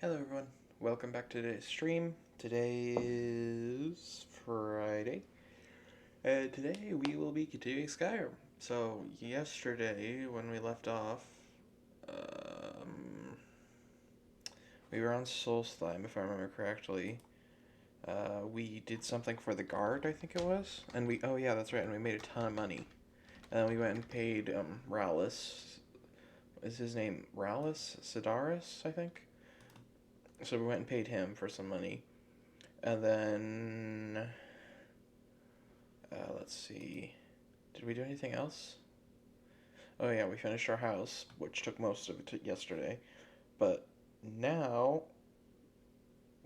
Hello everyone, welcome back to today's stream. Today is Friday, and today we will be continuing Skyrim. So, yesterday, when we left off, um, we were on Solstheim, if I remember correctly. We did something for the guard, I think it was, and oh yeah, that's right, and we made a ton of money. And then we went and paid, Rallis. Is his name Rallis? Sidaris, I think? So we went and paid him for some money. And then, let's see. Did we do anything else? Oh yeah, we finished our house, which took most of it yesterday. But now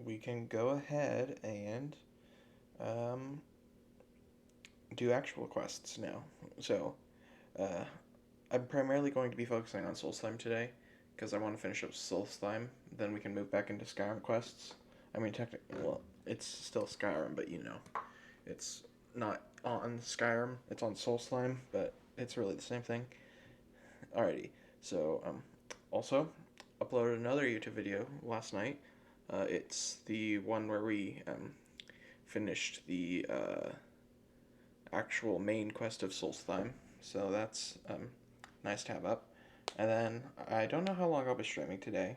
we can go ahead and um, do actual quests now. So uh, I'm primarily going to be focusing on Solstheim today because I want to finish up Solstheim. Then we can move back into Skyrim quests. I mean, technically, well, it's still Skyrim, but it's not on Skyrim. It's on Solstheim, but it's really the same thing. Alrighty. So, also uploaded another YouTube video last night. It's the one where we finished the actual main quest of Solstheim. So that's nice to have up. And then I don't know how long I'll be streaming today.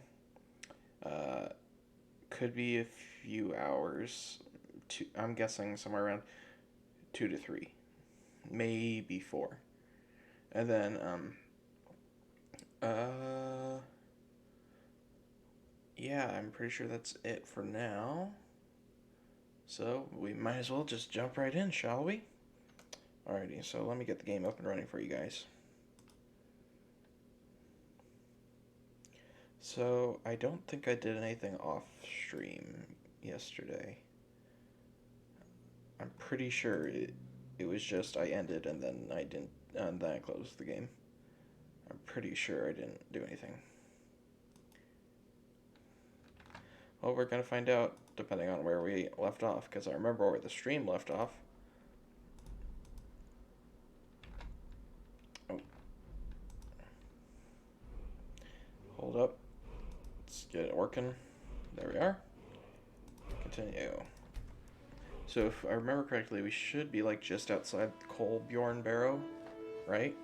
Could be a few hours. I'm guessing somewhere around 2 to 3, maybe 4. And then yeah, I'm pretty sure that's it for now. So we might as well just jump right in, shall we? Alrighty, so let me get the game up and running for you guys. So I don't think I did anything off stream yesterday. I'm pretty sure it was just I ended and then I didn't, and then I closed the game. I'm pretty sure I didn't do anything. Well, we're gonna find out depending on where we left off, because I remember where the stream left off. Oh. Hold up. Let's get it working. There we are. Continue. So if I remember correctly, we should be like just outside Kolbjorn Barrow, right?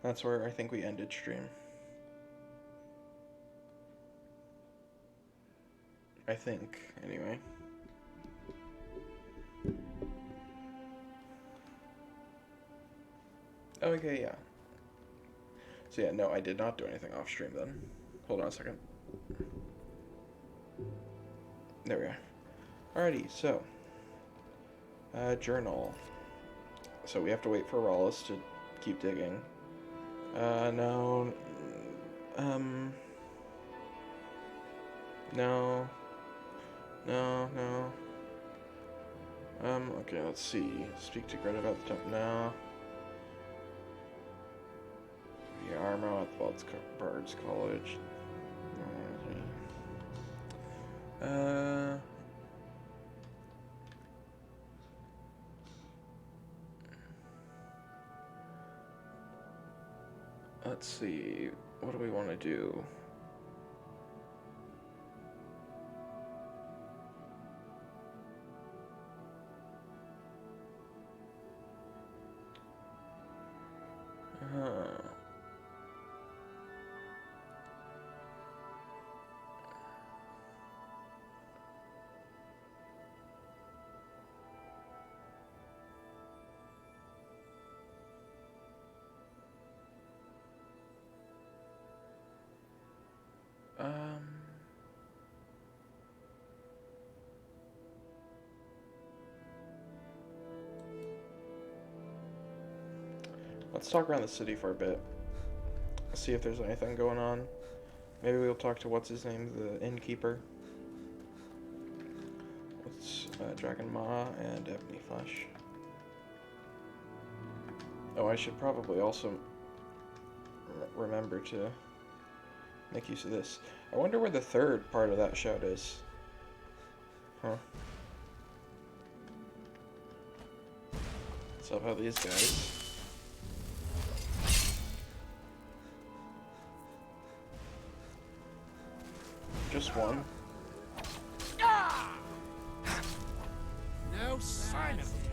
That's where I think we ended stream. I think, anyway. Okay, yeah. So yeah, no, I did not do anything off stream then. Hold on a second. There we are. Alrighty, so journal. So we have to wait for Rollis to keep digging. No. No. No, no. Okay, let's see. Speak to Greta about the temp now. The Armo at the Birds College. Let's see. What do we want to do? Let's talk around the city for a bit. See if there's anything going on. Maybe we'll talk to what's his name, the innkeeper. What's Dragon Maw and Ebony Flesh. Oh, I should probably also remember to make use of this. I wonder where the third part of that shout is. Huh. So how these guys. just one. No sign of it.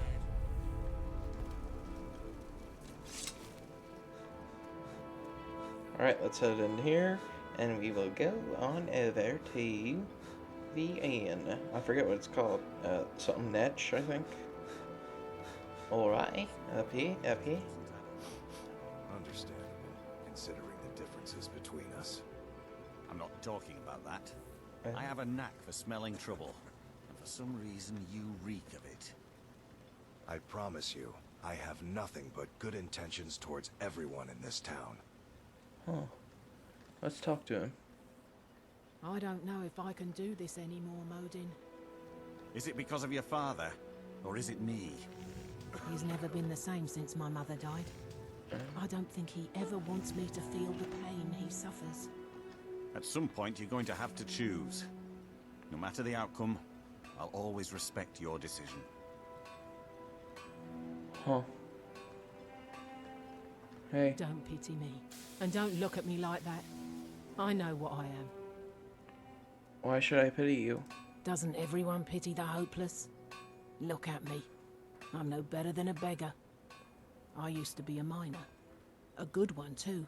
Alright, let's head in here, and we will go on over to the inn. I forget what it's called. Something Netch, I think. Alright, up here, up here. Understandable, considering the differences between us. I'm not talking about that. I have a knack for smelling trouble, and for some reason you reek of it. I promise you, I have nothing but good intentions towards everyone in this town. Huh. Let's talk to him. I don't know if I can do this anymore, Modin. Is it because of your father, or is it me? He's never been the same since my mother died. I don't think he ever wants me to feel the pain he suffers. At some point, you're going to have to choose. No matter the outcome, I'll always respect your decision. Huh. Hey. Don't pity me. And don't look at me like that. I know what I am. Why should I pity you? Doesn't everyone pity the hopeless? Look at me. I'm no better than a beggar. I used to be a miner. A good one, too.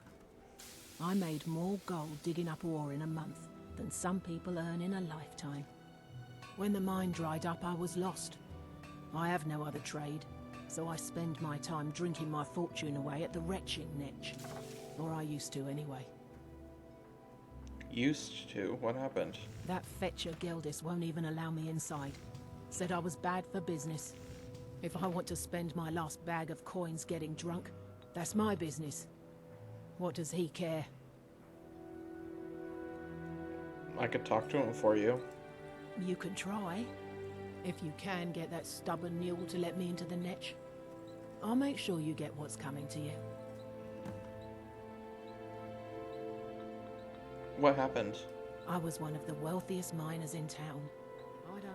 I made more gold digging up ore in a month than some people earn in a lifetime. When the mine dried up, I was lost. I have no other trade, so I spend my time drinking my fortune away at the retching niche. Or I used to, anyway. Used to? What happened? That fetcher Gildis won't even allow me inside. Said I was bad for business. If I want to spend my last bag of coins getting drunk, that's my business. What does he care? I could talk to him for you. You can try. If you can get that stubborn mule to let me into the niche, I'll make sure you get what's coming to you. What happened? I was one of the wealthiest miners in town.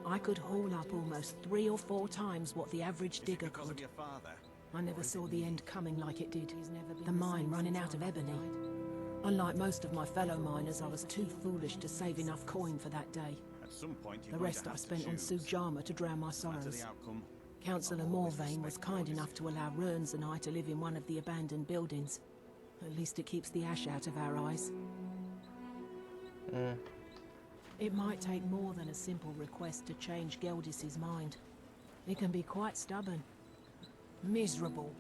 I could haul up almost 3 or 4 times what the average digger Because of could. your father? I never saw the end coming like it did. The mine running out of ebony. Unlike most of my fellow miners, I was too foolish to save enough coin for that day. At some point, you're The going rest to I have spent to on choose. Sujama to drown my No matter sorrows. the outcome, Councillor Morvain was kind enough to allow Rearns and I to live in one of the abandoned buildings. At least it keeps the ash out of our eyes. It might take more than a simple request to change Geldis's mind. It can be quite stubborn. Miserable.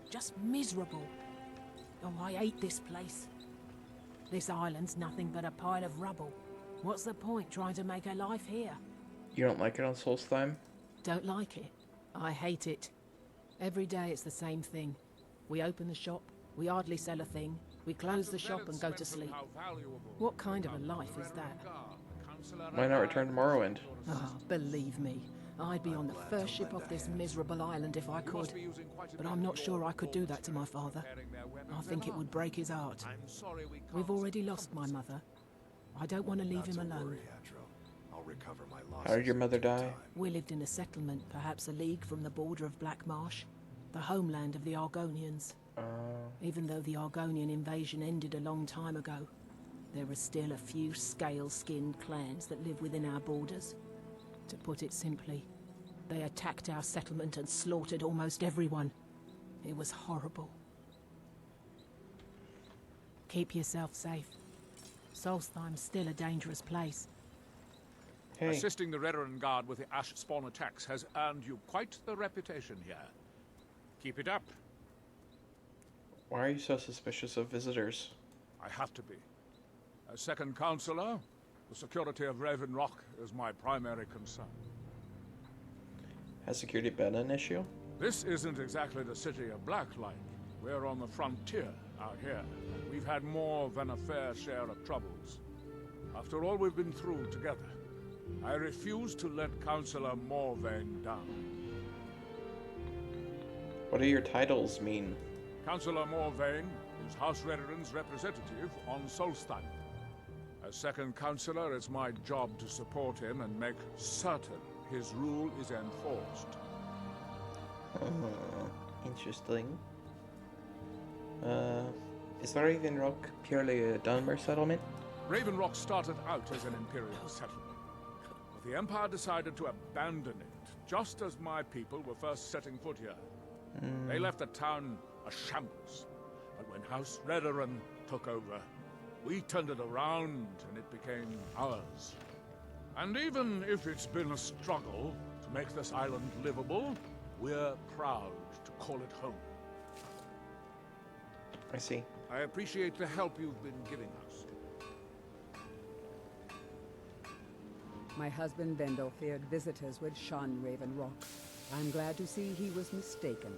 Just miserable. Oh, I hate this place. This island's nothing but a pile of rubble. What's the point trying to make a life here? You don't like it on Solstheim? Don't like it. I hate it. Every day it's the same thing. We open the shop, we hardly sell a thing, we close the shop and go to sleep. What kind of a life is that? Why not return to Morrowind? Oh, believe me, I'd be on the first ship off this miserable island if I could. But I'm not sure I could do that to my father. I think it would break his heart. We've already lost my mother. I don't want to leave him alone. I'll recover my losses. How did your mother in due die? time. We lived in a settlement, perhaps a league from the border of Black Marsh, the homeland of the Argonians. Even though the Argonian invasion ended a long time ago, there are still a few scale-skinned clans that live within our borders. To put it simply, they attacked our settlement and slaughtered almost everyone. It was horrible. Keep yourself safe. Solstheim's still a dangerous place. Hey, Assisting the Redoran Guard with the Ash Spawn attacks has earned you quite the reputation here. Keep it up. why are you so suspicious of visitors? I have to be. As second counselor, the security of Raven Rock is my primary concern. Has security been an issue? This isn't exactly the city of Blacklight. We're on the frontier out here. We've had more than a fair share of troubles. After all we've been through together, I refuse to let Councillor Morvain down. What do your titles mean? Councillor Morvain is House Redoran's representative on Solstheim. As second councillor, it's my job to support him and make certain his rule is enforced. Interesting. Is Raven Rock purely a Dunmer settlement? Raven Rock started out as an Imperial settlement, but the Empire decided to abandon it just as my people were first setting foot here. They left the town a shambles, but when House Redoran took over, we turned it around and it became ours. And even if it's been a struggle to make this island livable, we're proud to call it home. I see. I appreciate the help you've been giving us. My husband Vendel feared visitors would shun Raven Rock. I'm glad to see he was mistaken.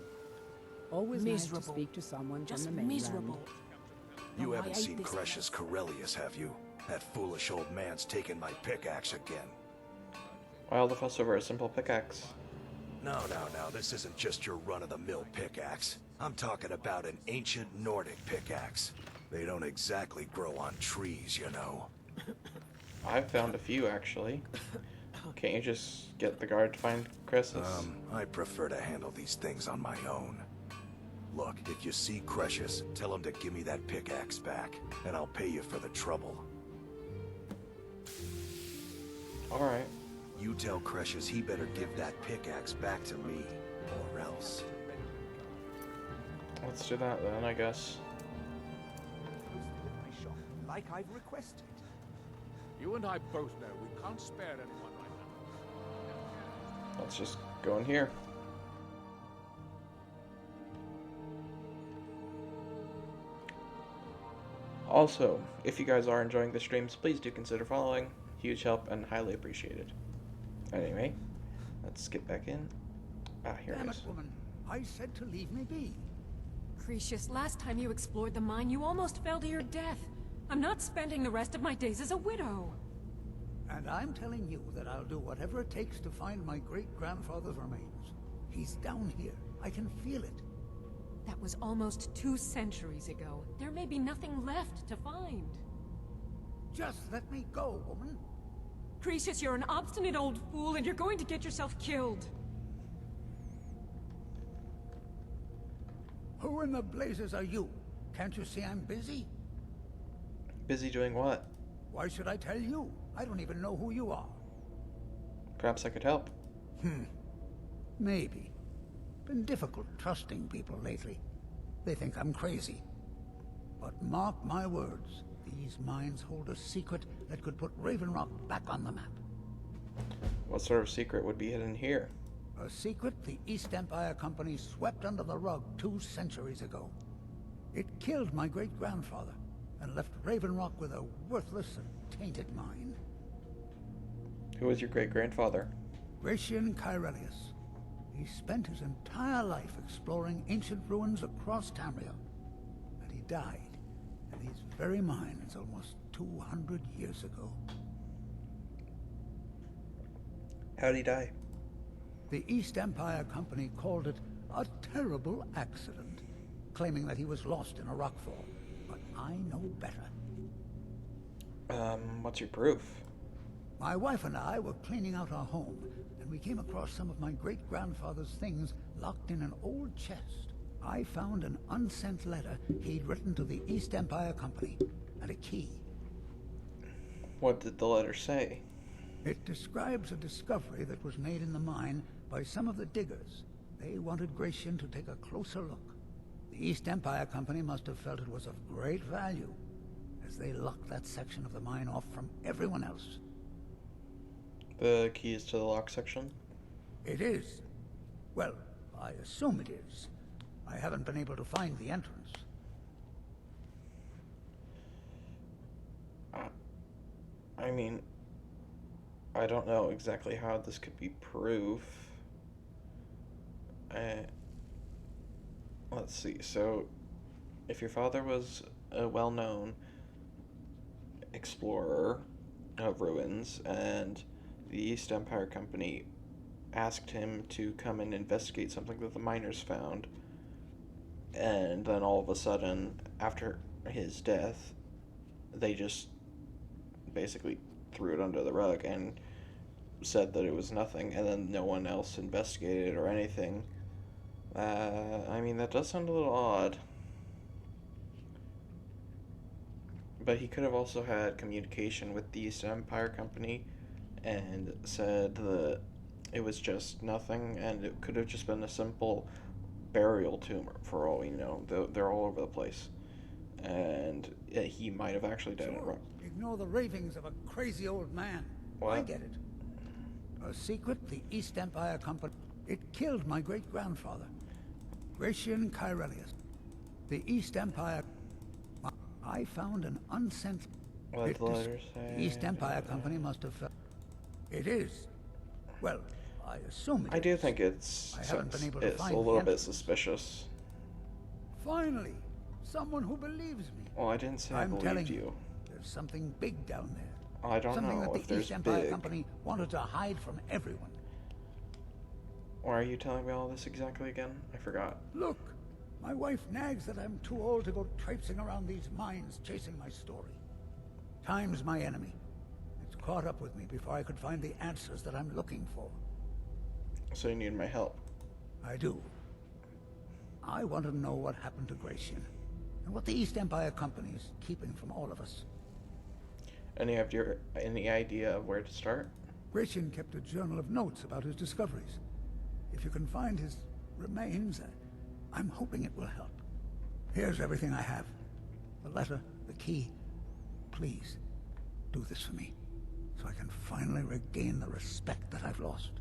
Always nice to speak to someone Just from the mainland. miserable. You Oh, I haven't hate seen this Cresh's Corellius, have you? That foolish old man's taken my pickaxe again. Why all the fuss over a simple pickaxe? No, this isn't just your run-of-the-mill pickaxe. I'm talking about an ancient Nordic pickaxe. They don't exactly grow on trees, you know. I've found a few, actually. Can't you just get the guard to find Chris's? I prefer to handle these things on my own. Look, if you see Cresius, tell him to give me that pickaxe back, and I'll pay you for the trouble. Alright. You tell Cresius he better give that pickaxe back to me, or else. Let's do that then, I guess. Like I've requested. You and I both know we can't spare anyone right now. Let's just go in here. Also, if you guys are enjoying the streams, please do consider following. Huge help and highly appreciated. Anyway, let's get back in. Ah, here Damn it it, is. woman. I said to leave me be. Cresius, last time you explored the mine, you almost fell to your death. I'm not spending the rest of my days as a widow. And I'm telling you that I'll do whatever it takes to find my great-grandfather's remains. He's down here. I can feel it. That was almost 2 centuries ago. There may be nothing left to find. Just let me go, woman. Cresius, you're an obstinate old fool, and you're going to get yourself killed. Who in the blazes are you? Can't you see I'm busy? Busy doing what? Why should I tell you? I don't even know who you are. Perhaps I could help. Maybe. Been difficult trusting people lately. They think I'm crazy. But mark my words, these mines hold a secret that could put Raven Rock back on the map. What sort of secret would be hidden here? A secret the East Empire Company swept under the rug 2 centuries ago. It killed my great-grandfather and left Raven Rock with a worthless and tainted mine. Who was your great-grandfather? Gratian Kyrelius. He spent his entire life exploring ancient ruins across Tamriel. And he died in these very mines almost 200 years ago. How'd he die? The East Empire Company called it a terrible accident, claiming that he was lost in a rockfall. But I know better. What's your proof? My wife and I were cleaning out our home, and we came across some of my great-grandfather's things locked in an old chest. I found an unsent letter he'd written to the East Empire Company, and a key. What did the letter say? It describes a discovery that was made in the mine by some of the diggers. They wanted Gratian to take a closer look. The East Empire Company must have felt it was of great value, as they locked that section of the mine off from everyone else. The keys to the lock section? It is. Well, I assume it is. I haven't been able to find the entrance. I mean, I don't know exactly how this could be proof. Let's see. So, if your father was a well-known explorer of ruins, and the East Empire Company asked him to come and investigate something that the miners found, and then all of a sudden, after his death, they just basically threw it under the rug and said that it was nothing, and then no one else investigated or anything. I mean, that does sound a little odd. But he could have also had communication with the East Empire Company and said that it was just nothing, and it could have just been a simple burial tomb, for all we know. They're all over the place. And he might have actually died in Sure. rock. Ignore the ravings of a crazy old man. What? I get it. A secret the East Empire Company... It killed my great-grandfather, Gratian Kyrelius. The East Empire... I found an unsent... What the letters say? The East Empire Company must have... It is. Well, I assume it I do is. think it's I haven't been able to it's find a the little bit answers. suspicious. Finally, someone who believes me. Well, I didn't say I I'm telling believed you. There's something big down there. I don't Something know that if the there's East Empire big. Company wanted to hide from everyone. Why are you telling me all this exactly again? I forgot. Look, my wife nags that I'm too old to go traipsing around these mines chasing my story. Time's my enemy. It's caught up with me before I could find the answers that I'm looking for. So you need my help. I do. I want to know what happened to Gratian, and what the East Empire Company is keeping from all of us. Any idea of where to start? Gratian kept a journal of notes about his discoveries. If you can find his remains, I'm hoping it will help. Here's everything I have. The letter, the key. Please, do this for me, so I can finally regain the respect that I've lost.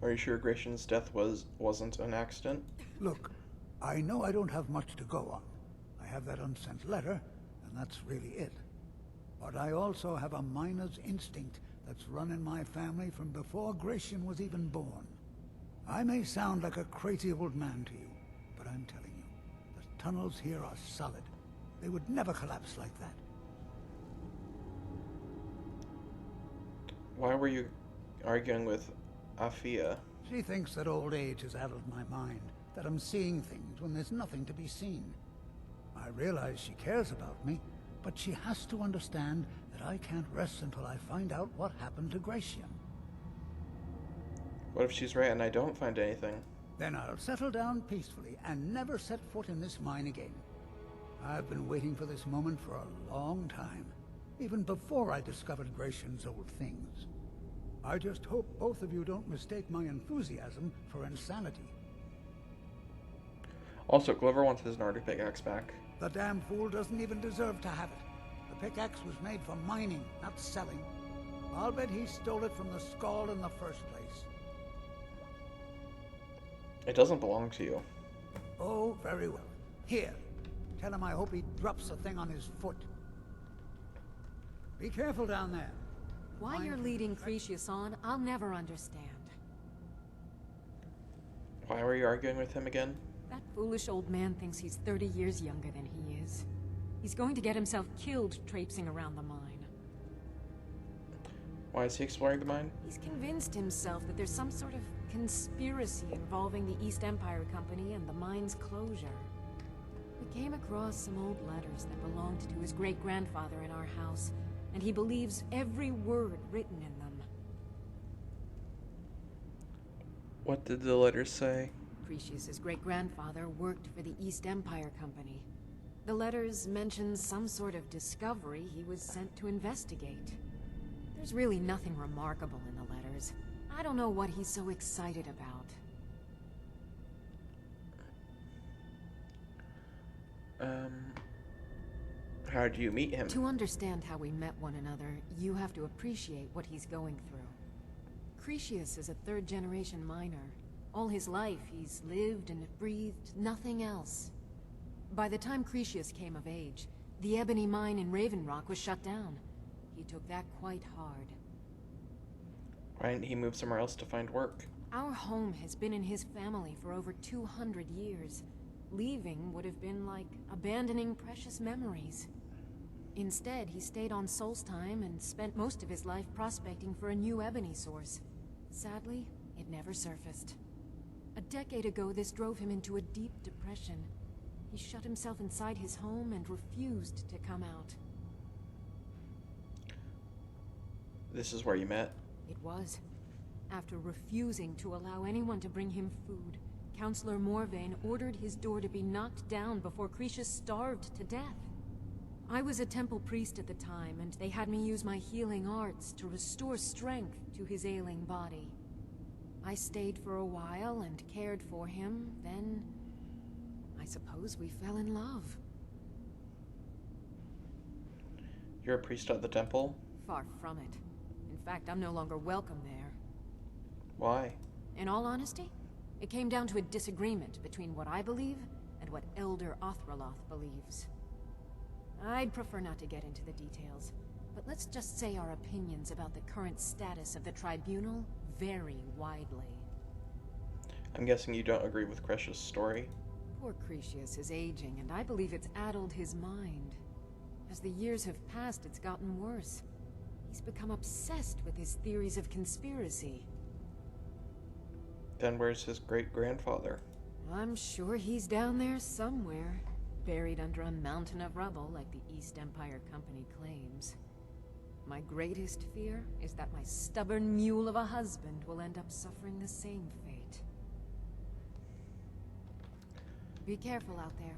Are you sure Gratian's death wasn't an accident? Look, I know I don't have much to go on. I have that unsent letter, and that's really it. But I also have a miner's instinct that's run in my family from before Gratian was even born. I may sound like a crazy old man to you, but I'm telling you, the tunnels here are solid. They would never collapse like that. Why were you arguing with Afia? She thinks that old age has addled my mind, that I'm seeing things when there's nothing to be seen. I realize she cares about me, but she has to understand that I can't rest until I find out what happened to Gratian. What if she's right and I don't find anything? Then I'll settle down peacefully and never set foot in this mine again. I've been waiting for this moment for a long time, even before I discovered Gratian's old things. I just hope both of you don't mistake my enthusiasm for insanity. Also, Glover wants his Nordic pickaxe back. The damn fool doesn't even deserve to have it. The pickaxe was made for mining, not selling. I'll bet he stole it from the Skald in the first place. It doesn't belong to you. Oh, very well. Here, tell him I hope he drops the thing on his foot. Be careful down there. Why you're leading Cretius on, I'll never understand. Why were you arguing with him again? That foolish old man thinks he's 30 years younger than he is. He's going to get himself killed traipsing around the mine. Why is he exploring the mine? He's convinced himself that there's some sort of conspiracy involving the East Empire Company and the mine's closure. We came across some old letters that belonged to his great-grandfather in our house, and he believes every word written in them. What did the letters say? Cretius's great-grandfather worked for the East Empire Company. The letters mention some sort of discovery he was sent to investigate. There's really nothing remarkable in the letters. I don't know what he's so excited about. How did you meet him? To understand how we met one another, you have to appreciate what he's going through. Cretius is a third-generation miner. All his life, he's lived and breathed nothing else. By the time Cretius came of age, the ebony mine in Raven Rock was shut down. He took that quite hard. Why didn't he move somewhere else to find work? Our home has been in his family for over 200 years. Leaving would have been like abandoning precious memories. Instead, he stayed on Solstheim and spent most of his life prospecting for a new ebony source. Sadly, it never surfaced. A decade ago, this drove him into a deep depression. He shut himself inside his home and refused to come out. This is where you met? It was. After refusing to allow anyone to bring him food, Counselor Morvain ordered his door to be knocked down before Cretius starved to death. I was a temple priest at the time, and they had me use my healing arts to restore strength to his ailing body. I stayed for a while and cared for him, then I suppose we fell in love. You're a priest at the temple? Far from it. In fact, I'm no longer welcome there. Why? In all honesty, it came down to a disagreement between what I believe and what Elder Othraloth believes. I'd prefer not to get into the details, but let's just say our opinions about the current status of the Tribunal vary widely. I'm guessing you don't agree with Cretius' story? Poor Cretius is aging, and I believe it's addled his mind. As the years have passed, it's gotten worse. He's become obsessed with his theories of conspiracy. Then where's his great-grandfather? I'm sure he's down there somewhere, buried under a mountain of rubble like the East Empire Company claims. My greatest fear is that my stubborn mule of a husband will end up suffering the same fate. Be careful out there.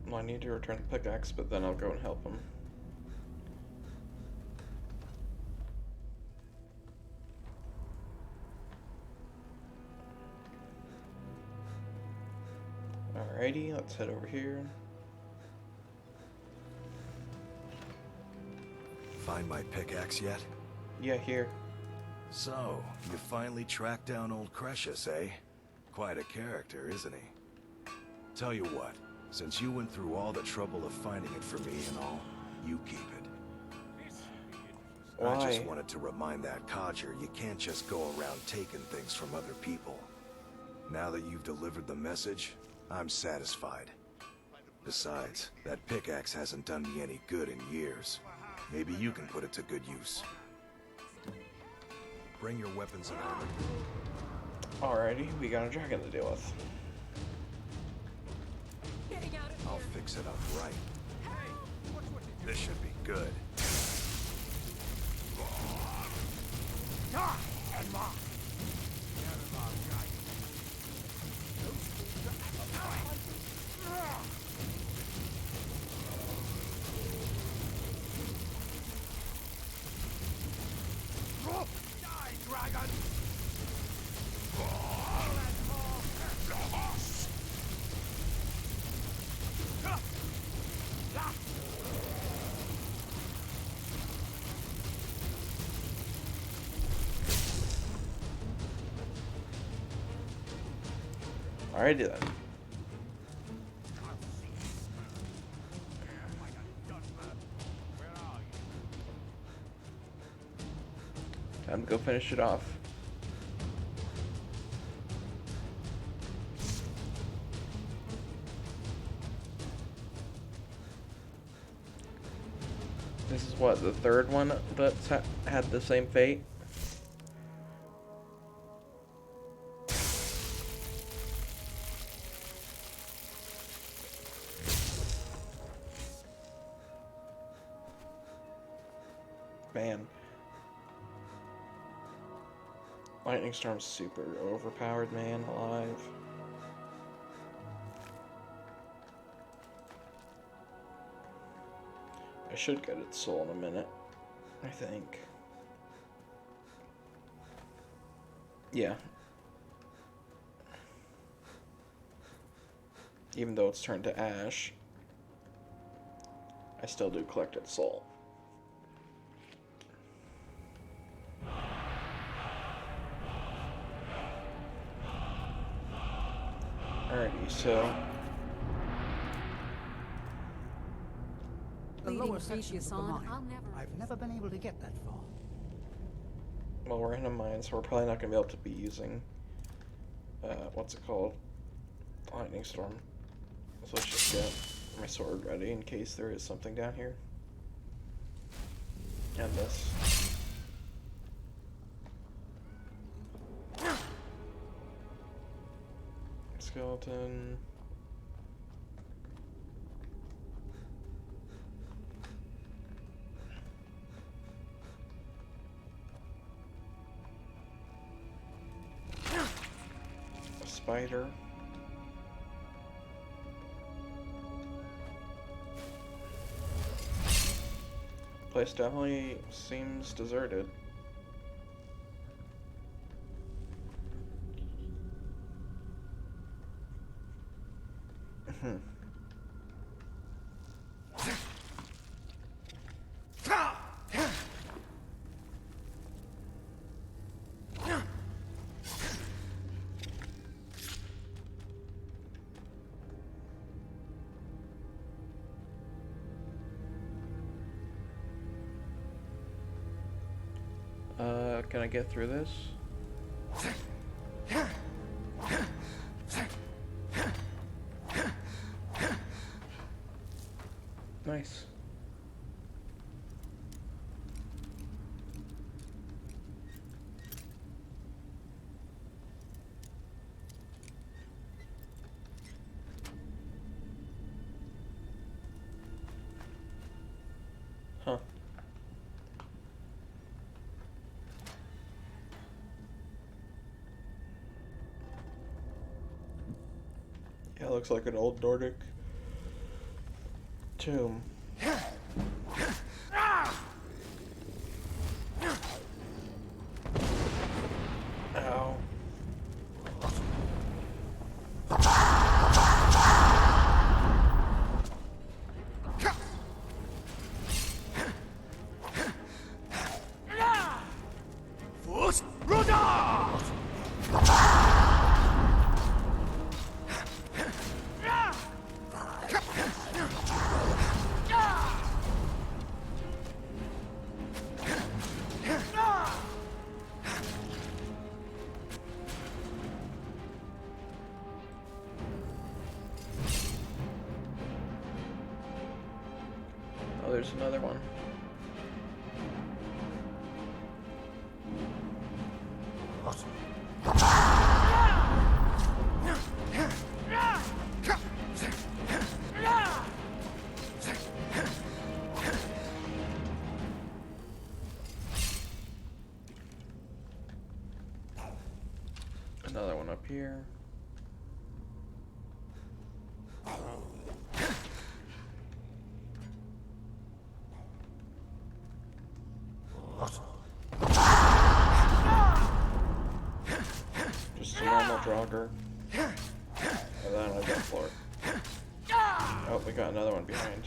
Well, I need to return the pickaxe, but then I'll go and help him. Alrighty, let's head over here. Find my pickaxe yet? Yeah, here. So, you finally tracked down old Cretius, eh? Quite a character, isn't he? Tell you what, since you went through all the trouble of finding it for me and all, you keep it. Why? I just wanted to remind that codger you can't just go around taking things from other people. Now that you've delivered the message, I'm satisfied. Besides, that pickaxe hasn't done me any good in years. Maybe you can put it to good use. Bring your weapons and armor. Alrighty, we got a dragon to deal with. I'll fix it up right. This should be good. Alrighty then. Time to go finish it off. This is what, the third one that's had the same fate? Man. Lightning Storm's super overpowered, man, alive. I should get its soul in a minute, I think. Yeah. Even though it's turned to ash, I still do collect its soul. Alrighty, so The Leading lower sections Cretius of the on, mine. I'll never... I've never been able to get that far. well, we're in a mine, so we're probably not going to be able to be using, what's it called? Lightning Storm. So let's just get my sword ready in case there is something down here. And this. Skeleton. A spider. Place definitely seems deserted. Can I get through this? Nice. Huh. Yeah, looks like an old Nordic tomb. Ow. Oh, there's another one. Another one up here. Just a normal jogger. And then I got floor. Oh, we got another one behind.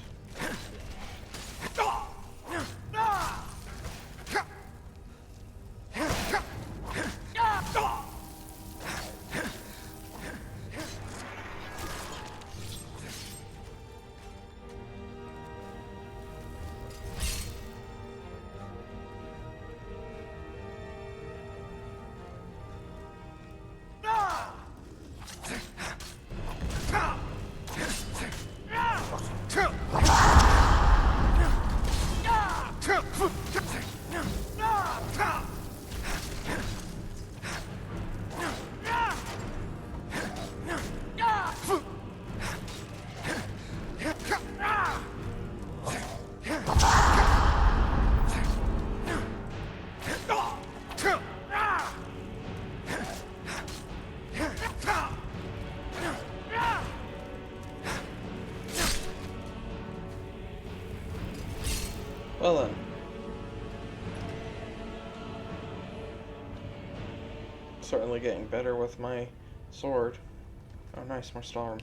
Well then. Certainly getting better with my sword. Oh nice, more storm.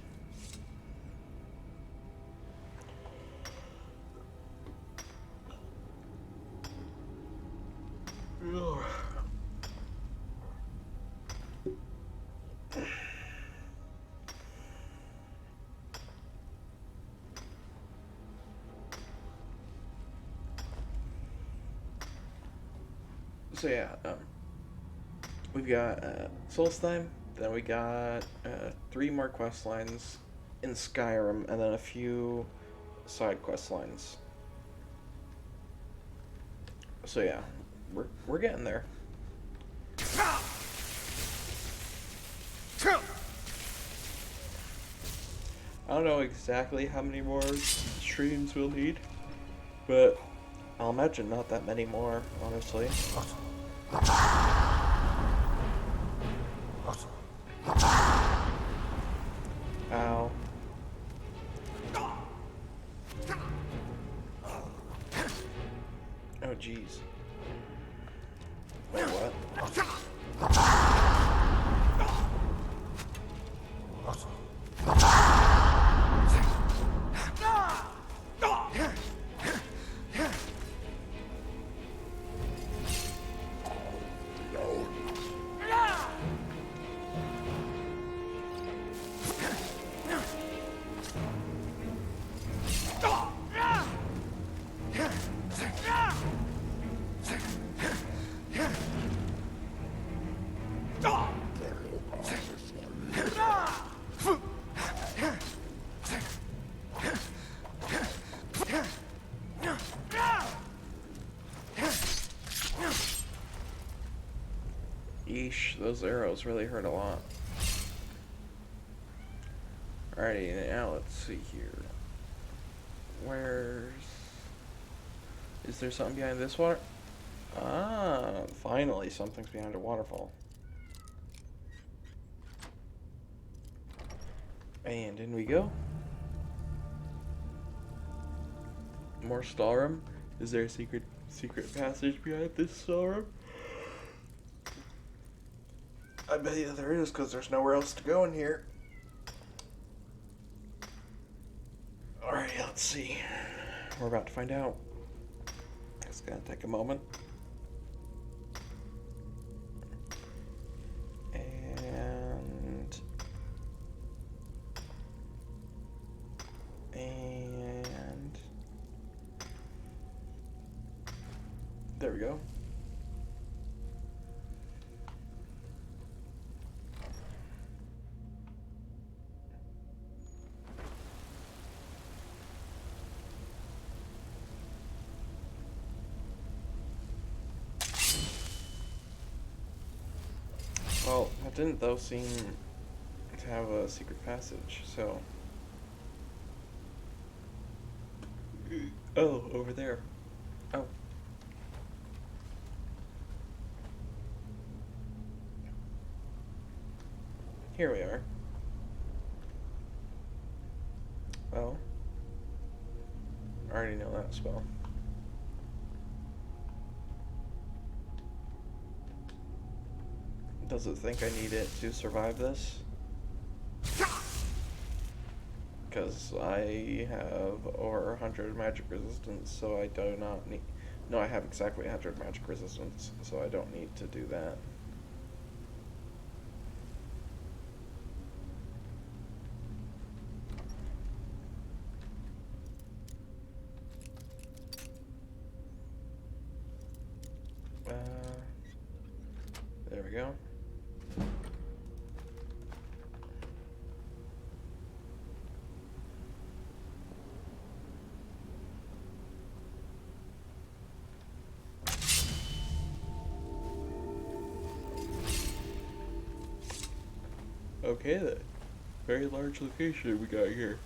So yeah, we've got Solstheim, then we got 3 more quest lines in Skyrim, and then a few side quest lines. So yeah, we're getting there. I don't know exactly how many more streams we'll need, but I'll imagine not that many more, honestly. Ow. Jeez. Wait, what? Yeesh, those arrows really hurt a lot. Alrighty, now let's see here. Is there something behind this water? Ah, finally something's behind a waterfall. And in we go. More storeroom. Is there a secret passage behind this storeroom? I bet you there is, because there's nowhere else to go in here. Alright, let's see. We're about to find out. It's gonna take a moment. And there we go. Well, that didn't though seem to have a secret passage, so... Oh, over there. Oh. Here we are. Well, I already know that spell. Does it think I need it to survive this? Because I have over 100 magic resistance, so I do not need... No, I have exactly 100 magic resistance, so I don't need to do that. There we go. Okay then. Very large location we got here.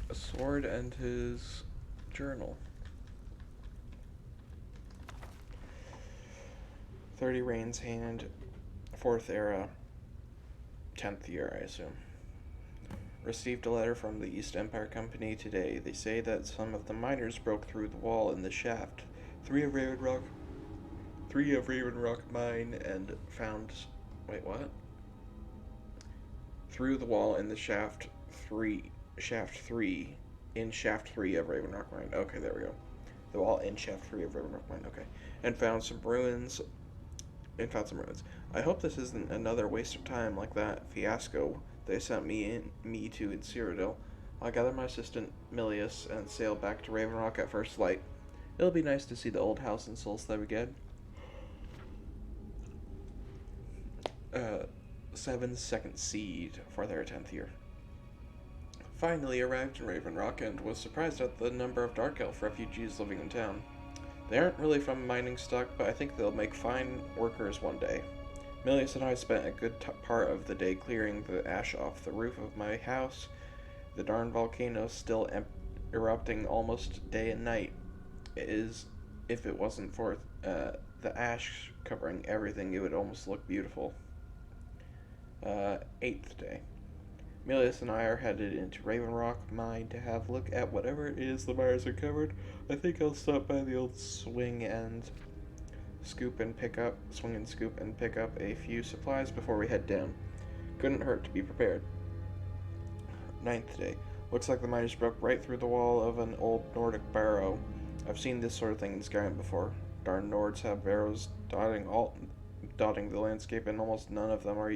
A sword and his journal. 30 Rain's Hand, 4th era, 10th year, I assume. Received a letter from the East Empire Company today. They say that some of the miners broke through the wall in the shaft. 3 of Raven Rock mine and found... Wait, what? Through the wall in the shaft 3 in shaft 3 of Raven Rock mine. Okay, there we go. The wall in shaft 3 of Raven Rock mine. Okay. And found some ruins. I hope this isn't another waste of time like that fiasco they sent me to in Cyrodiil. I'll gather my assistant Milius and sail back to Raven Rock at first light. It'll be nice to see the old house in Solstad 7's second seed for their 10th year. Finally arrived in Raven Rock and was surprised at the number of Dark Elf refugees living in town. They aren't really from mining stock, but I think they'll make fine workers one day. Milius and I spent a good part of the day clearing the ash off the roof of my house. The darn volcano's still erupting almost day and night. If it wasn't for the ash covering everything, it would almost look beautiful. 8th day. Milius and I are headed into Raven Rock Mine to have a look at whatever it is the miners uncovered. I think I'll stop by the old swing and scoop and pick up a few supplies before we head down. Couldn't hurt to be prepared. Ninth day. Looks like the miners broke right through the wall of an old Nordic barrow. I've seen this sort of thing in Skyrim before. Darn Nords have barrows dotting the landscape, and almost none of them are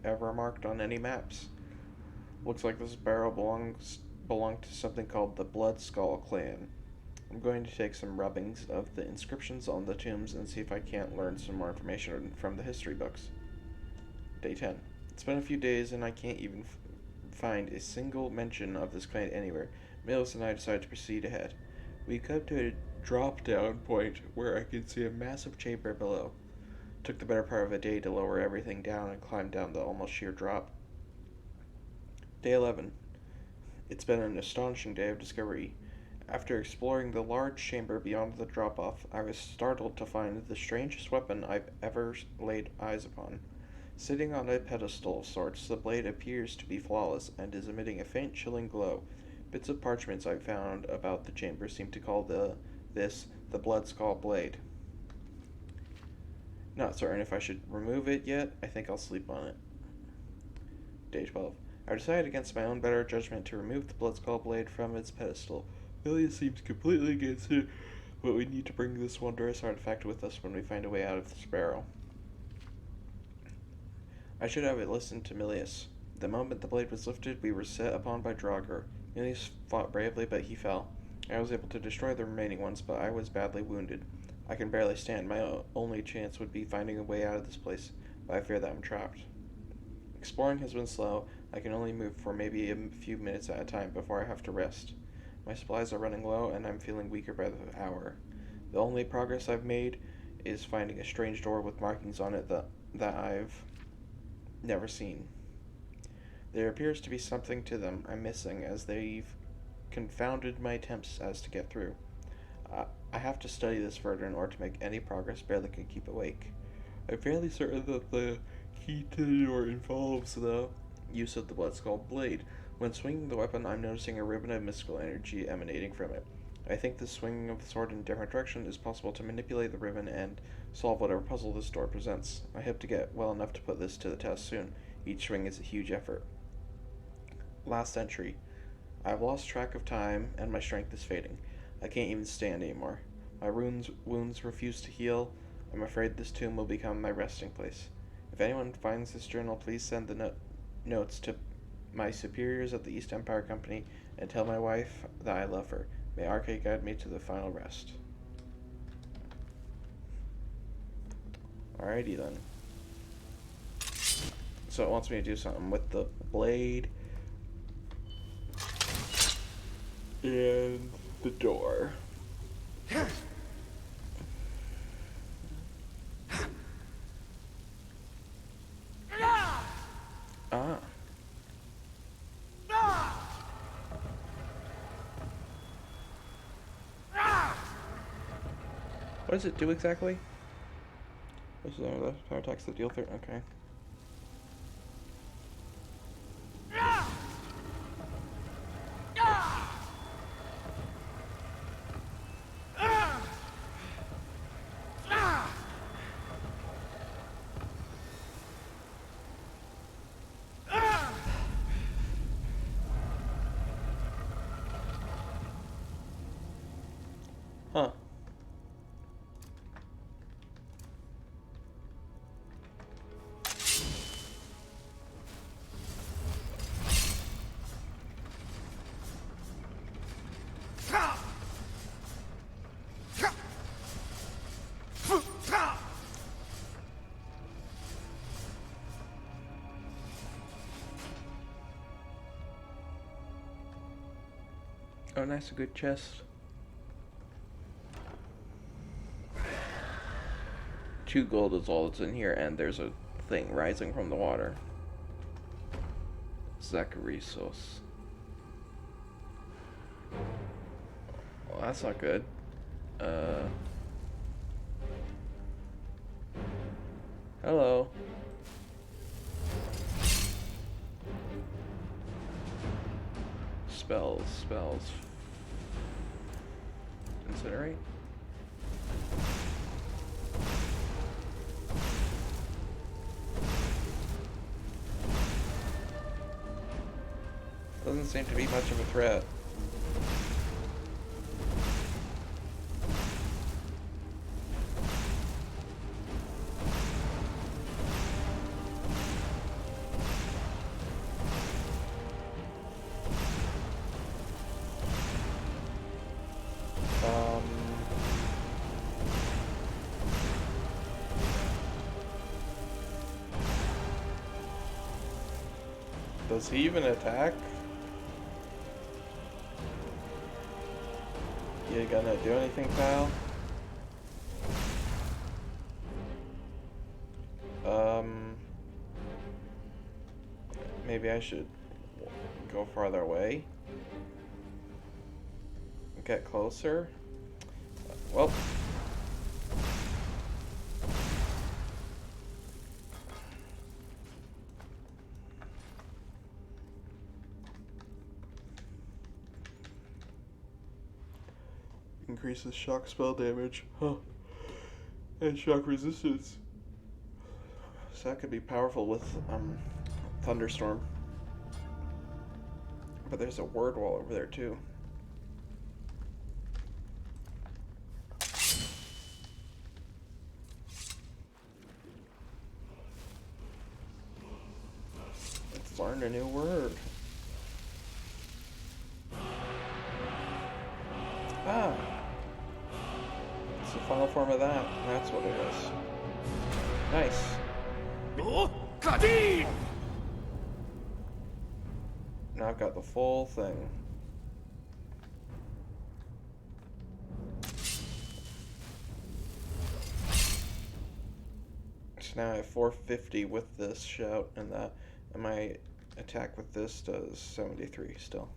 ever marked on any maps. Looks like this barrow belonged to something called the Blood Skull clan. I'm going to take some rubbings of the inscriptions on the tombs and see if I can't learn some more information from the history books. Day 10. It's been a few days and I can't even find a single mention of this clan anywhere. Mills and I decided to proceed ahead. We come to a drop-down point where I can see a massive chamber below. Took the better part of a day to lower everything down and climb down the almost sheer drop. Day 11. It's been an astonishing day of discovery. After exploring the large chamber beyond the drop-off, I was startled to find the strangest weapon I've ever laid eyes upon. Sitting on a pedestal of sorts, the blade appears to be flawless and is emitting a faint, chilling glow. Bits of parchments I found about the chamber seem to call this the Blood Skull blade. Not certain if I should remove it yet. I think I'll sleep on it. Day 12. I decided against my own better judgment to remove the Blood Skull blade from its pedestal. Millie seems completely against it, but we need to bring this wondrous artifact with us when we find a way out of this barrow. I should have listened to Milius. The moment the blade was lifted, we were set upon by Draugr. Milius fought bravely, but he fell. I was able to destroy the remaining ones, but I was badly wounded. I can barely stand. My only chance would be finding a way out of this place, but I fear that I'm trapped. Exploring has been slow. I can only move for maybe a few minutes at a time before I have to rest. My supplies are running low, and I'm feeling weaker by the hour. The only progress I've made is finding a strange door with markings on it that I've never seen. There appears to be something to them I'm missing, as they've confounded my attempts as to get through. I have to study this further in order to make any progress. Barely can keep awake. I'm fairly certain that the key to the door involves the use of the Blood Skull blade. When swinging the weapon, I'm noticing a ribbon of mystical energy emanating from it. I think the swinging of the sword in a different direction is possible to manipulate the ribbon and solve whatever puzzle this door presents. I hope to get well enough to put this to the test soon. Each swing is a huge effort. Last entry. I've lost track of time, and my strength is fading. I can't even stand anymore. My wounds refuse to heal. I'm afraid this tomb will become my resting place. If anyone finds this journal, please send the notes to my superiors at the East Empire Company and tell my wife that I love her. May Arcade guide me to the final rest. Alrighty then. So it wants me to do something with the blade and the door. Ah. What does it do exactly? This is the power attacks that deal 30. Okay. Huh. Oh, nice, a good chest. 2 gold is all that's in here, and there's a thing rising from the water. Zacharisos. Well, that's not good. Hello. Spells. Incinerate. Doesn't seem to be much of a threat. Does he even attack? You gonna do anything, pal? Maybe I should go farther away. Get closer. Well. Increases shock spell damage. Huh. And shock resistance. So that could be powerful with Thunderstorm. But there's a word wall over there too. Let's learn a new word. Ah! It's the final form of that. That's what it is. Nice. Now I've got the full thing. So now I have 450 with this shout and that, and my attack with this does 73 still.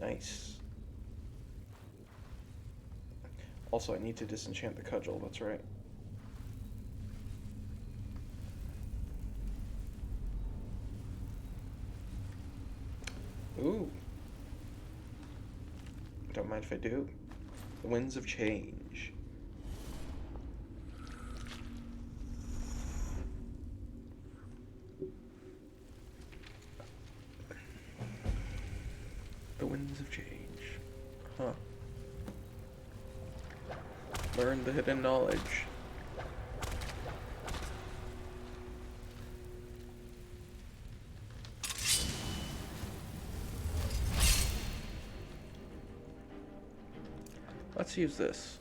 Nice. Also, I need to disenchant the cudgel, that's right. Ooh. Don't mind if I do. The Winds of Change. The Winds of Change. Huh. Learn the hidden knowledge. Let's use this.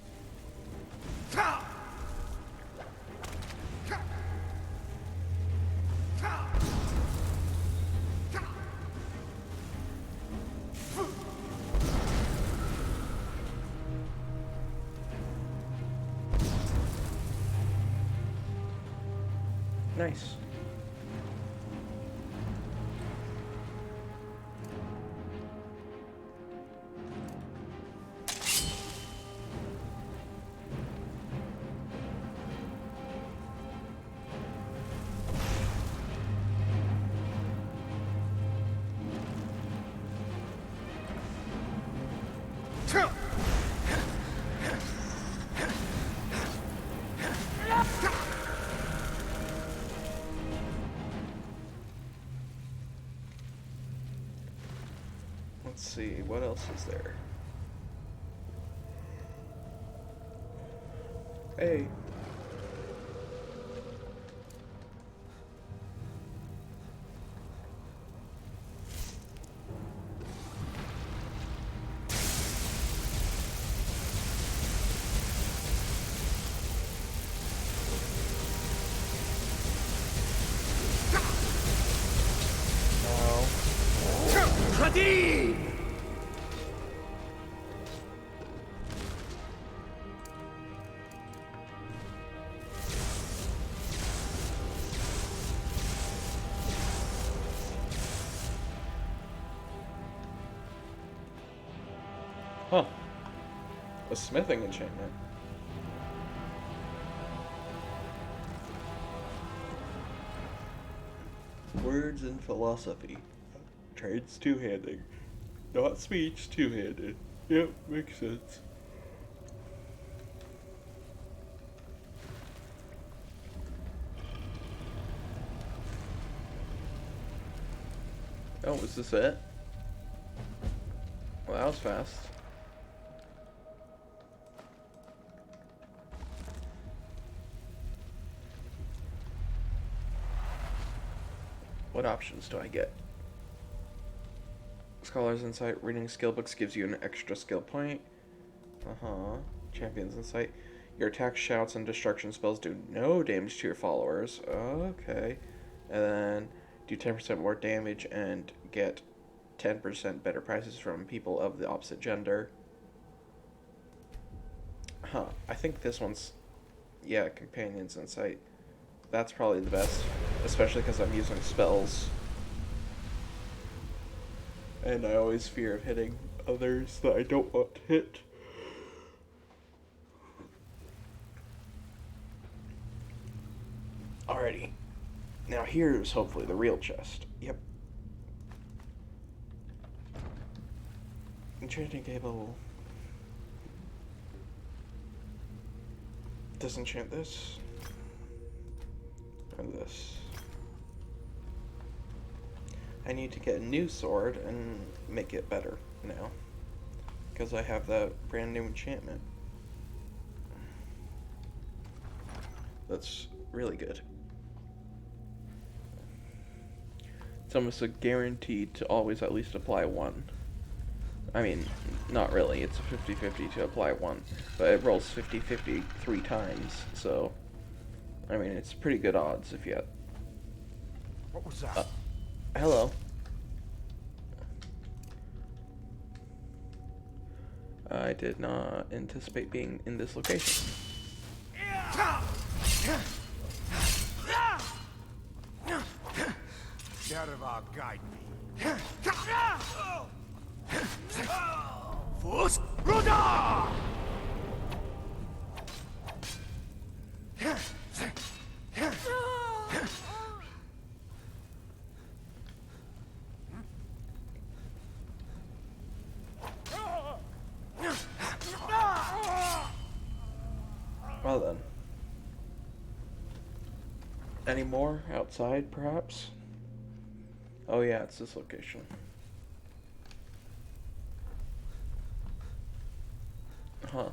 Nice. Let's see, what else is there? Hey. Huh. A smithing enchantment. Words and philosophy. Trades two-handing. Not speech, two-handed. Yep, makes sense. Oh, is this it? Well, that was fast. What options do I get? Scholar's Insight. Reading skill books gives you an extra skill point. Champion's Insight. Your attack, shouts, and destruction spells do no damage to your followers. Okay. And then do 10% more damage and get 10% better prices from people of the opposite gender. I think this one's... Yeah, Companion's Insight. That's probably the best. Especially because I'm using spells. And I always fear of hitting others that I don't want to hit. Alrighty. Now here's hopefully the real chest. Yep. Enchanting table. Disenchant this. And this. I need to get a new sword and make it better now. Because I have that brand new enchantment. That's really good. It's almost a guaranteed to always at least apply one. I mean, not really. It's a 50-50 to apply one. But it rolls 50-50 3 times. So, I mean, it's pretty good odds if you had... What was that? Hello. I did not anticipate being in this location. Shadowvar, guide me. Well then. Any more outside, perhaps? Oh yeah, it's this location. Huh.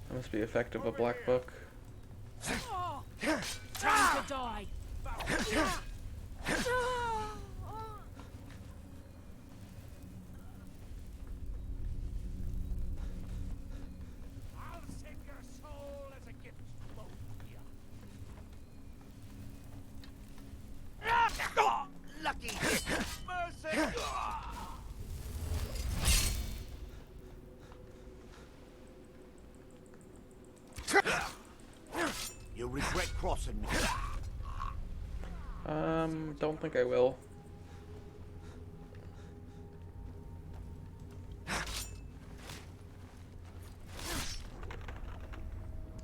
That must be effective, a black book. Time to die. I'll save your soul as a gift to both of you. Lucky hit! Mercy! You'll regret crossing me. Don't think I will.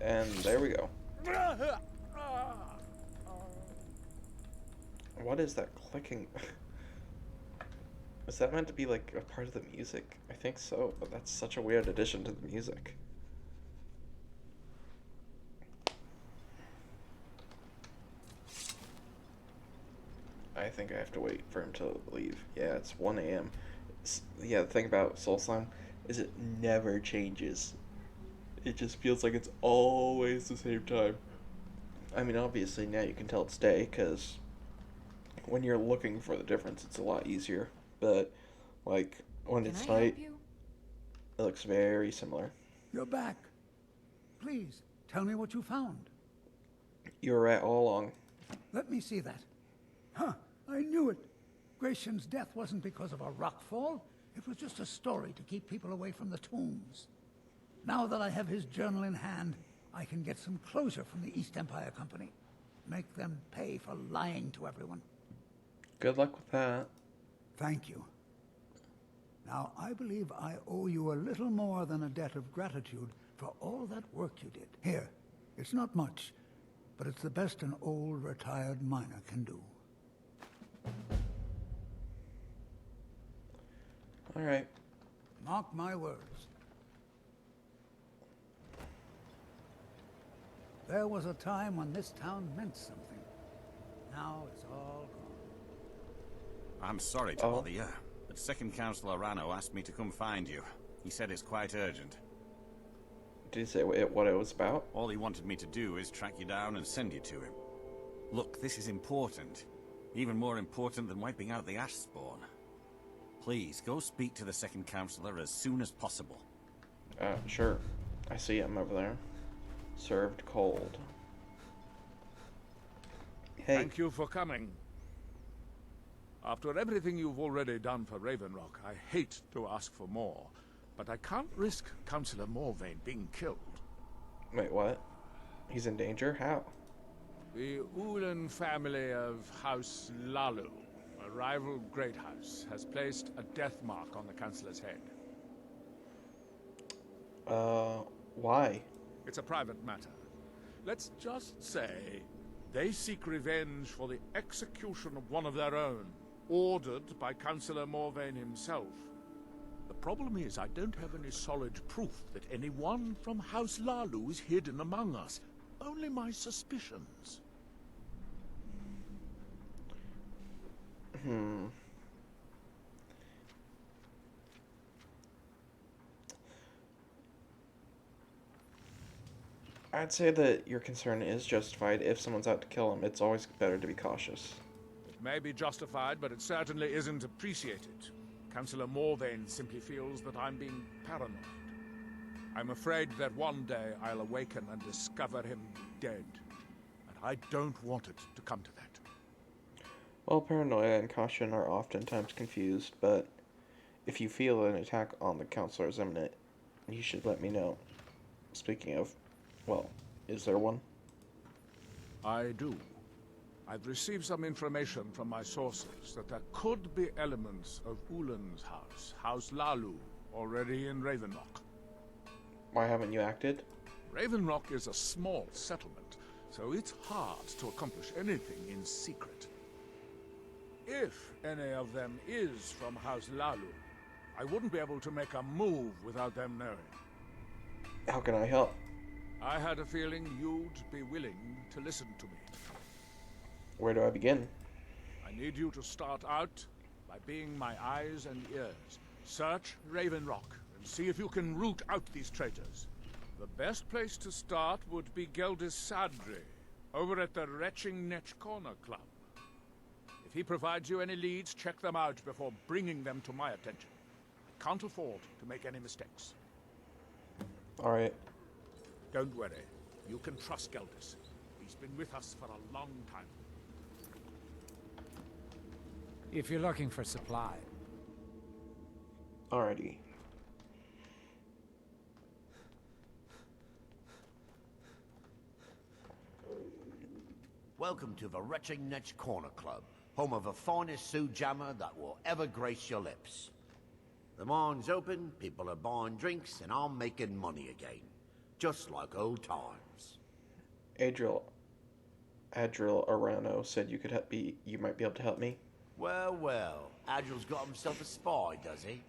And there we go. What is that clicking? Is that meant to be like a part of the music? I think so, but that's such a weird addition to the music. I think I have to wait for him to leave. Yeah, it's 1 a.m. Yeah, the thing about Soul Slime is it never changes. It just feels like it's always the same time. I mean, obviously now you can tell it's day, because when you're looking for the difference, it's a lot easier. But, like, when it's night, it looks very similar. You're back. Please, tell me what you found. You were right all along. Let me see that. Huh, I knew it. Gratian's death wasn't because of a rockfall. It was just a story to keep people away from the tombs. Now that I have his journal in hand, I can get some closure from the East Empire Company. Make them pay for lying to everyone. Good luck with that. Thank you. Now, I believe I owe you a little more than a debt of gratitude for all that work you did. Here, it's not much, but it's the best an old retired miner can do. All right. Mark my words. There was a time when this town meant something. Now it's all gone. I'm sorry to bother you, but Second Councillor Rano asked me to come find you. He said it's quite urgent. Did he say what it was about? All he wanted me to do is track you down and send you to him. Look, this is important. Even more important than wiping out the ash spawn. Please, go speak to the Second Councillor as soon as possible. Sure. I see him over there. Served cold. Hey. Thank you for coming. After everything you've already done for Ravenrock, I hate to ask for more, but I can't risk Councillor Morvain being killed. Wait, what? He's in danger? How? The Ulan family of House Lalu, a rival great house, has placed a death mark on the Councillor's head. Why? It's a private matter. Let's just say they seek revenge for the execution of one of their own, ordered by Councillor Morvain himself. The problem is I don't have any solid proof that anyone from House Lalu is hidden among us. Only my suspicions. I'd say that your concern is justified. If someone's out to kill him, it's always better to be cautious. It may be justified, but it certainly isn't appreciated. Councillor Morvain simply feels that I'm being paranoid. I'm afraid that one day I'll awaken and discover him dead. And I don't want it to come to that. Well, paranoia and caution are oftentimes confused, but if you feel an attack on the counselor is imminent, you should let me know. Speaking of, well, is there one? I do. I've received some information from my sources that there could be elements of Ulan's house, House Lalu, already in Ravenrock. Why haven't you acted? Ravenrock is a small settlement, so it's hard to accomplish anything in secret. If any of them is from House Lalu, I wouldn't be able to make a move without them knowing. How can I help? I had a feeling you'd be willing to listen to me. Where do I begin? I need you to start out by being my eyes and ears. Search Ravenrock and see if you can root out these traitors. The best place to start would be Geldis Sadri, over at the Retching Netch Corner Club. If he provides you any leads, check them out before bringing them to my attention. I can't afford to make any mistakes. Alright. Don't worry. You can trust Geldis. He's been with us for a long time. If you're looking for supply. Alrighty. Welcome to the Retching Netch Corner Club, home of the finest Sioux jammer that will ever grace your lips. The mine's open, people are buying drinks, and I'm making money again. Just like old times. Adriel Arano said you might be able to help me. Well, well, Adril's got himself a spy, does he?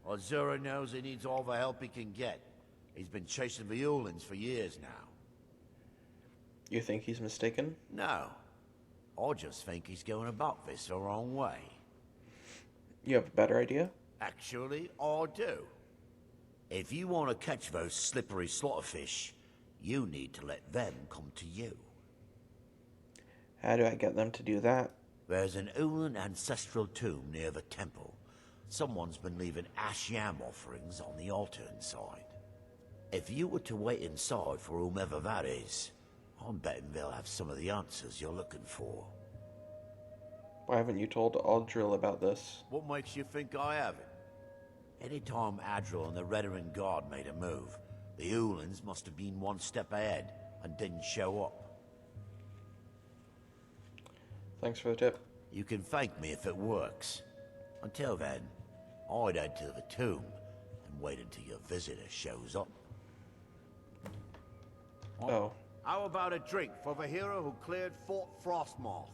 Azura knows he needs all the help he can get. He's been chasing the Ulans for years now. You think he's mistaken? No. I just think he's going about this the wrong way. You have a better idea? Actually, I do. If you want to catch those slippery slaughterfish, you need to let them come to you. How do I get them to do that? There's an Ulan ancestral tomb near the temple. Someone's been leaving ash yam offerings on the altar inside. If you were to wait inside for whomever that is, I'm betting they'll have some of the answers you're looking for. Why haven't you told Adriel about this? What makes you think I haven't? Anytime Adriel and the Redarin Guard made a move, the Ulans must have been one step ahead and didn't show up. Thanks for the tip. You can thank me if it works. Until then, I'd head to the tomb and wait until your visitor shows up. Oh. How about a drink for the hero who cleared Fort Frostmoth?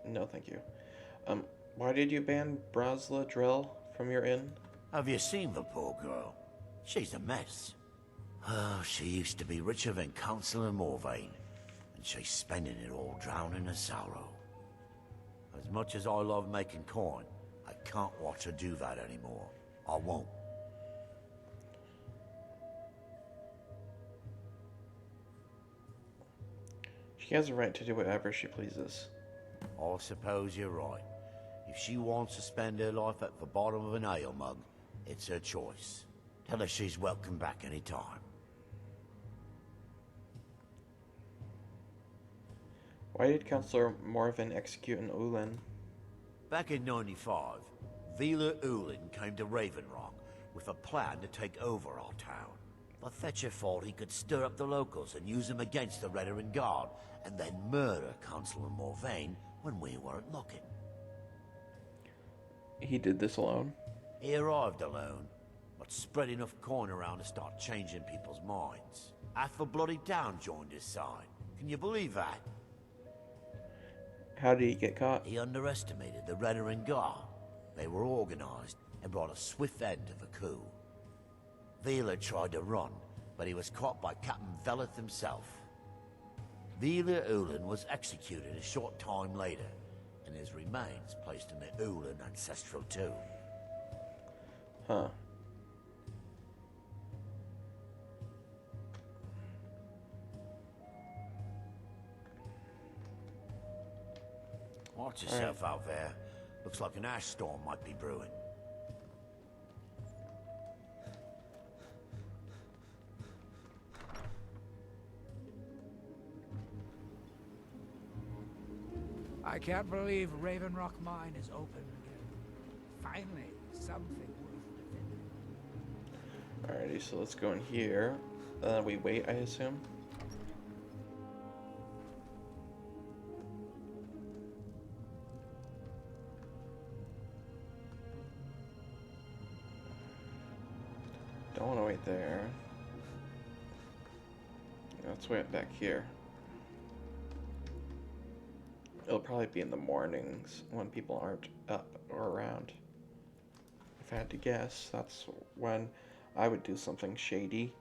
No, thank you. Why did you ban Brasla Drill from your inn? Have you seen the poor girl? She's a mess. Oh, she used to be richer than Councillor Morvain, and she's spending it all drowning her sorrow. As much as I love making coin, I can't watch her do that anymore. I won't. She has a right to do whatever she pleases. I suppose you're right. If she wants to spend her life at the bottom of an ale mug, it's her choice. Tell her she's welcome back any time. Why did Councillor Morven execute an Ulan? Back in 95, Vila Ulin came to Ravenrock with a plan to take over our town. The Fetcher thought he could stir up the locals and use them against the Redoran Guard, and then murder Councillor Morvain when we weren't looking. He did this alone? He arrived alone, but spread enough coin around to start changing people's minds. Half the bloody town joined his side. Can you believe that? How did he get caught? He underestimated the Redoran Guard. They were organized and brought a swift end to the coup. Vila tried to run, but he was caught by Captain Veleth himself. Vila Ulan was executed a short time later, and his remains placed in the Ulan ancestral tomb. Huh. Watch yourself out there. Looks like an ash storm might be brewing. I can't believe Ravenrock Mine is open again. Finally, something worth defending. Alrighty, so let's go in here. We wait, I assume. Don't want to wait there. Let's wait back here. It'll probably be in the mornings when people aren't up or around. If I had to guess, that's when I would do something shady.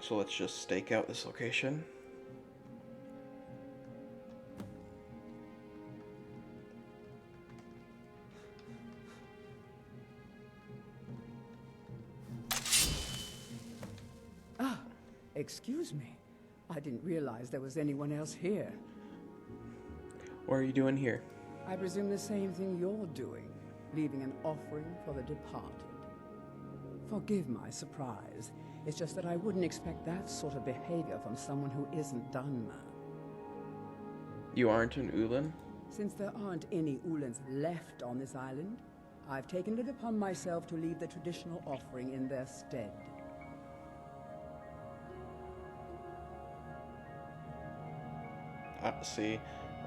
So let's just stake out this location. Excuse me. I didn't realize there was anyone else here. What are you doing here? I presume the same thing you're doing, leaving an offering for the departed. Forgive my surprise. It's just that I wouldn't expect that sort of behavior from someone who isn't Dunmer. You aren't an Ulan? Since there aren't any Ulans left on this island, I've taken it upon myself to leave the traditional offering in their stead. See,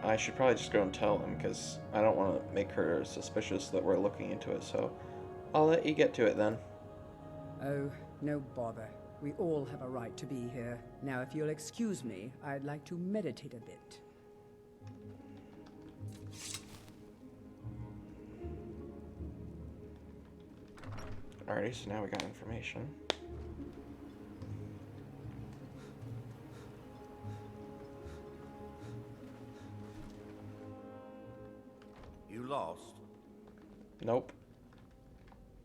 I should probably just go and tell him, because I don't want to make her suspicious that we're looking into it, so I'll let you get to it then. Oh, no bother. We all have a right to be here. Now, if you'll excuse me, I'd like to meditate a bit. Alrighty, so now we got information. You lost? Nope.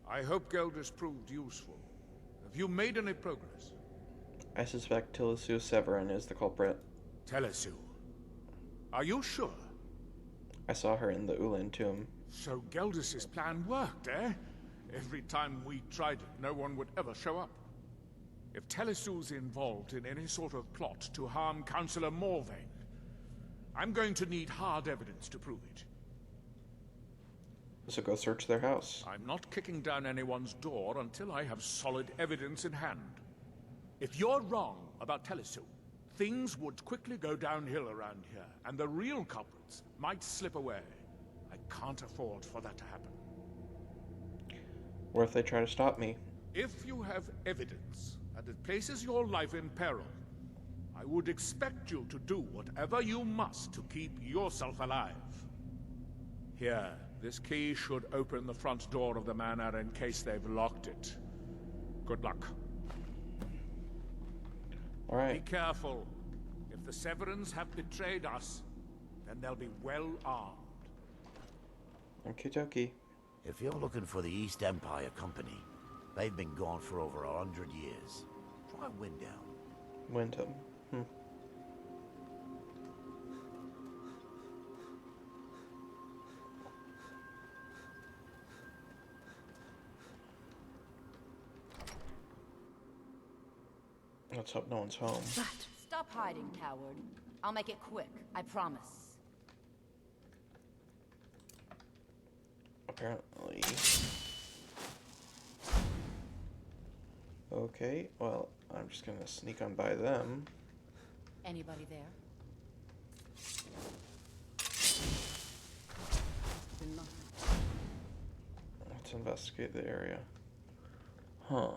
I hope Gelders proved useful. Have you made any progress? I suspect Tilisu Severin is the culprit. Telesu. Are you sure? I saw her in the Ulan tomb. So Gelders' plan worked, eh? Every time we tried it, no one would ever show up. If Telesu's involved in any sort of plot to harm Councillor Morvain, I'm going to need hard evidence to prove it. So go search their house. I'm not kicking down anyone's door until I have solid evidence in hand. If you're wrong about Telesu, things would quickly go downhill around here, and the real culprits might slip away. I can't afford for that to happen. What if they try to stop me? If you have evidence and it places your life in peril, I would expect you to do whatever you must to keep yourself alive. Here, this key should open the front door of the manor in case they've locked it. Good luck. All Be right. careful. If the Severans have betrayed us, then they'll be well armed. Okie dokie. If you're looking for the East Empire Company, they've been gone for over 100 years. Try Windhelm. Wyndham. Let's hope no one's home. Stop hiding, coward. I'll make it quick, I promise. Apparently. Okay, well, I'm just gonna sneak on by them. Anybody there? Let's investigate the area. Huh.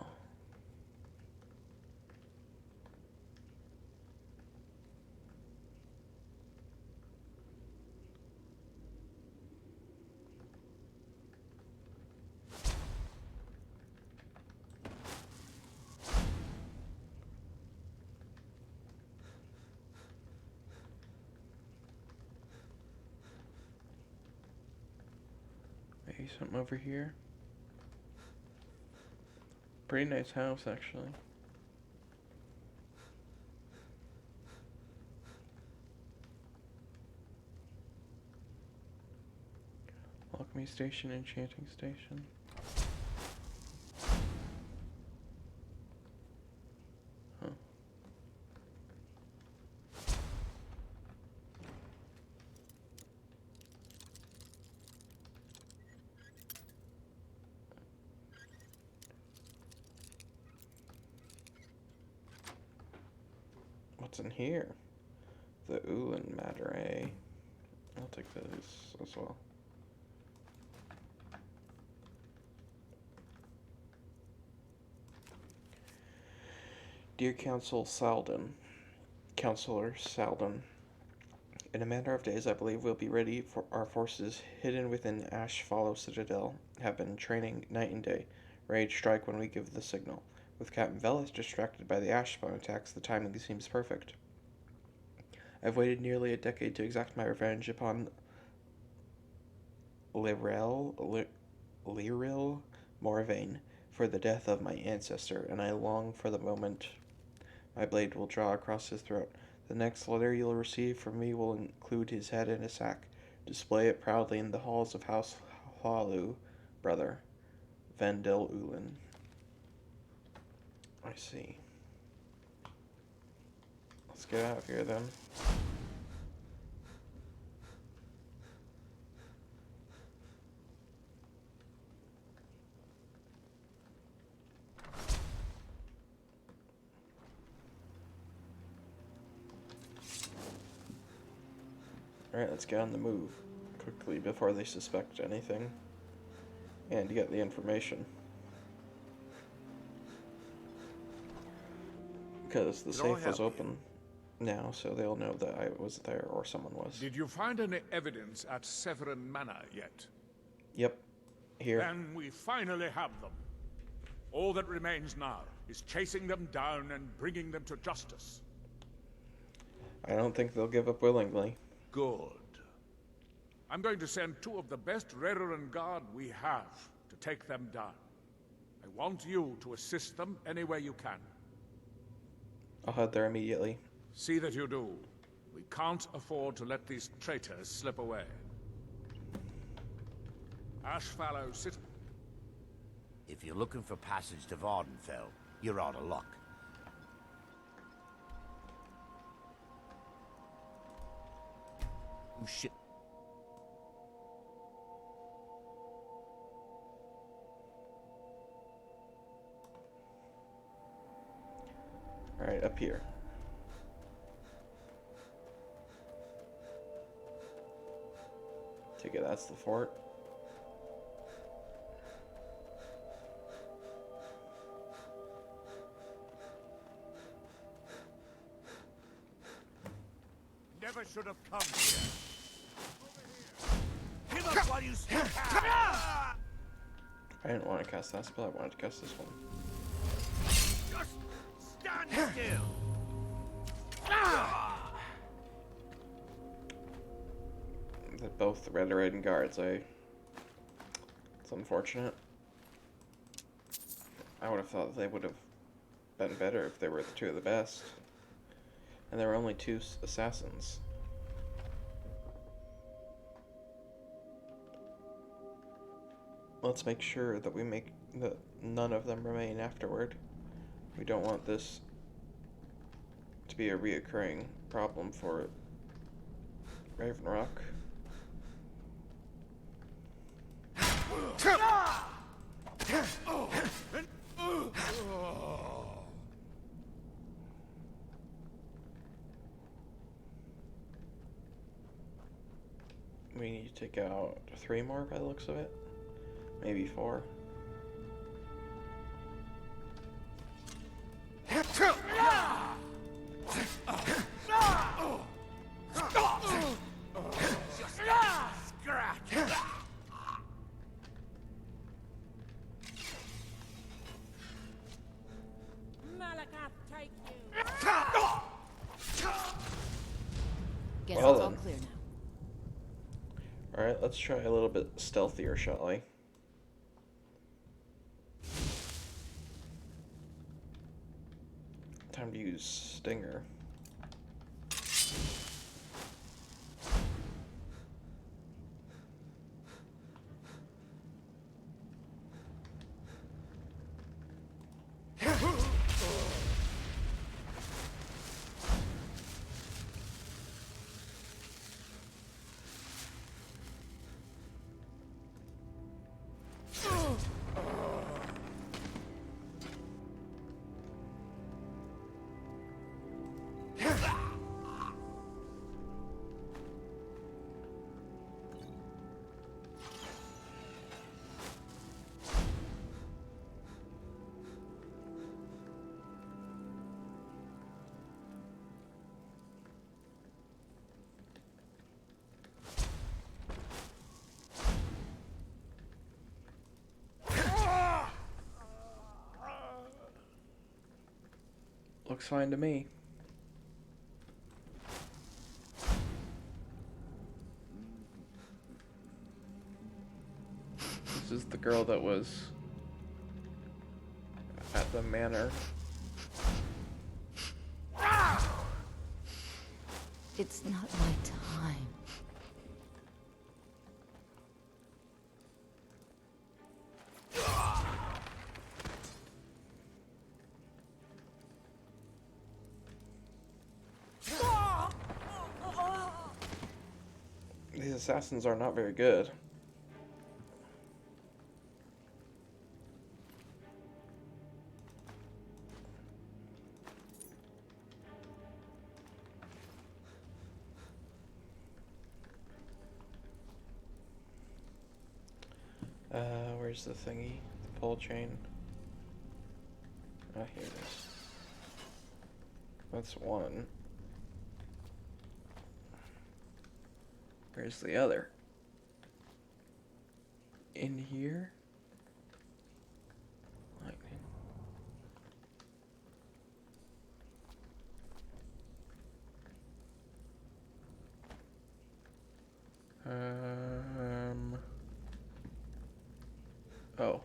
Maybe something over here. Pretty nice house, actually. Alchemy station, enchanting station. Huh. What's in here? The Ulan matter, eh? I'll take those as well. Dear Council Salden, Councillor Salden, in a matter of days I believe we'll be ready for our forces hidden within Ashfallow Citadel have been training night and day, ready to strike when we give the signal. With Captain Velis distracted by the Ashspawn attacks, the timing seems perfect. I've waited nearly a decade to exact my revenge upon Lyril Morvain for the death of my ancestor, and I long for the moment my blade will draw across his throat. The next letter you'll receive from me will include his head in a sack. Display it proudly in the halls of House Halu, brother. Vendel Ulan. I see. Let's get out of here then. Alright, let's get on the move quickly before they suspect anything and get the information. Because the safe was open now, so they'll know that I was there or someone was. Did you find any evidence at Severin Manor yet? Yep. Here. Then we finally have them. All that remains now is chasing them down and bringing them to justice. I don't think they'll give up willingly. Good. I'm going to send two of the best Redoran Guard we have to take them down. I want you to assist them any way you can. I'll head there immediately. See that you do. We can't afford to let these traitors slip away. Ashfallow City. If you're looking for passage to Vardenfell, you're out of luck. Oh, shit. Alright, up here. Take it, that's the fort. never should have come here. Give us what you still have. I didn't want to cast that spell, I wanted to cast this one. Just stand still. They're both Red Raiden guards, eh? It's unfortunate. I would have thought they would have been better if they were the two of the best. And there were only two assassins. Let's make sure that that none of them remain afterward. We don't want this to be a reoccurring problem for Raven Rock. We need to take out 3 more by the looks of it. Maybe 4. Guess Well it's all then. clear now. Alright, let's try a little bit stealthier, shall we? Time to use Stinger. Looks fine to me. This is the girl that was at the manor. It's not my time. These assassins are not very good. Where's the thingy? The pole chain. Ah, here it is. That's one. Where's the other? In here? Lightning. Oh.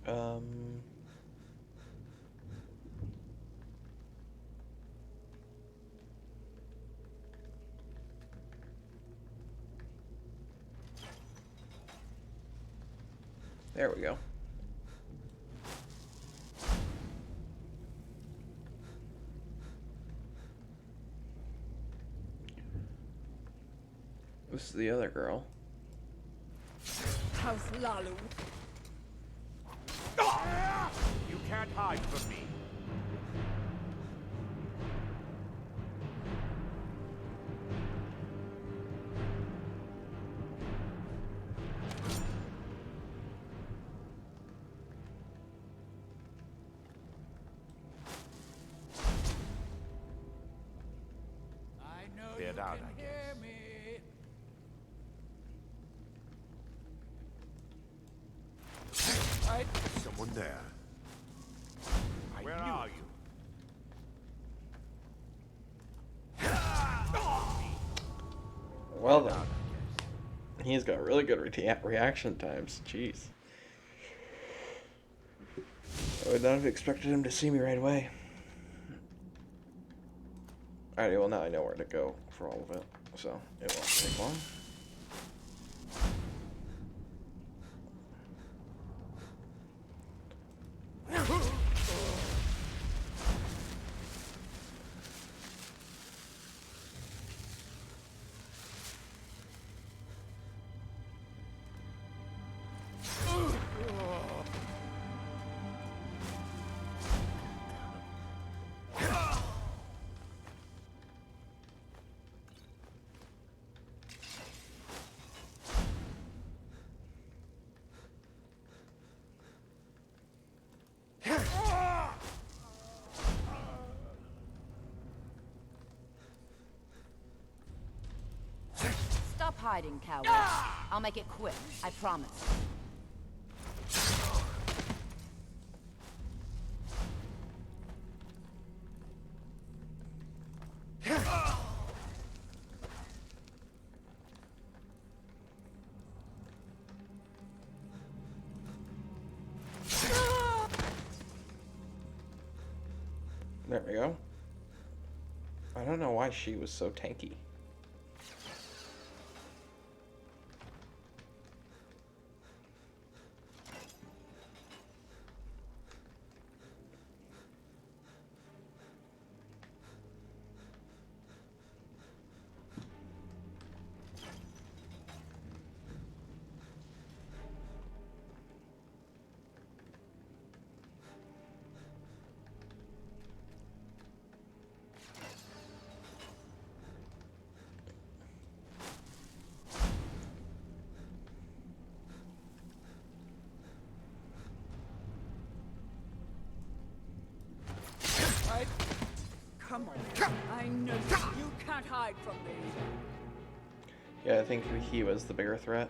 Um... There we go. This is the other girl. House Lalu. You can't hide from me. I know Cleared you out, can I guess. hear me. Someone there. Where are you? Well then. He's got really good reaction times. Jeez. I would not have expected him to see me right away. Alrighty, well now I know where to go for all of it, so it won't take long. Stop hiding, coward. I'll make it quick, I promise. There we go. I don't know why she was so tanky. Come on. I know you can't hide from me. Yeah, I think he was the bigger threat.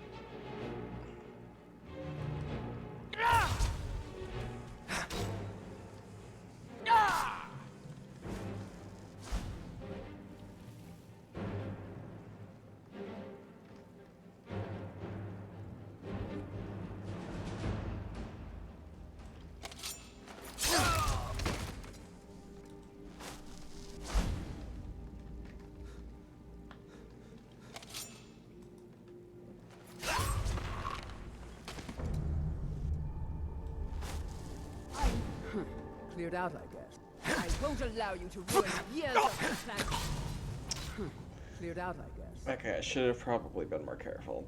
Cleared out, I guess. I won't allow you to ruin years of plan. Cleared out, I guess. Okay, I should have probably been more careful.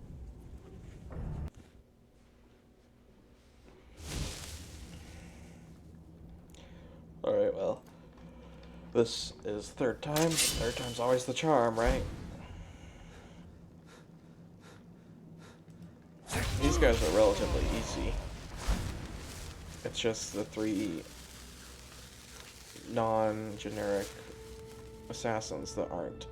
Alright, well. This is third time. Third time's always the charm, right? These guys are relatively easy. It's just the three non-generic assassins that aren't.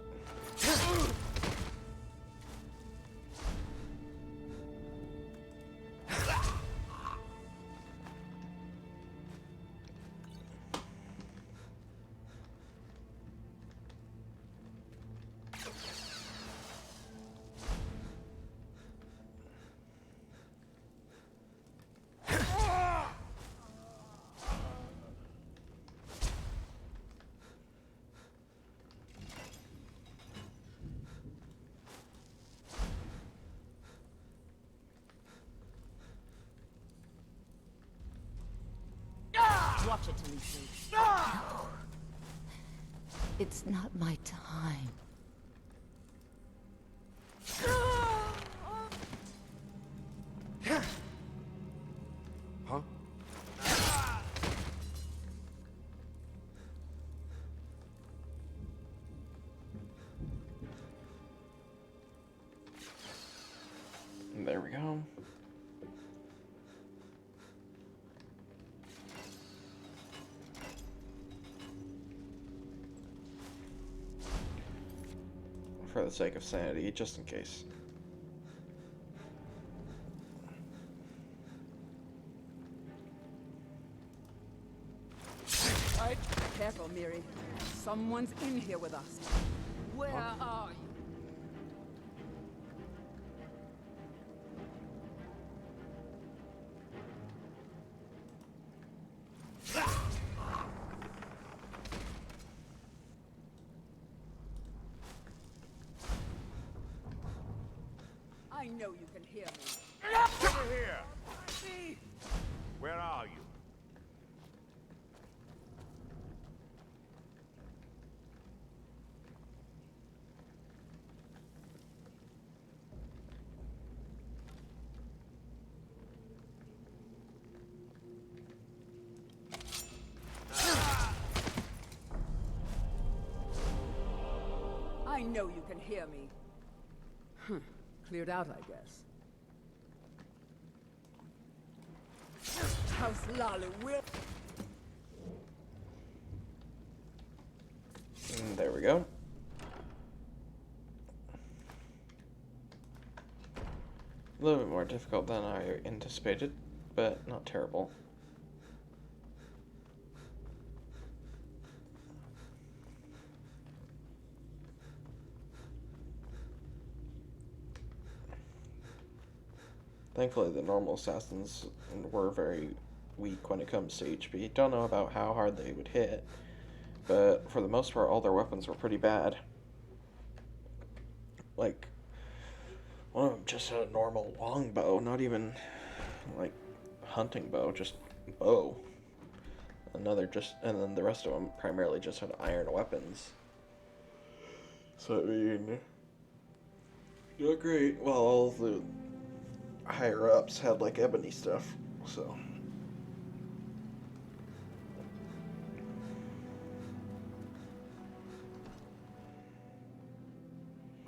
Watch it, Talisi. No! It's not my time. Huh? There we go. For the sake of sanity, just in case. Right, careful, Miri. Someone's in here with us. Where are you? I know you can hear me. Over here! Where are you? I know you can hear me. Cleared out, I guess. House Lalo will... And there we go. A little bit more difficult than I anticipated, but not terrible. Thankfully, the normal assassins were very weak when it comes to HP. Don't know about how hard they would hit, but for the most part, all their weapons were pretty bad. Like, one of them just had a normal longbow, not even, like, hunting bow, just bow. Another just, and then the rest of them primarily just had iron weapons. So, I mean, not great. Well, all the higher ups had like ebony stuff, so.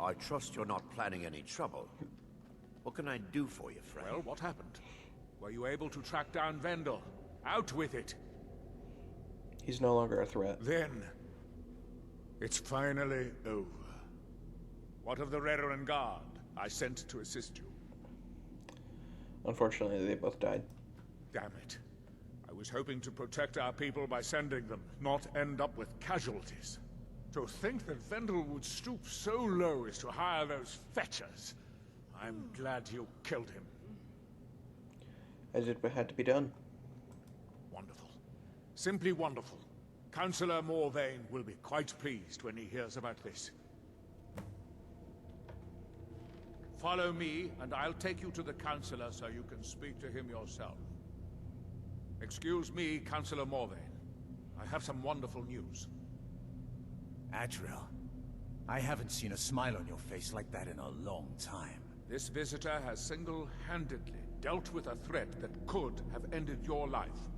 I trust you're not planning any trouble. What can I do for you, friend? Well, what happened? Were you able to track down Vendel? Out with it! He's no longer a threat. Then, it's finally over. What of the Reverend Guard I sent to assist you? Unfortunately, they both died. Damn it. I was hoping to protect our people by sending them, not end up with casualties. To think that Vendel would stoop so low as to hire those fetchers. I'm glad you killed him. I did what had to be done. Wonderful. Simply wonderful. Councillor Morvain will be quite pleased when he hears about this. Follow me, and I'll take you to the Councillor so you can speak to him yourself. Excuse me, Councillor Morvain. I have some wonderful news. Adriel, I haven't seen a smile on your face like that in a long time. This visitor has single-handedly dealt with a threat that could have ended your life.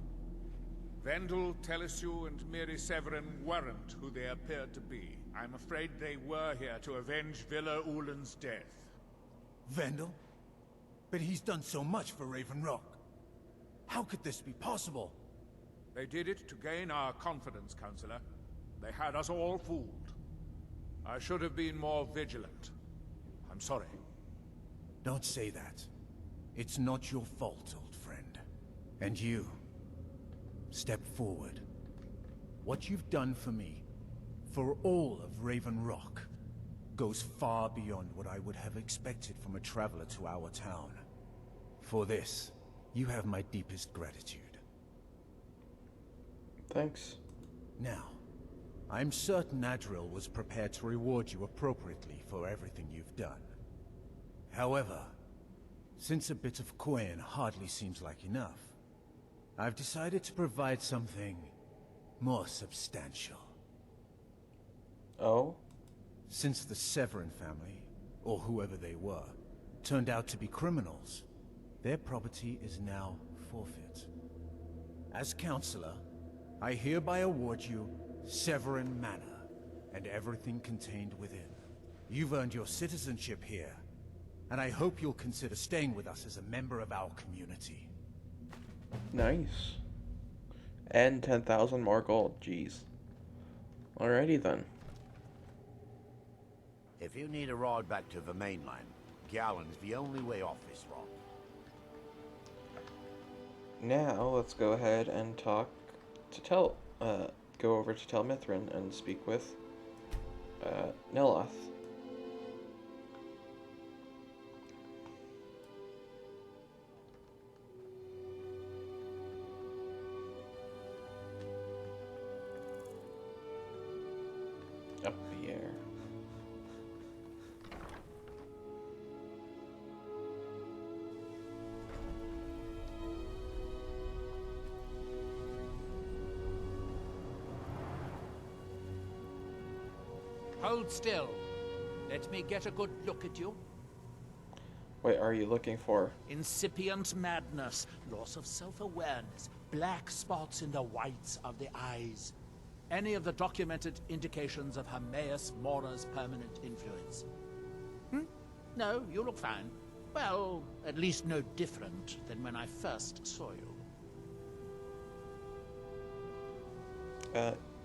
Vendel, Telesue, and Miri Severin weren't who they appeared to be. I'm afraid they were here to avenge Villa Ulen's death. Vendel? But he's done so much for Raven Rock. How could this be possible? They did it to gain our confidence, Councillor. They had us all fooled. I should have been more vigilant. I'm sorry. Don't say that. It's not your fault, old friend. And you, step forward. What you've done for me, for all of Raven Rock, goes far beyond what I would have expected from a traveler to our town. For this, you have my deepest gratitude. Thanks. Now, I'm certain Adriel was prepared to reward you appropriately for everything you've done. However, since a bit of coin hardly seems like enough, I've decided to provide something more substantial. Oh? Since the Severin family, or whoever they were, turned out to be criminals, their property is now forfeit. As Counselor, I hereby award you Severin Manor, and everything contained within. You've earned your citizenship here, and I hope you'll consider staying with us as a member of our community. Nice. And 10,000 more gold, jeez. Alrighty then. If you need a ride back to the mainland, Gallon's the only way off this rock. Now, let's go ahead and talk to go over to Tel Mithrin and speak with, Neloth. Up the air. Hold still. Let me get a good look at you. What are you looking for? Incipient madness, loss of self-awareness, black spots in the whites of the eyes. Any of the documented indications of Hermaeus Mora's permanent influence. No, you look fine. Well, at least no different than when I first saw you.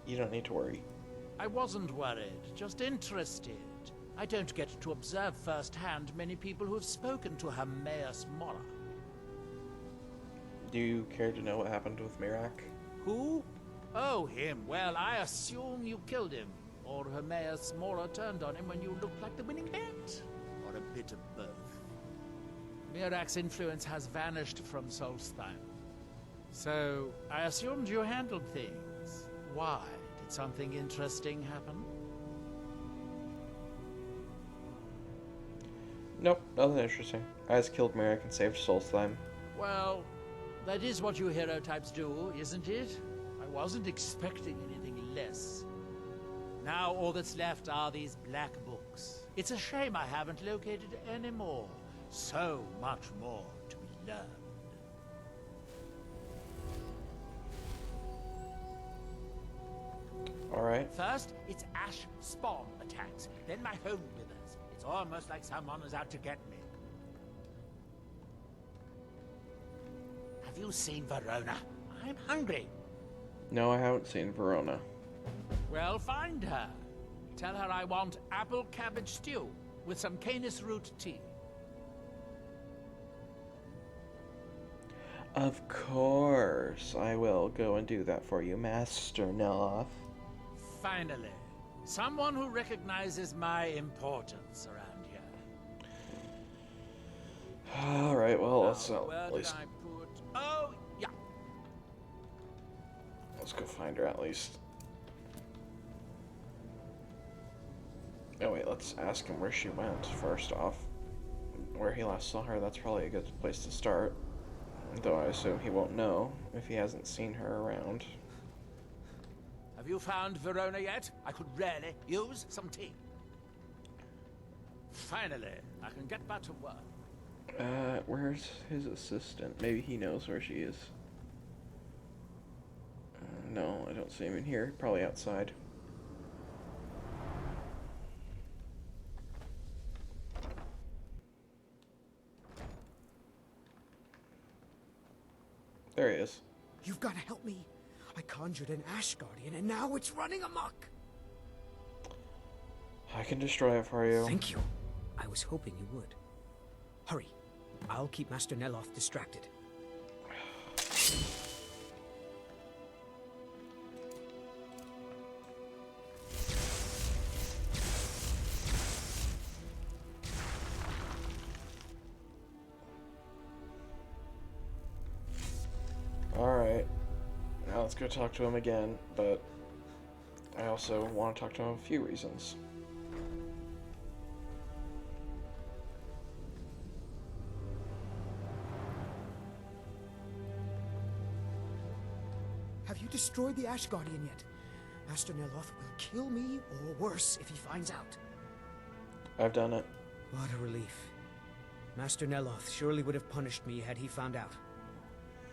You don't need to worry. I wasn't worried, just interested. I don't get to observe firsthand many people who have spoken to Hermaeus Mora. Do you care to know what happened with Mirac? Who? Oh, him. Well, I assume you killed him. Or Hermaeus Mora turned on him when you looked like the winning bet. Or a bit of both. Mirac's influence has vanished from Solstheim. So, I assumed you handled things. Why? Did something interesting happen? Nope, nothing interesting. I just killed Mirac and saved Solstheim. Well, that is what you hero types do, isn't it? I wasn't expecting anything less. Now all that's left are these black books. It's a shame I haven't located any more. So much more to be learned. Alright. First, it's ash spawn attacks, then my home withers. It's almost like someone is out to get me. Have you seen Verona? I'm hungry. No, I haven't seen Verona. Well, find her. Tell her I want apple cabbage stew with some canis root tea. Of course, I will go and do that for you, Master Neloth. Finally, someone who recognizes my importance around here. Alright, well, let's Where at did least... I put... Oh, yeah. Let's go find her at least. Oh wait, let's ask him where she went, first off. Where he last saw her, that's probably a good place to start. Though I assume he won't know if he hasn't seen her around. Have you found Verona yet? I could really use some tea. Finally, I can get back to work. Where's his assistant? Maybe he knows where she is. No, I don't see him in here. Probably outside. There he is. You've got to help me. I conjured an Ash Guardian, and now it's running amok. I can destroy it for you. Thank you. I was hoping you would. Hurry. I'll keep Master Neloth distracted. Alright. Now let's go talk to him again, but I also want to talk to him for a few reasons. you destroyed the Ash Guardian yet? Master Neloth will kill me, or worse, if he finds out. I've done it. What a relief. Master Neloth surely would have punished me had he found out.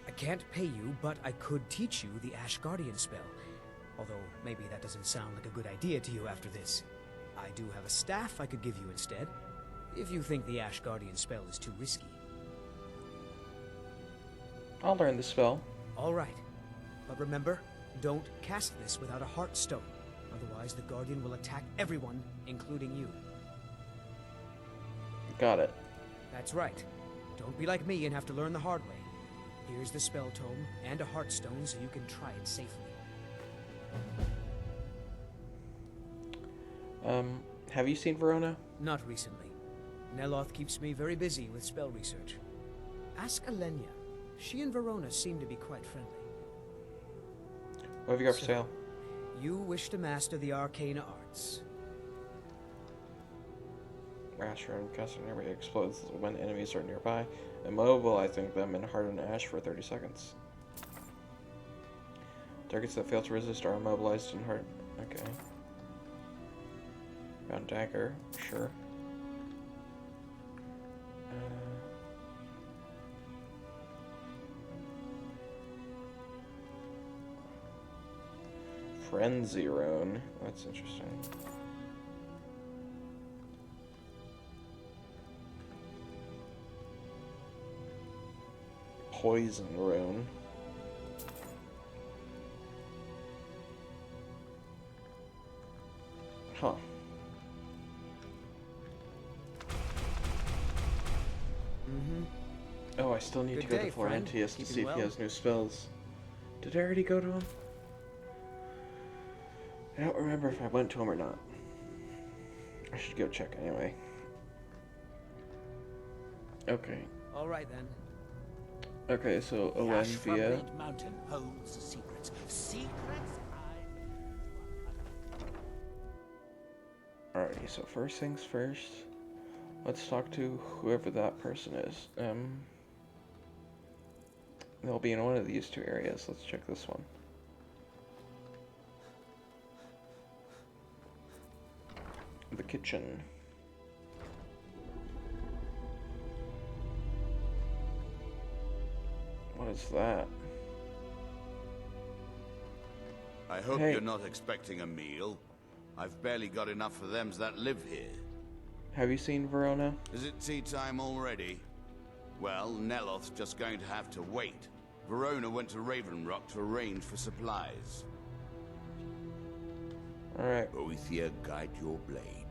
I can't pay you, but I could teach you the Ash Guardian spell. Although, maybe that doesn't sound like a good idea to you after this. I do have a staff I could give you instead, if you think the Ash Guardian spell is too risky. I'll learn the spell. All right. But remember, don't cast this without a Heartstone. Otherwise, the Guardian will attack everyone, including you. Got it. That's right. Don't be like me and have to learn the hard way. Here's the spell tome and a Heartstone so you can try it safely. Have you seen Verona? Not recently. Neloth keeps me very busy with spell research. Ask Alenia. She and Verona seem to be quite friendly. What have you got for sale? You wish to master the arcane arts. Ash Rune cast an area explodes when enemies are nearby, immobilizing them in hardened ash for 30 seconds. Targets that fail to resist are immobilized and hard. Okay. Bound dagger, sure. Frenzy Rune. That's interesting. Poison Rune. Huh. Oh, I still need to go to Florentius to see if he has new spells. Did I already go to him? I don't remember if I went to him or not. I should go check anyway. Okay. All right then. Okay, so The ash from Olenvia. Red Mountain holds secrets. Secrets Alrighty, so first things first. Let's talk to whoever that person is. They'll be in one of these two areas. Let's check this one. The kitchen. What is that? I hope Hey. you're not expecting a meal. I've barely got enough for them that live here. Have you seen Verona? Is it tea time already? Well, Neloth's just going to have to wait. Verona went to Raven Rock to arrange for supplies. Alright. Boethia, guide your blade.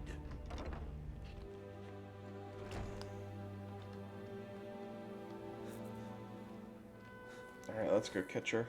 Alright, let's go catch her.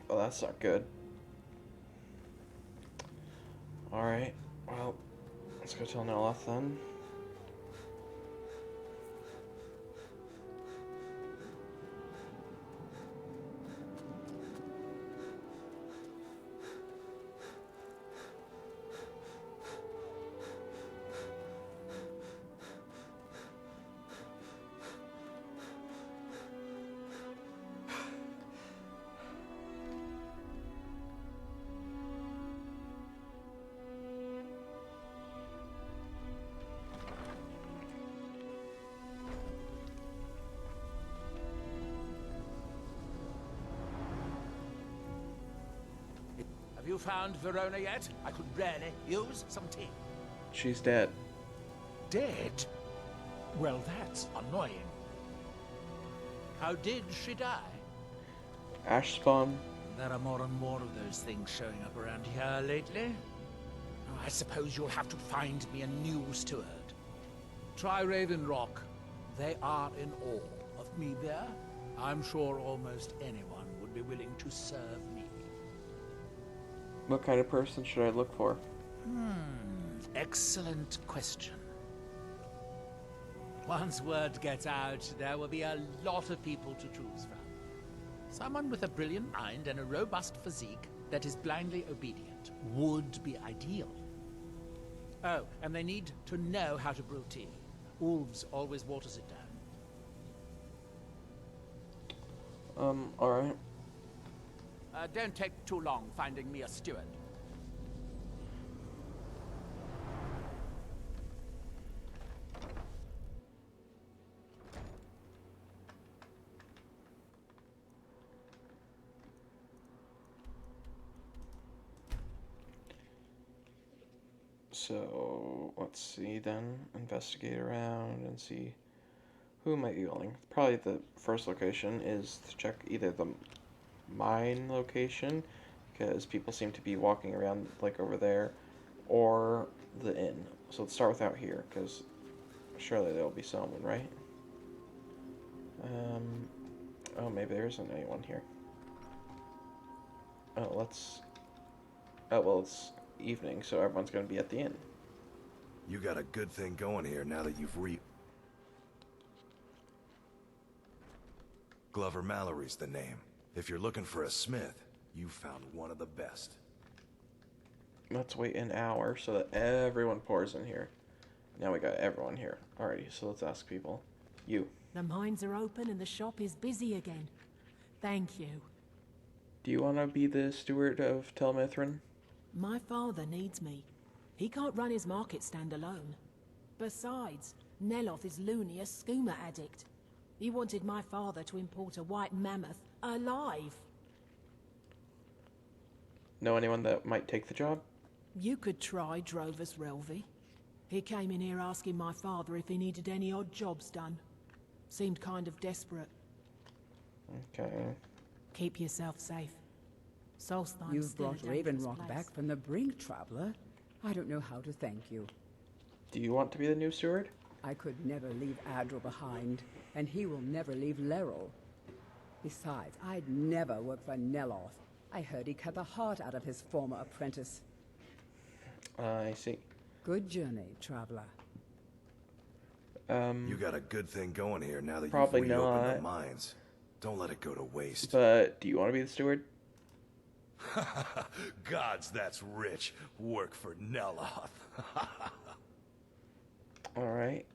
Well, that's not good. Alright, well, let's go tell Neloth then. Have you found Verona yet? I could really use some tea. She's dead. Dead? Well, that's annoying. How did she die? Ash spawn? There are more and more of those things showing up around here lately. Oh, I suppose you'll have to find me a new steward. Try Raven Rock. They are in awe of me there. I'm sure almost anyone would be willing to serve me. What kind of person should I look for? Excellent question. Once word gets out, there will be a lot of people to choose from. Someone with a brilliant mind and a robust physique that is blindly obedient would be ideal. Oh, and they need to know how to brew tea. Wolves always waters it down. Alright. Don't take too long finding me a steward. So, let's see then. Investigate around and see who might be willing. Probably the first location is to check either the mine location, because people seem to be walking around like over there, or the inn. So let's start with out here, because surely there'll be someone, right? Oh, maybe there isn't anyone here. Oh, well, it's evening, so everyone's going to be at the inn. You got a good thing going here now that you've Glover Mallory's the name. If you're looking for a smith, you found one of the best. Let's wait an hour so that everyone pours in here. Now we got everyone here. Alrighty, so let's ask people. You. The mines are open and the shop is busy again. Thank you. Do you want to be the steward of Tel Mithryn? My father needs me. He can't run his market stand alone. Besides, Neloth is loony, a skooma addict. He wanted my father to import a white mammoth alive. Know anyone that might take the job? You could try Drovus Relvy. He came in here asking my father if he needed any odd jobs done. Seemed kind of desperate. Okay. Keep yourself safe. Solstine's You've still brought a Raven dangerous Rock place. back from the brink, traveler. I don't know how to thank you. Do you want to be the new steward? I could never leave Adro behind, and he will never leave Leril. Besides, I'd never work for Neloth. I heard he cut the heart out of his former apprentice. I see. Good journey, traveler. You got a good thing going here now that Probably you've reopened not. the mines. Don't let it go to waste. But do you want to be the steward? Gods, that's rich. Work for Neloth. Alright.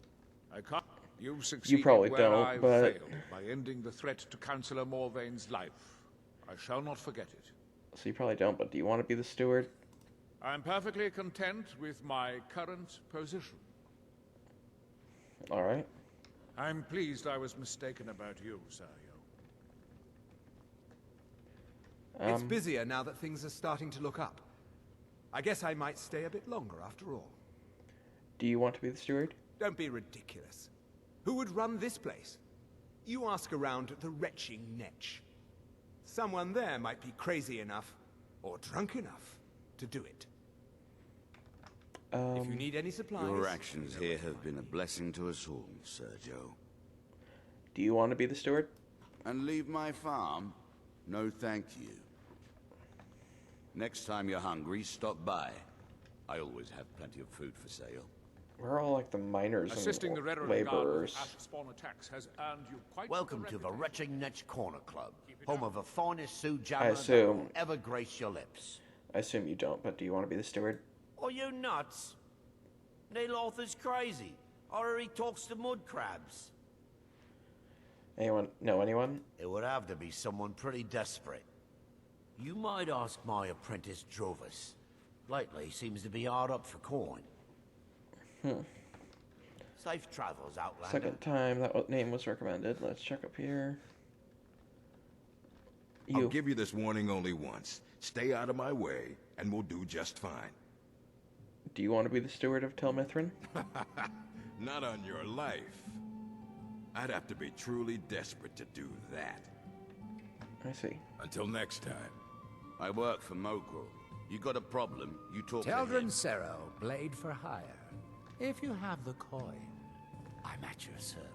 I can't. You've succeeded probably where don't, I've but- failed by ending the threat to Councillor Morvain's life. I shall not forget it. So you probably don't, but do you want to be the steward? I'm perfectly content with my current position. Alright. I'm pleased I was mistaken about you, Sergio. It's busier now that things are starting to look up. I guess I might stay a bit longer after all. Do you want to be the steward? Don't be ridiculous. Who would run this place? You ask around the retching Netch. Someone there might be crazy enough, or drunk enough, to do it. If you need any supplies... Your actions here have been a blessing to us all, Sergio. Do you want to be the steward? And leave my farm? No thank you. Next time you're hungry, stop by. I always have plenty of food for sale. We're all like the miners Assisting the and Redder Guard laborers. with Ash-spawn attacks has earned you quite Welcome the to the reputation. Retching Netch Corner Club, home of the finest Sue I jammer that assume. will ever grace your lips. I assume you don't, but do you want to be the steward? Are you nuts? Neloth is crazy. Or he talks to mud crabs. Anyone know anyone? It would have to be someone pretty desperate. You might ask my apprentice Drovus. Lately seems to be hard up for coin. Safe travels, Outlander. Second time that name was recommended. Let's check up here. I'll give you this warning only once. Stay out of my way, and we'll do just fine. Do you want to be the steward of Tel Mithryn? Not on your life. I'd have to be truly desperate to do that. I see. Until next time. I work for Mogul. You got a problem, you talk to Teldrin him. Cero, blade for hire. If you have the coin, I'm at your service.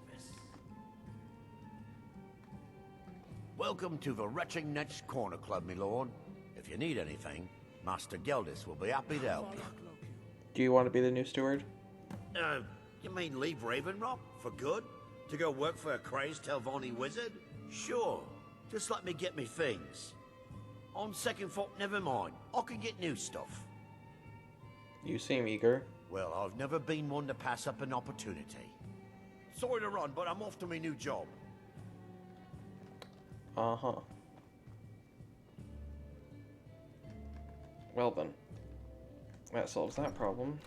Welcome to the Retching Netch Corner Club, my lord. If you need anything, Master Geldis will be happy to help you. Do you want to be the new steward? You mean leave Raven Rock for good? To go work for a crazed Telvanni wizard? Sure. Just let me get me things. On second thought, never mind. I can get new stuff. You seem eager. Well, I've never been one to pass up an opportunity. Sorry to run, but I'm off to my new job. Uh-huh. Well then. That solves that problem.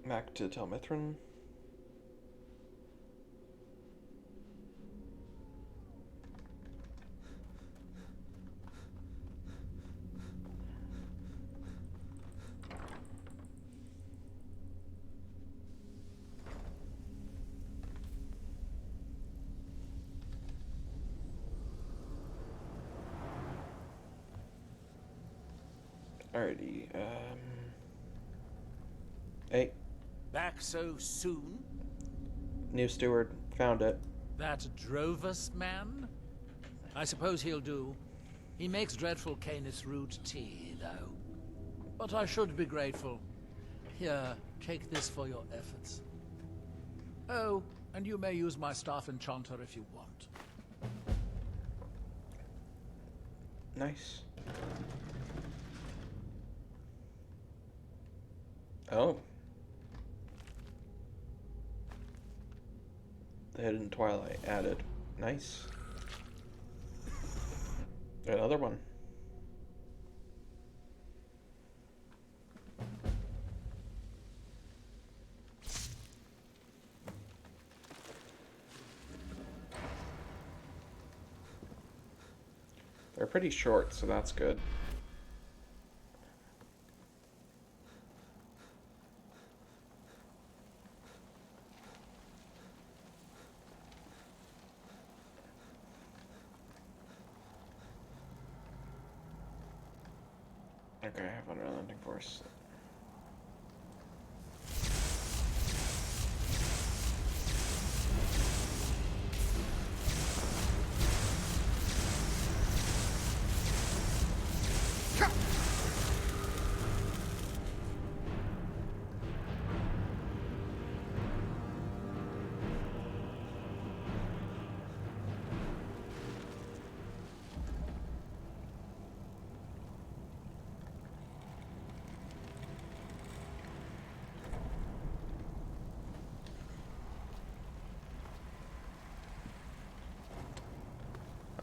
Back to Telmithrin. Alrighty, hey. Back so soon? New steward, found it. That Drovus man? I suppose he'll do. He makes dreadful Canis root tea, though. But I should be grateful. Here, take this for your efforts. Oh, and you may use my staff enchanter if you want. Nice. Oh. The Hidden Twilight added. Nice. Another one. They're pretty short, so that's good. Okay, I have unrelenting force.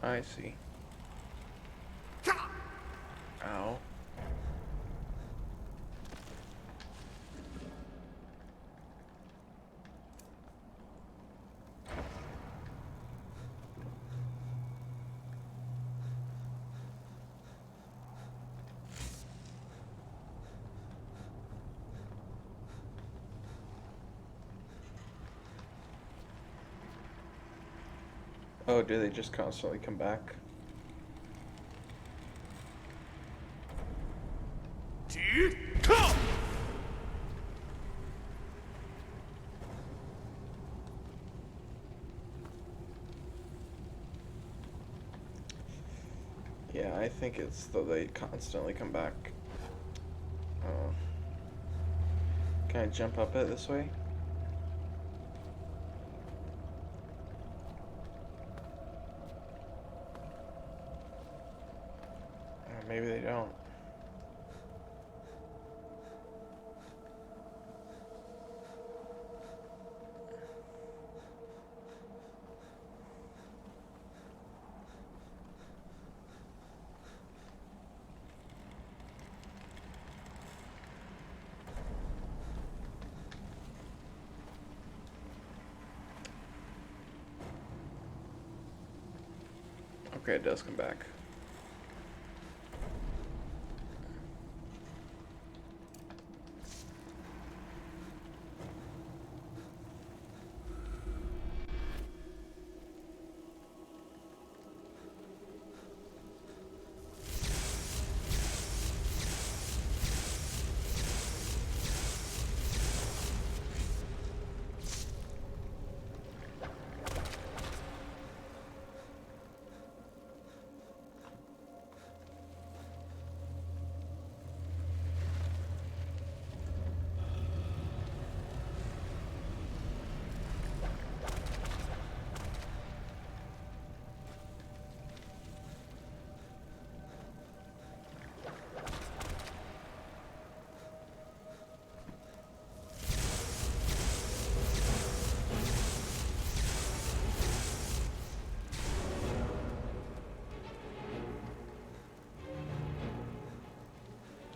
I see. Ow. Oh, do they just constantly come back? Yeah, I think it's though they constantly come back. Can I jump up it this way? Maybe they don't. Okay, it does come back.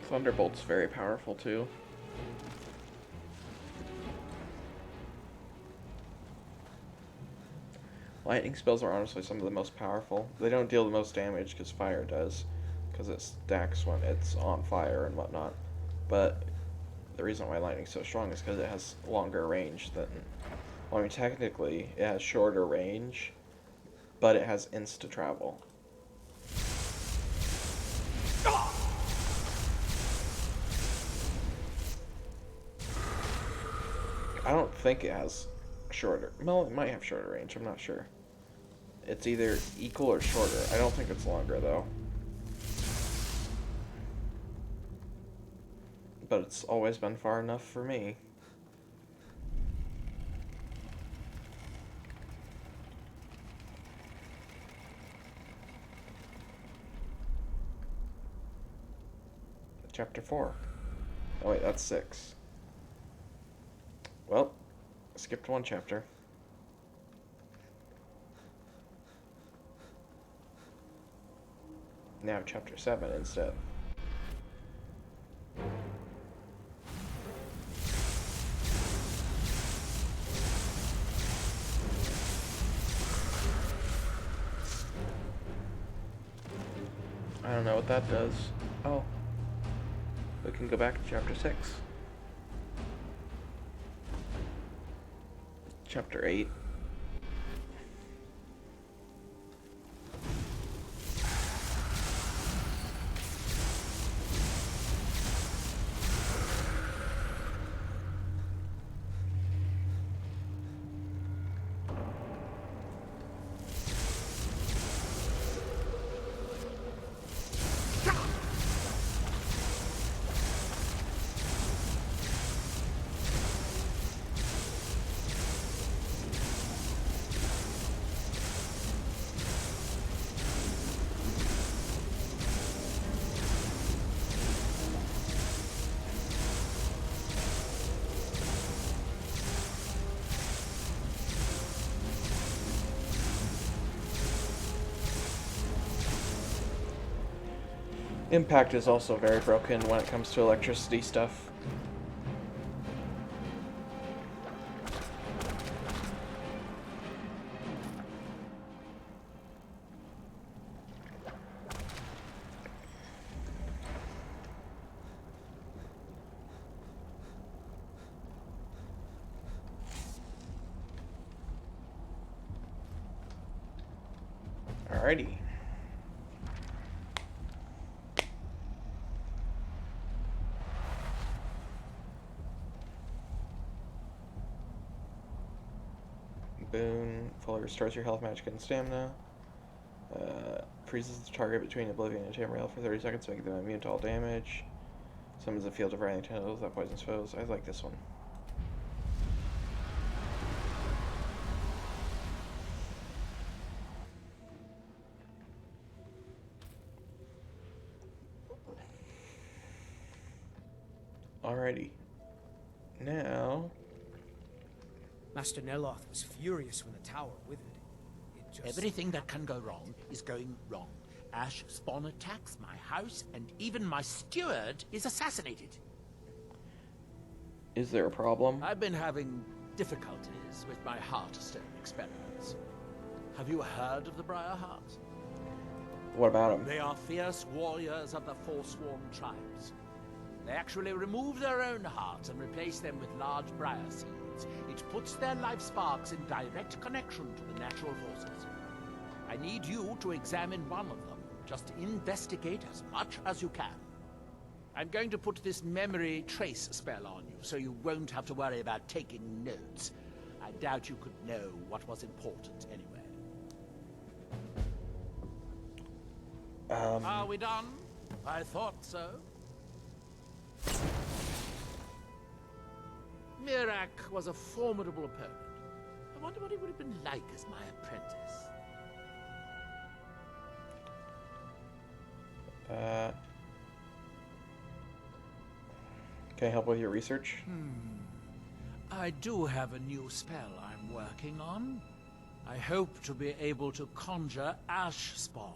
Thunderbolt's very powerful too. Lightning spells are honestly some of the most powerful. They don't deal the most damage because fire does, because it stacks when it's on fire and whatnot. But the reason why lightning's so strong is because it has longer range than... Well, I mean, technically, it has shorter range, but it has insta-travel. I don't think it has shorter... Well, it might have shorter range, I'm not sure. It's either equal or shorter. I don't think it's longer, though. But it's always been far enough for me. Chapter 4. Oh wait, that's 6. Well, skipped one chapter. Now chapter 7 instead. I don't know what that does. Oh. We can go back to chapter 6. Chapter 8. Impact is also very broken when it comes to electricity stuff. Alrighty. Boon fully restores your health, magic, and stamina. Freezes the target between Oblivion and Tamriel for 30 seconds, making them immune to all damage. Summons a field of writhing tentacles that poisons foes. I like this one. Alrighty. Now... Master Neloth was furious when the tower withered. It just... Everything that can go wrong is going wrong. Ash Spawn attacks my house, and even my steward is assassinated. Is there a problem? I've been having difficulties with my Heartstone experiments. Have you heard of the Briarheart? What about them? They are fierce warriors of the Forsworn tribes. They actually remove their own hearts and replace them with large briar seeds. It puts their life sparks in direct connection to the natural forces. I need you to examine one of them. Just investigate as much as you can. I'm going to put this memory trace spell on you, so you won't have to worry about taking notes. I doubt you could know what was important anyway. Are we done? I thought so. Mirak was a formidable opponent. I wonder what he would have been like as my apprentice. Can I help with your research? I do have a new spell I'm working on. I hope to be able to conjure Ash Spawn.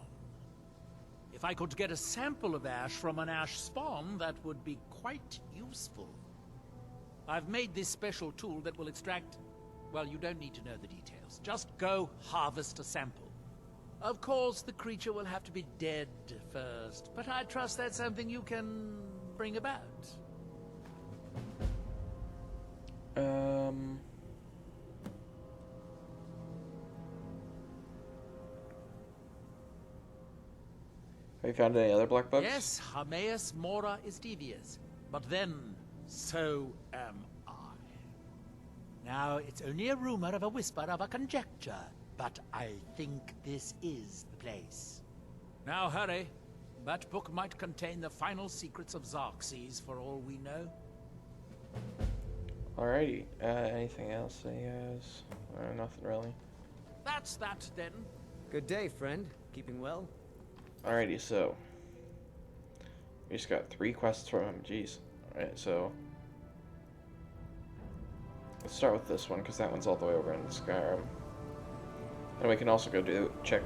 If I could get a sample of ash from an ash spawn, that would be quite useful. I've made this special tool that will extract... Well, you don't need to know the details. Just go harvest a sample. Of course, the creature will have to be dead first, but I trust that's something you can bring about. Have you found any other black bugs? Yes, Hameus mora is devious, but then so am I. Now, it's only a rumor of a whisper of a conjecture, but I think this is the place. Now hurry. That book might contain the final secrets of Xerxes, for all we know. Alrighty. Anything else that he has? Nothing really. That's that, then. Good day, friend. Keeping well? Alrighty, so we just got 3 quests from him. Jeez. Alright, so let's start with this one because that one's all the way over in Skyrim, and we can also go check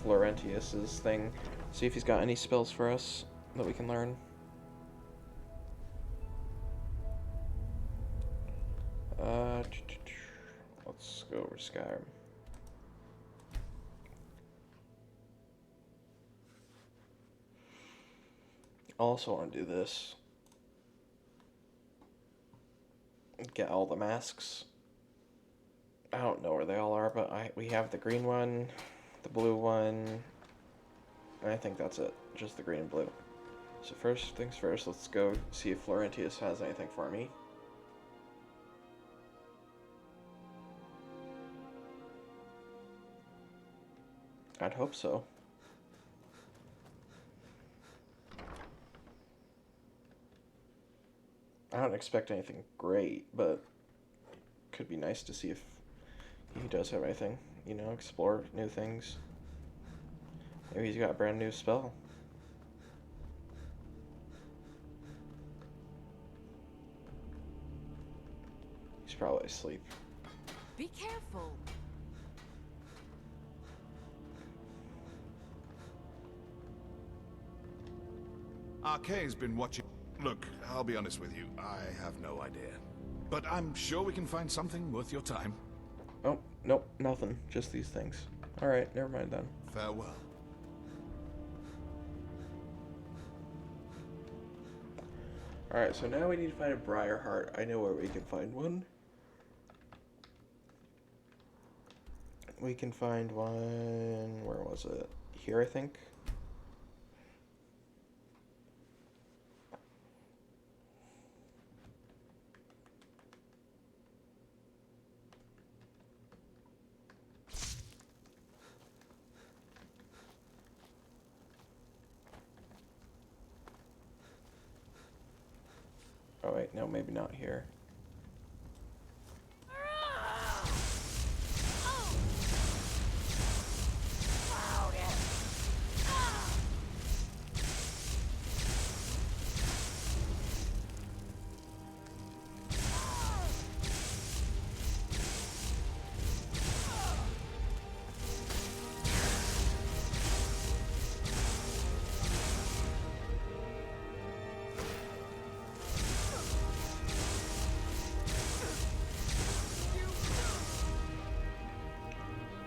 Florentius's thing, see if he's got any spells for us that we can learn. Let's go over Skyrim. Also want to do this. Get all the masks. I don't know where they all are, but we have the green one, the blue one, and I think that's it. Just the green and blue. So first things first, let's go see if Florentius has anything for me. I'd hope so. I don't expect anything great, but could be nice to see if he does have anything. You know, explore new things. Maybe he's got a brand new spell. He's probably asleep. Be careful. Arkay's been watching. Look, I'll be honest with you. I have no idea. But I'm sure we can find something worth your time. Oh, nope, nothing. Just these things. Alright, never mind then. Farewell. Alright, so now we need to find a Briar Heart. I know where we can find one. We can find one... Where was it? Here, I think. Oh wait, no, maybe not here.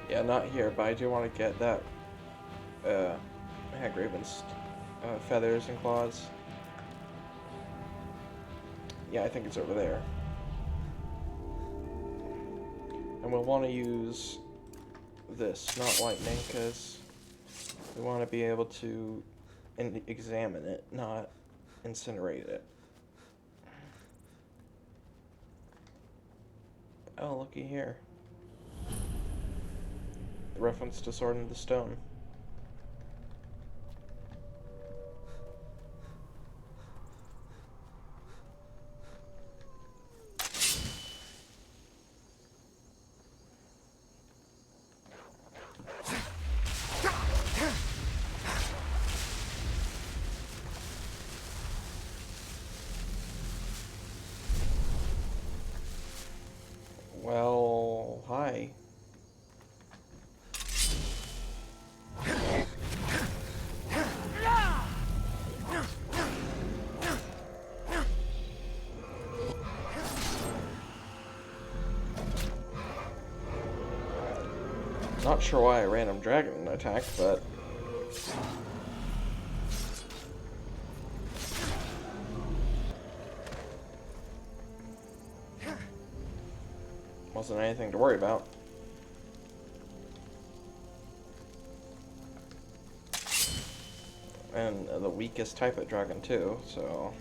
Yeah, not here, but I do want to get that Hagraven's feathers and claws. Yeah, I think it's over there. And we'll want to use this, not lightning, because we want to be able to examine it, not incinerate it. Oh, looky here. The reference to Sword in the Stone. Well, hi. Not sure why a random dragon attacked, but... wasn't anything to worry about. And the weakest type of dragon too, so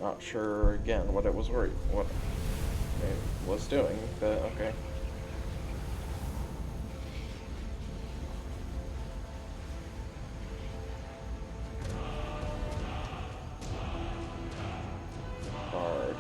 not sure again what it was what it was doing, but okay. Hard.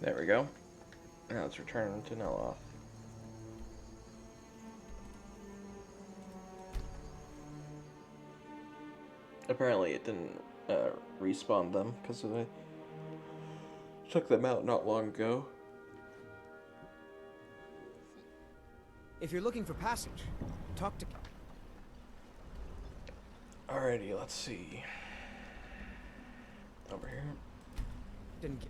There we go. Now let's return to Neloth. Apparently it didn't respawn them, because I took them out not long ago. If you're looking for passage, talk to... Alrighty, let's see. Over here. Didn't get...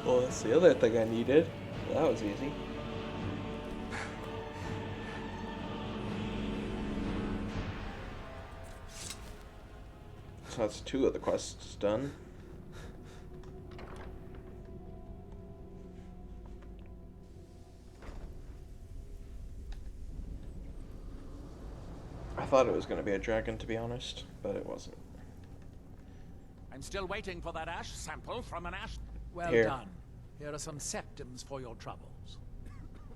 Well, that's the other thing I needed. That was easy. So that's 2 of the quests done. I thought it was going to be a dragon, to be honest, but it wasn't. I'm still waiting for that ash sample from an ash... Well Here. done. Here are some septums for your troubles.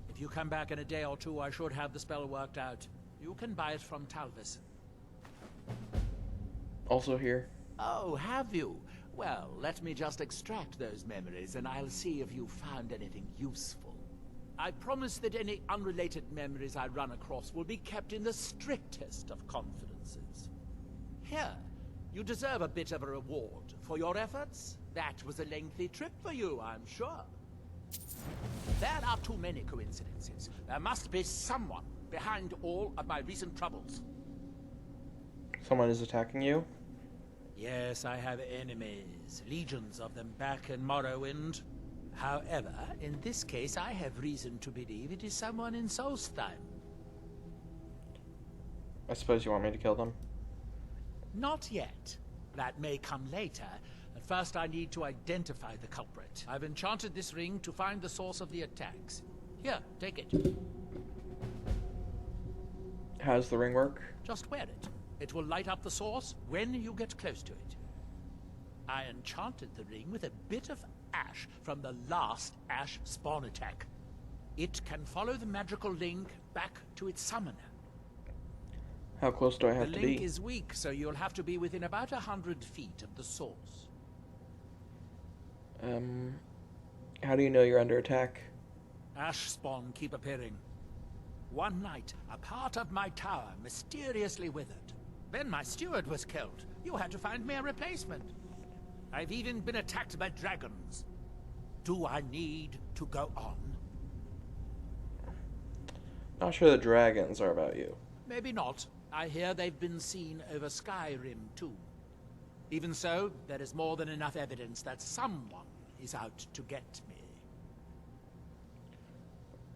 If you come back in a day or two, I should have the spell worked out. You can buy it from Talvis. Also here. Oh, have you? Well, let me just extract those memories and I'll see if you found anything useful. I promise that any unrelated memories I run across will be kept in the strictest of confidences. Here, you deserve a bit of a reward for your efforts. That was a lengthy trip for you, I'm sure. There are too many coincidences. There must be someone behind all of my recent troubles. Someone is attacking you? Yes, I have enemies. Legions of them back in Morrowind. However, in this case, I have reason to believe it is someone in Solstheim. I suppose you want me to kill them? Not yet. That may come later. At first, I need to identify the culprit. I've enchanted this ring to find the source of the attacks. Here, take it. How does the ring work? Just wear it. It will light up the source when you get close to it. I enchanted the ring with a bit of ash from the last ash spawn attack. It can follow the magical link back to its summoner. How close do I have the to link be? is weak, so you'll have to be within about 100 feet of the source. How do you know you're under attack? Ash spawn keep appearing. One night, a part of my tower mysteriously withered. Then my steward was killed. You had to find me a replacement. I've even been attacked by dragons. Do I need to go on? Not sure the dragons are about you. Maybe not. I hear they've been seen over Skyrim, too. Even so, there is more than enough evidence that someone is out to get me.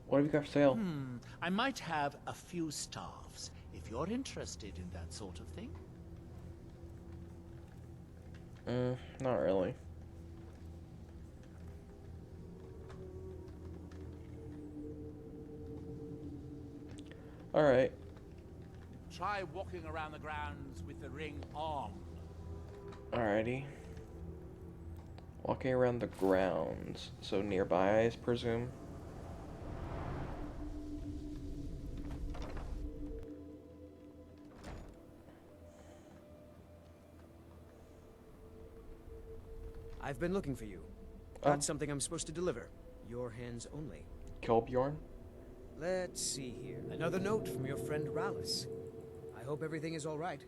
What have you got for sale? I might have a few staffs, if you're interested in that sort of thing. Not really. Alright. Try walking around the grounds with the ring on. Alrighty. Walking around the grounds. So nearby, I presume. I've been looking for you. Oh. Got something I'm supposed to deliver. Your hands only. Kolbjorn? Let's see here. Another note from your friend Rallis. I hope everything is all right.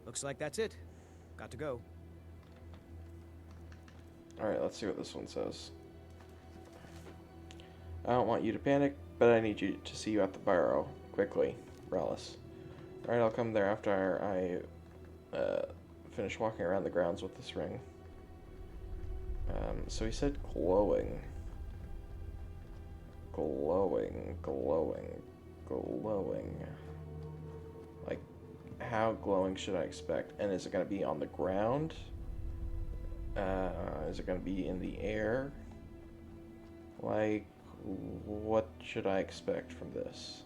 Looks like that's it. Got to go. Alright, let's see what this one says. I don't want you to panic, but I need you to see you at the barrow. Quickly, Rallis. Alright, I'll come there after I finish walking around the grounds with this ring. So he said glowing. Glowing. Like, how glowing should I expect? And is it going to be on the ground? Is it going to be in the air? Like, what should I expect from this?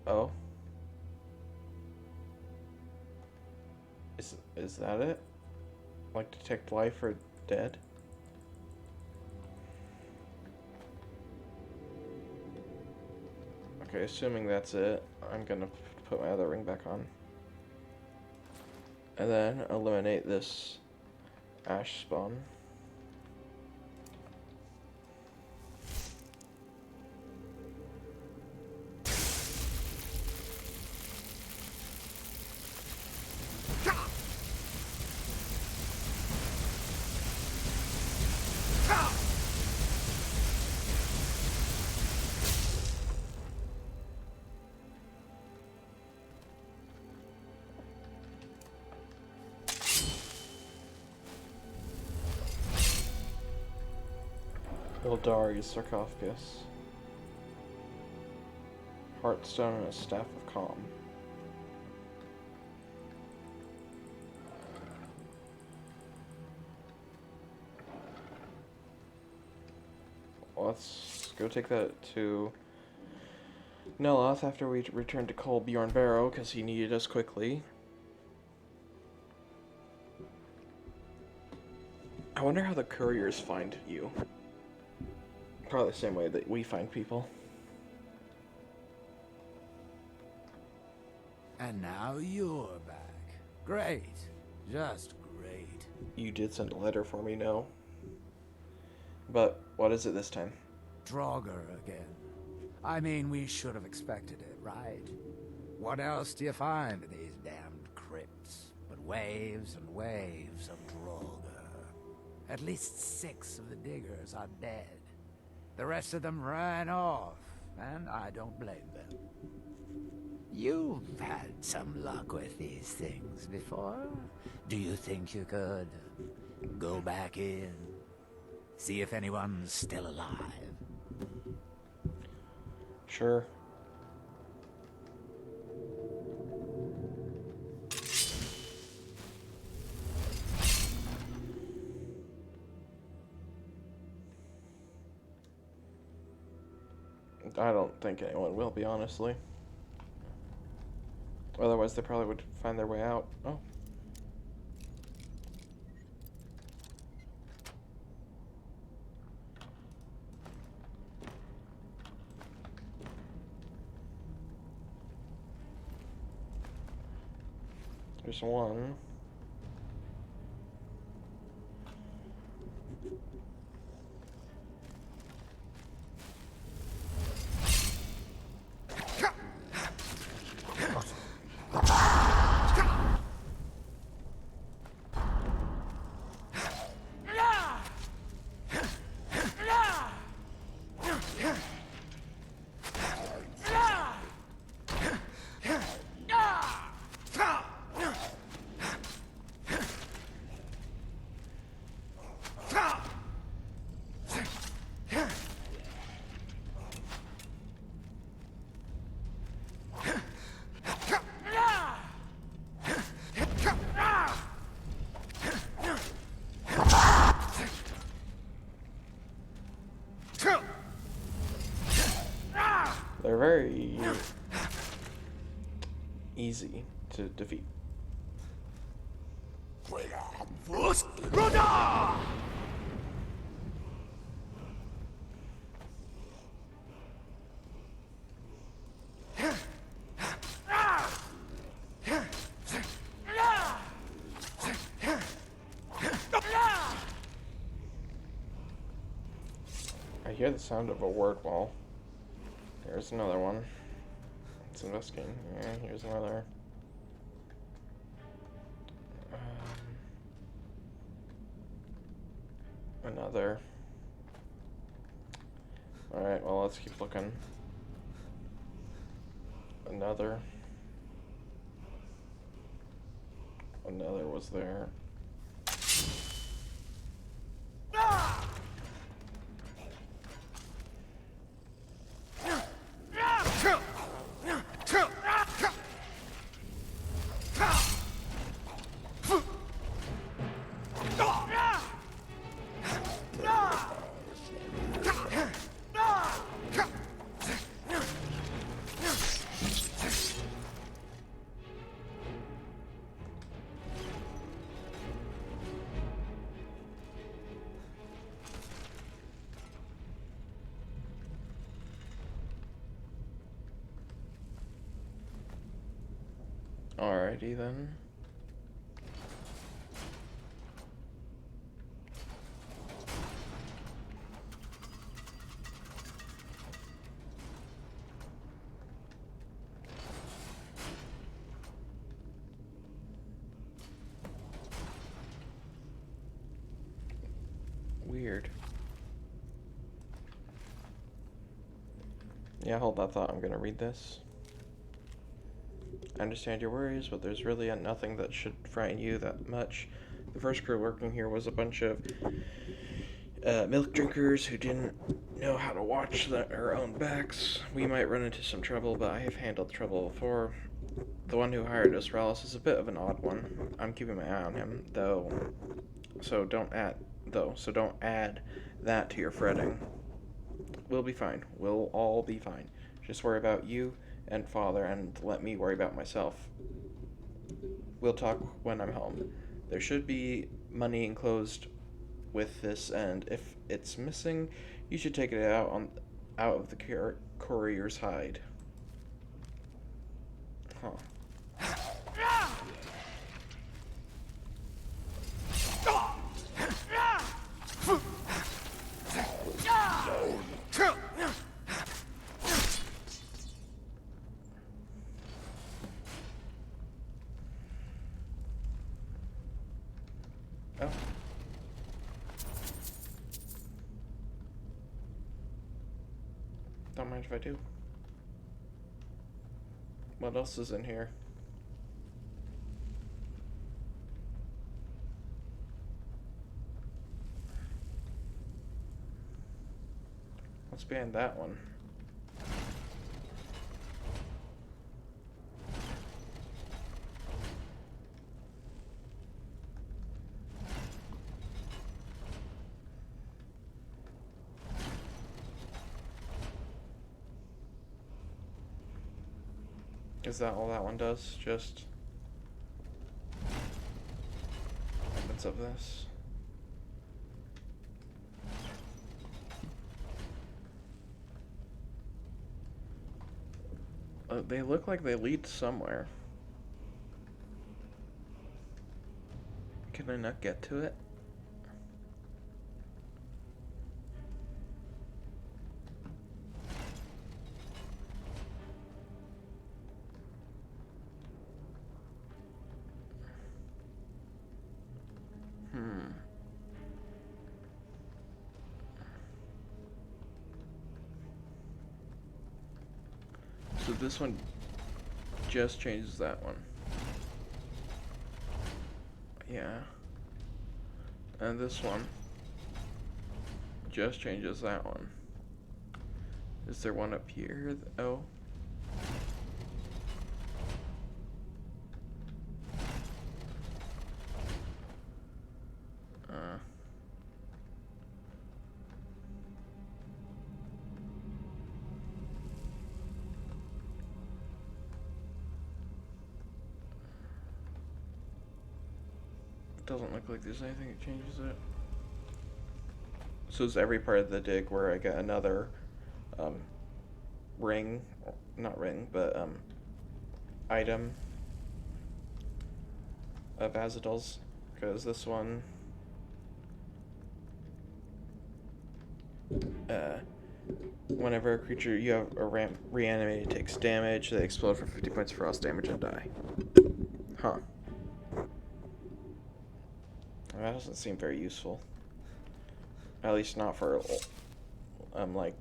Oh? Is that it? Like, detect life or dead? Okay, assuming that's it, I'm gonna put my other ring back on. And then eliminate this ash spawn. Ildari's sarcophagus. Heartstone and a staff of calm. Let's go take that to Neloth after we return to Kolbjorn Barrow, because he needed us quickly. I wonder how the couriers find you. Probably the same way that we find people. And now you're back. Great. Just great. You did send a letter for me, no? But what is it this time? Draugr again. I mean, we should have expected it, right? What else do you find in these damned crypts but waves and waves of Draugr? At least 6 of the diggers are dead. The rest of them ran off, and I don't blame them. You've had some luck with these things before. Do you think you could go back in? See if anyone's still alive? Sure. I don't think anyone will be, honestly. Otherwise, they probably would find their way out. Oh. There's one. easy to defeat. I hear the sound of a word wall. There's another one. It's investigating. Yeah, here's another. Another. Alright, well, let's keep looking. Another. Another was there. Alrighty then. Weird. Yeah, hold that thought. I'm gonna read this. I understand your worries, but there's really nothing that should frighten you that much. The first crew working here was a bunch of milk drinkers who didn't know how to watch their own backs. We might run into some trouble, but I have handled trouble before. The one who hired us, Rallis, is a bit of an odd one. I'm keeping my eye on him, so don't add that to your fretting. We'll be fine. We'll all be fine. Just worry about you and Father, and let me worry about myself. We'll talk when I'm home. There should be money enclosed with this, and if it's missing, you should take it out of the courier's hide. Huh. Oh. Don't mind if I do. What else is in here? What's behind that one? Is that all that one does? Just opens up this. They look like they lead somewhere. Can I not get to it? So this one just changes that one. Yeah. And this one just changes that one. Is there one up here? Oh. Doesn't look like there's anything that changes it. So it's every part of the dig where I get another ring, not ring, but item of Azadul's, because this one whenever a creature you have reanimated takes damage, they explode for 50 points of frost damage and die. Huh. That doesn't seem very useful. At least not for, like,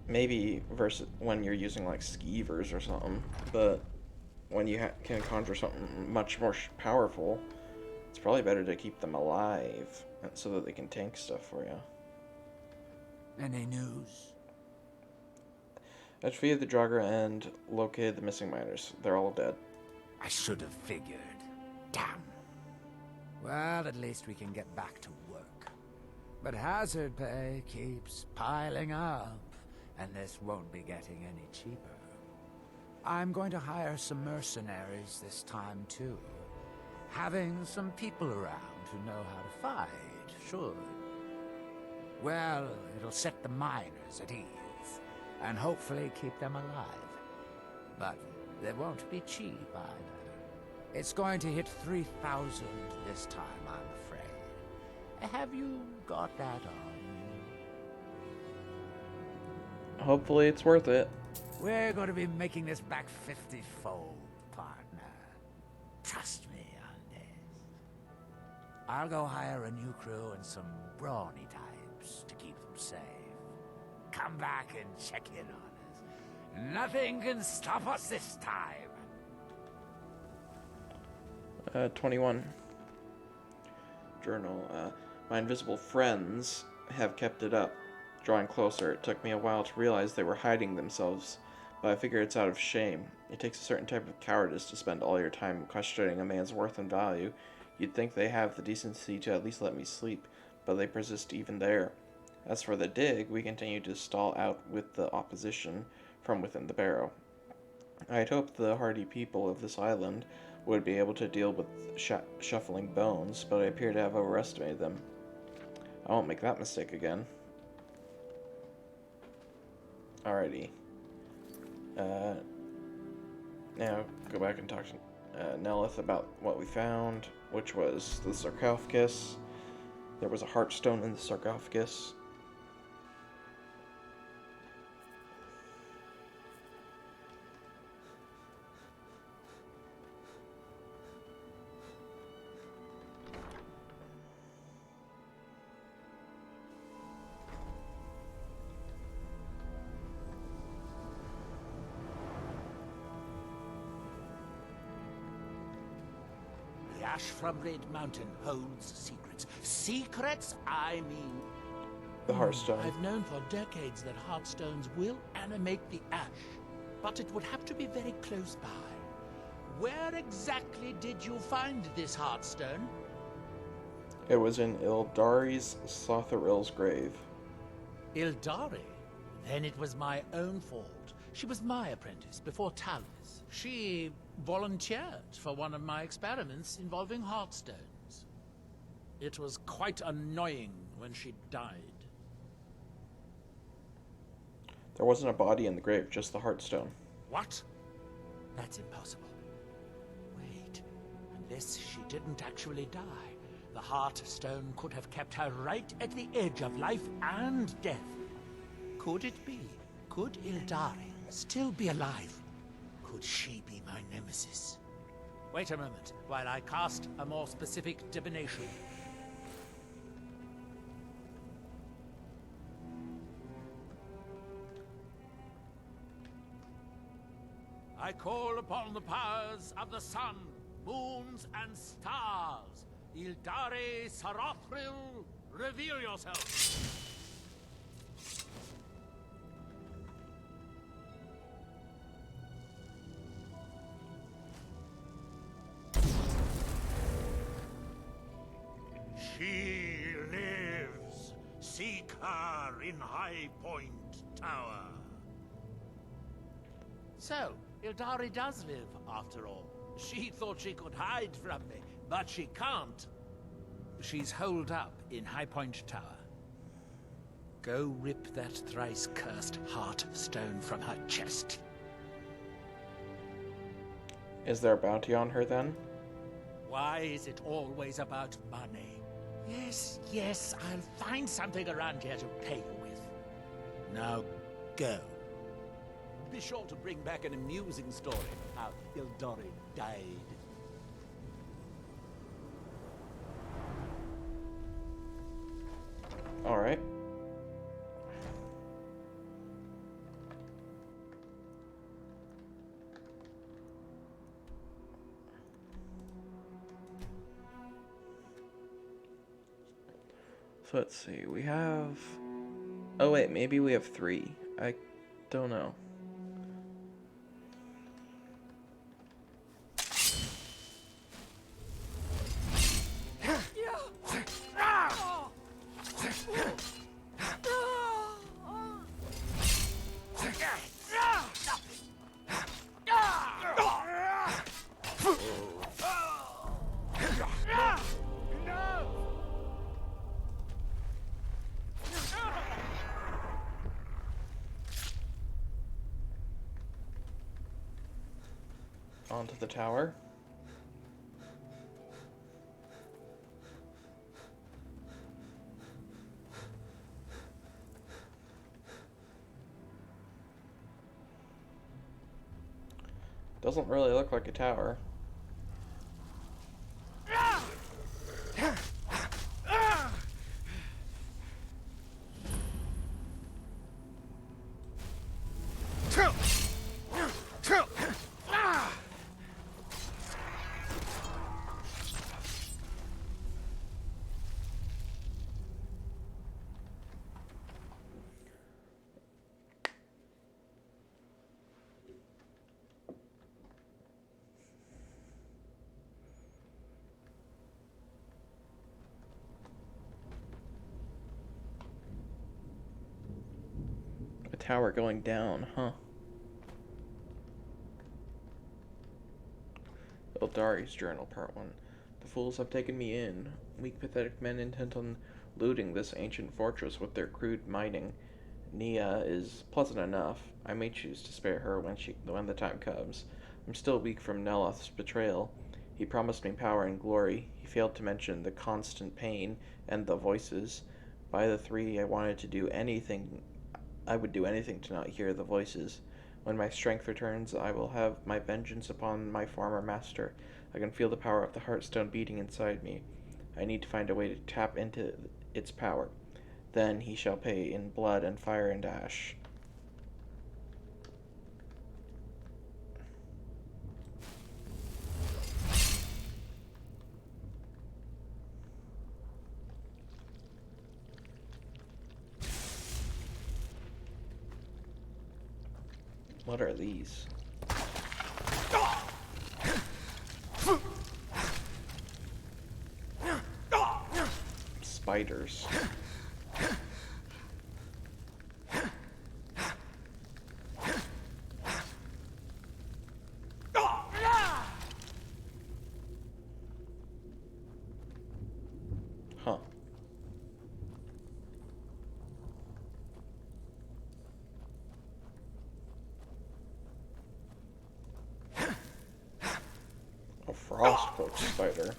maybe versus when you're using, like, skeevers or something. But when you can conjure something much more powerful, it's probably better to keep them alive so that they can tank stuff for you. Any news? I defeated the Draugr and located the missing miners. They're all dead. I should have figured. Damn. Well, at least we can get back to work. But hazard pay keeps piling up, and this won't be getting any cheaper. I'm going to hire some mercenaries this time, too. Having some people around who know how to fight should. Well, it'll set the miners at ease, and hopefully keep them alive. But they won't be cheap either. It's going to hit 3,000 this time, I'm afraid. Have you got that on you? Hopefully it's worth it. We're going to be making this back 50-fold, partner. Trust me on this. I'll go hire a new crew and some brawny types to keep them safe. Come back and check in on us. Nothing can stop us this time. 21. Journal. My invisible friends have kept it up. Drawing closer, it took me a while to realize they were hiding themselves, but I figure it's out of shame. It takes a certain type of cowardice to spend all your time questioning a man's worth and value. You'd think they have the decency to at least let me sleep, but they persist even there. As for the dig, we continue to stall out with the opposition from within the barrow. I had hoped the hardy people of this island would be able to deal with shuffling bones, but I appear to have overestimated them. I won't make that mistake again. Alrighty. Now, go back and talk to Nelith about what we found, which was the sarcophagus. There was a heartstone in the sarcophagus. The ash from Red Mountain holds secrets. Secrets, I mean... The Hearthstone. I've known for decades that heartstones will animate the ash, but it would have to be very close by. Where exactly did you find this heartstone? It was in Ildari's Slotharil's grave. Ildari? Then it was my own fault. She was my apprentice before Talis. She volunteered for one of my experiments involving heartstones. It was quite annoying when she died. There wasn't a body in the grave, just the heartstone. What? That's impossible. Wait, unless she didn't actually die, the heartstone could have kept her right at the edge of life and death. Could it be? Could Ildari still be alive? Could she be my nemesis? Wait a moment, while I cast a more specific divination. I call upon the powers of the sun, moons, and stars. Ildari Sarothril, reveal yourself. She lives. Seek her in High Point Tower. So, Ildari does live, after all. She thought she could hide from me, But she can't. She's holed up in High Point Tower. Go rip that thrice-cursed heart stone from her chest. Is there a bounty on her then? Why is it always about money? Yes, yes, I'll find something around here to pay you with. Now, go. Be sure to bring back an amusing story how Ildori died. Alright. So let's see, we have... Oh wait, maybe we have 3. I don't know. Onto the tower. Doesn't really look like a tower. Tower going down, huh? Eldari's journal, part 1. The fools have taken me in. Weak, pathetic men intent on looting this ancient fortress with their crude mining. Nia is pleasant enough. I may choose to spare her when the time comes. I'm still weak from Neloth's betrayal. He promised me power and glory. He failed to mention the constant pain and the voices. By the 3, I would do anything to not hear the voices. When my strength returns, I will have my vengeance upon my former master. I can feel the power of the Heartstone beating inside me. I need to find a way to tap into its power. Then he shall pay in blood and fire and ash. What are these? Spiders. Huh. A frostpoke spider.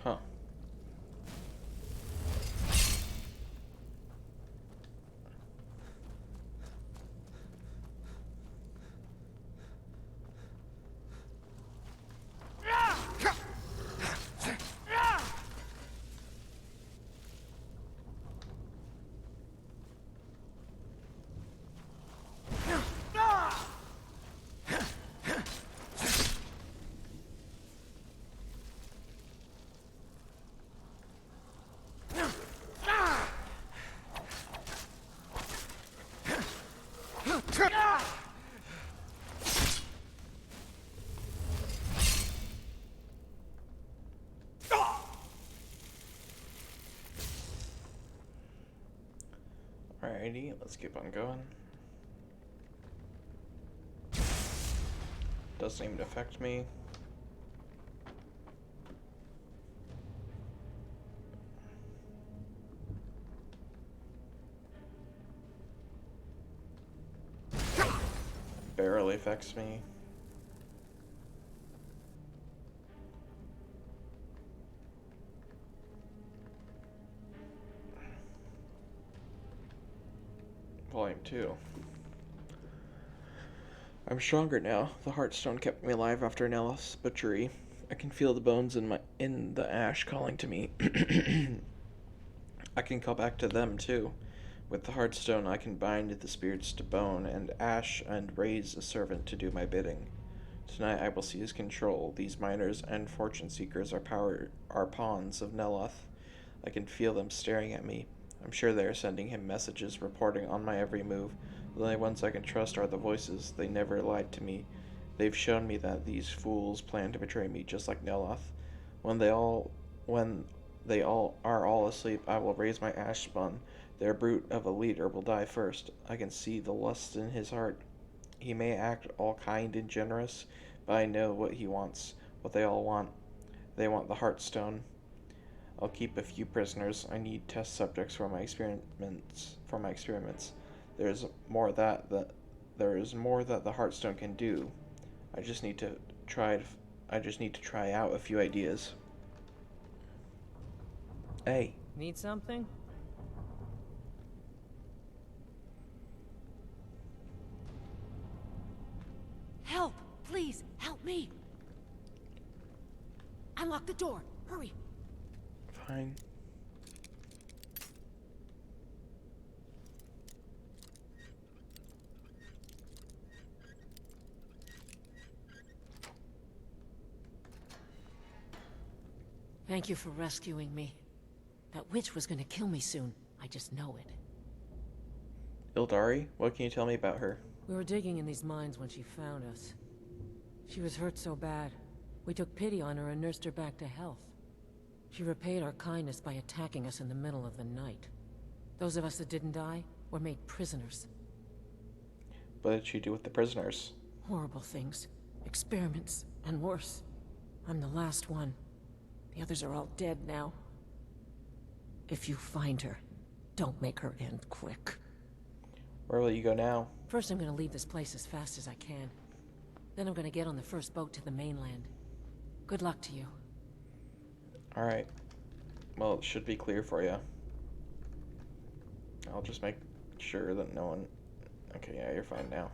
Huh. Alrighty, let's keep on going. Doesn't even affect me. Barely affects me. Volume 2. I'm stronger now. The Heartstone kept me alive after Nelith's butchery. I can feel the bones in the ash calling to me. I can call back to them too. With the Heartstone I can bind the spirits to bone and ash and raise a servant to do my bidding. Tonight I will seize control. These miners and fortune seekers are pawns of Neloth. I can feel them staring at me. I'm sure they are sending him messages reporting on my every move. The only ones I can trust are the voices. They never lied to me. They've shown me that these fools plan to betray me just like Neloth. When they are all asleep, I will raise my ash spawn. Their brute of a leader will die first. I can see the lust in his heart. He may act all kind and generous, but I know what he wants, what they all want. They want the Heartstone. I'll keep a few prisoners. I need test subjects for my experiments. There is more that the Heartstone can do. I just need to try out a few ideas. Hey. Need something? Help! Please, help me! Unlock the door! Hurry! Fine. Thank you for rescuing me. That witch was gonna kill me soon. I just know it. Ildari, what can you tell me about her? We were digging in these mines when she found us. She was hurt so bad. We took pity on her and nursed her back to health. She repaid our kindness by attacking us in the middle of the night. Those of us that didn't die were made prisoners. What did she do with the prisoners? Horrible things. Experiments, and worse. I'm the last one. The others are all dead now. If you find her, don't make her end quick. Where will you go now? First, I'm gonna leave this place as fast as I can. Then I'm gonna get on the first boat to the mainland. Good luck to you. Alright. Well, it should be clear for you. I'll just make sure that no one... Okay, yeah, you're fine now.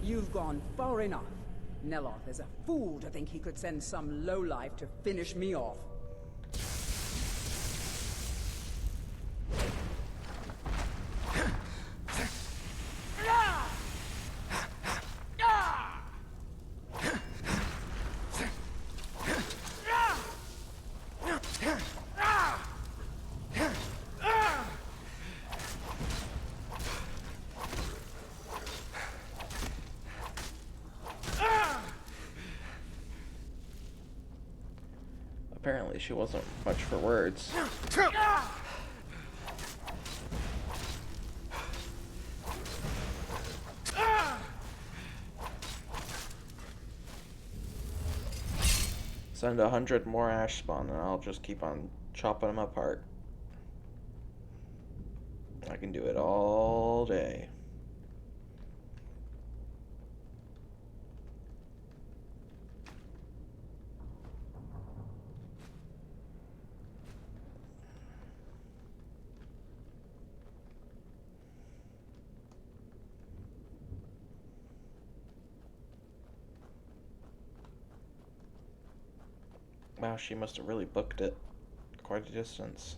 You've gone far enough. Neloth is a fool to think he could send some lowlife to finish me off. Apparently she wasn't much for words. Send 100 more ash spawn and I'll just keep on chopping them apart. I can do it all day. Wow, she must have really booked it quite a distance.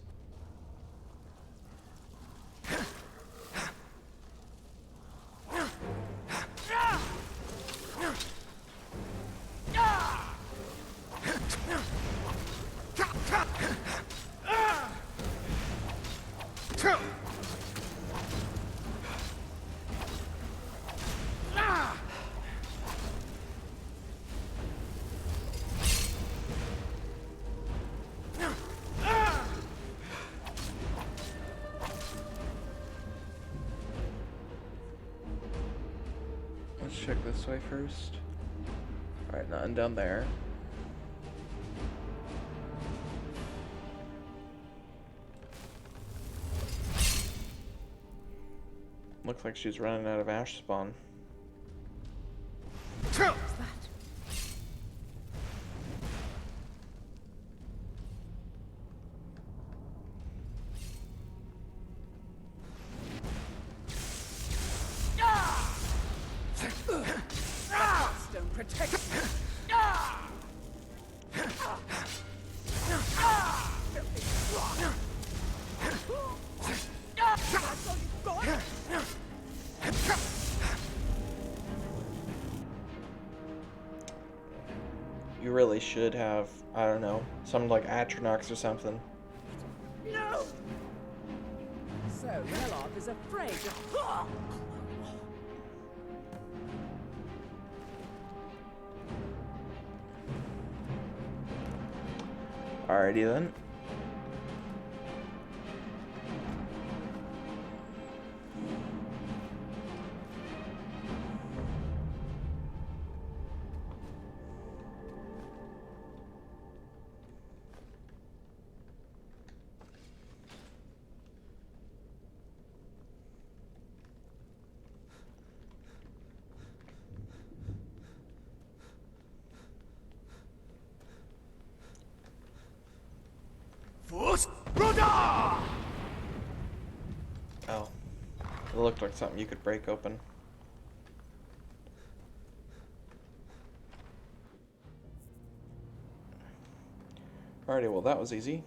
Let's check this way first. Alright, nothing down there. Looks like she's running out of ash spawn. What's that? Don't protect me. You really should have, I don't know, something like Atronox or something. No! So, Neloth is afraid of... Alrighty then. Oh. It looked like something you could break open. Alrighty, well that was easy.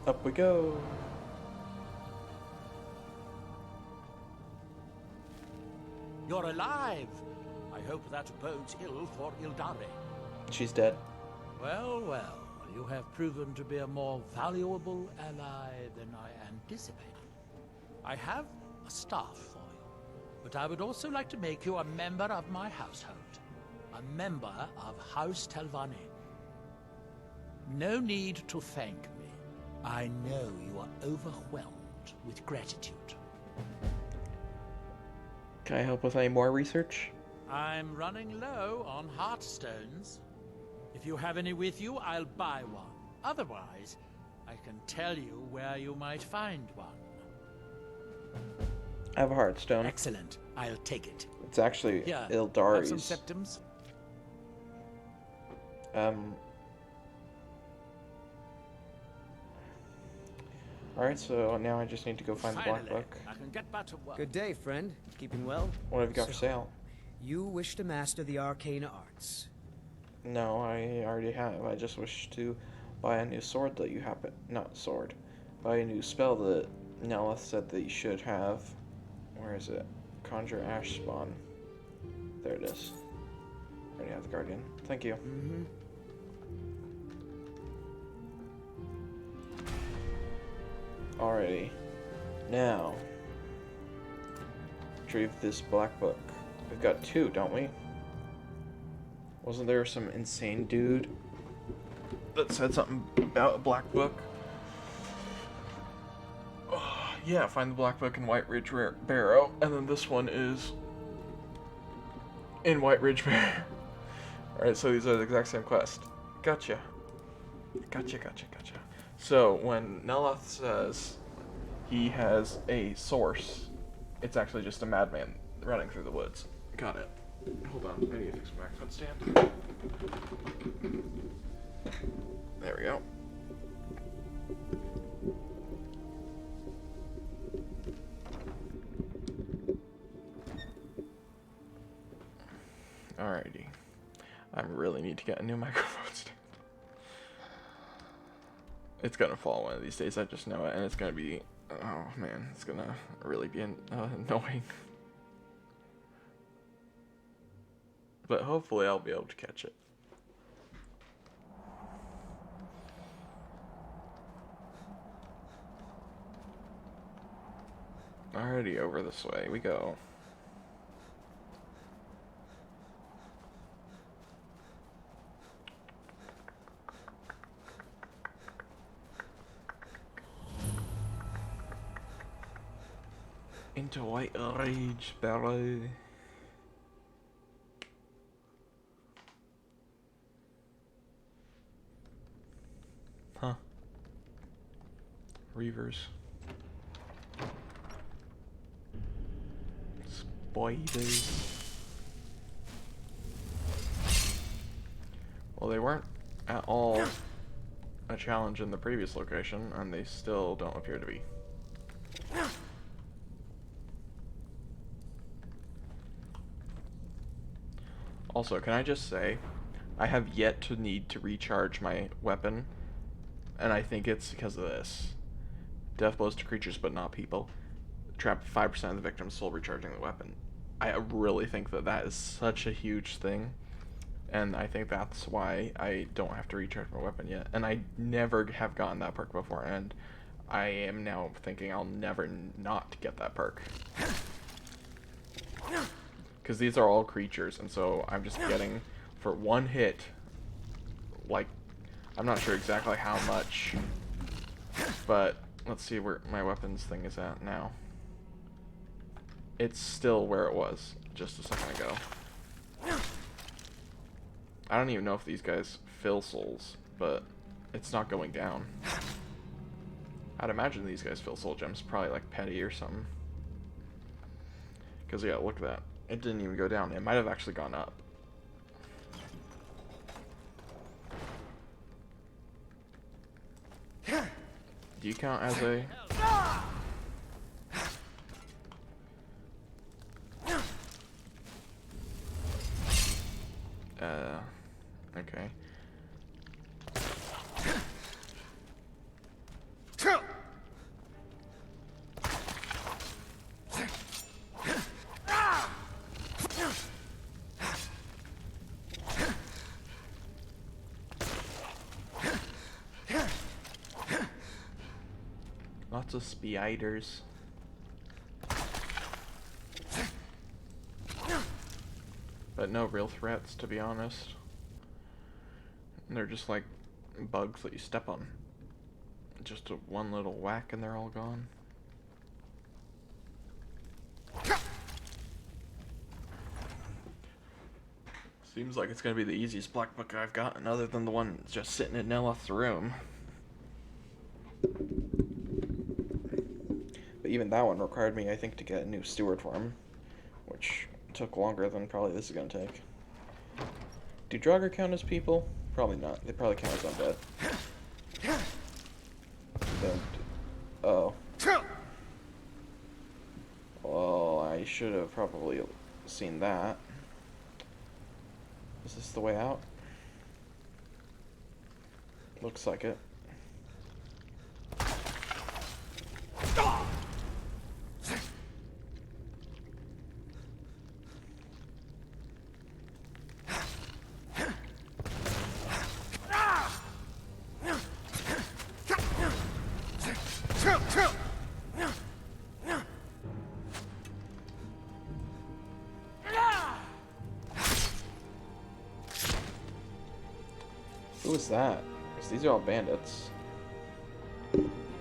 Up we go. You're alive! I hope that bodes ill for Ildare. She's dead. Well, well, you have proven to be a more valuable ally than I anticipated. I have a staff for you, but I would also like to make you a member of my household. A member of House Telvanni. No need to thank me. I know you are overwhelmed with gratitude. Can I help with any more research? I'm running low on heartstones. If you have any with you, I'll buy one. Otherwise, I can tell you where you might find one. I have a heartstone. Excellent. I'll take it. It's actually Here, Ildari's. have some septums. Alright, so now I just need to go find the black Finally, book. I can get back to work. Good day, friend. Keeping well? What have you got for sale? You wish to master the arcane arts. No, I already have. I just wish to buy a new sword that you happen... Not sword. Buy a new spell that Nelith said that you should have. Where is it? Conjure Ash Spawn. There it is. Already have the Guardian. Thank you. Mm-hmm. Alrighty. Now, retrieve this black book. We've got two, don't we? Wasn't there some insane dude that said something about a black book? Oh, yeah, find the black book in White Ridge Barrow, and then this one is in White Ridge Barrow. Alright, so these are the exact same quest. Gotcha. Gotcha. So, when Neloth says he has a source, it's actually just a madman running through the woods. Got it. Hold on, I need to fix my microphone stand. There we go. Alrighty. I really need to get a new microphone stand. It's gonna fall one of these days, I just know it, and it's gonna be, oh man, it's gonna really be annoying. But hopefully I'll be able to catch it. Alrighty, over this way we go. Into White Rage Barrow. Huh. Reavers. Spiders. Well, they weren't at all a challenge in the previous location, and they still don't appear to be. Also, can I just say, I have yet to need to recharge my weapon, and I think it's because of this. Death blows to creatures but not people. Trap 5% of the victims still recharging the weapon. I really think that that is such a huge thing, and I think that's why I don't have to recharge my weapon yet. And I never have gotten that perk before, and I am now thinking I'll never not get that perk. Because these are all creatures, and so I'm just getting, for one hit, like, I'm not sure exactly how much, but let's see where my weapons thing is at now. It's still where it was just a second ago. I don't even know if these guys fill souls, but it's not going down. I'd imagine these guys fill soul gems, probably like petty or something. Because yeah, look at that. It didn't even go down. It might have actually gone up. Do you count as a... okay. Lots of spiders. But no real threats, to be honest. They're just like bugs that you step on. Just one little whack and they're all gone. Seems like it's gonna be the easiest black book I've gotten, other than the one just sitting in Nelith's room. But even that one required me, I think, to get a new steward for him, which took longer than probably this is gonna take. Do Draugr count as people? Probably not. They probably count as undead. And, oh. Well, I should have probably seen that. Is this the way out? Looks like it. Who is that? Because these are all bandits.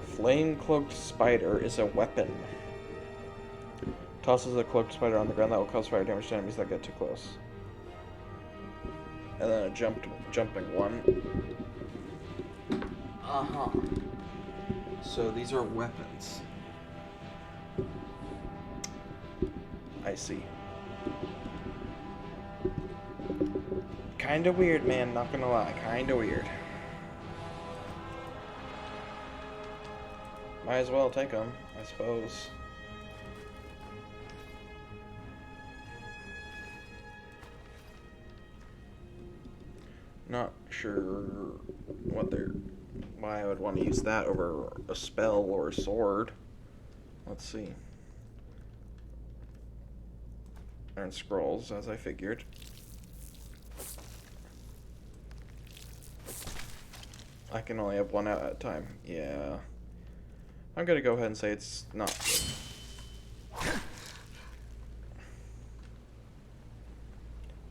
Flame-cloaked spider is a weapon. Tosses a cloaked spider on the ground that will cause fire damage to enemies that get too close. And then a jumping one. Uh-huh. So these are weapons. I see. Kinda weird, man, not gonna lie. Kinda weird. Might as well take them, I suppose. Not sure why I would want to use that over a spell or a sword. Let's see. Earn scrolls, as I figured. I can only have one out at a time. Yeah. I'm gonna go ahead and say it's not good.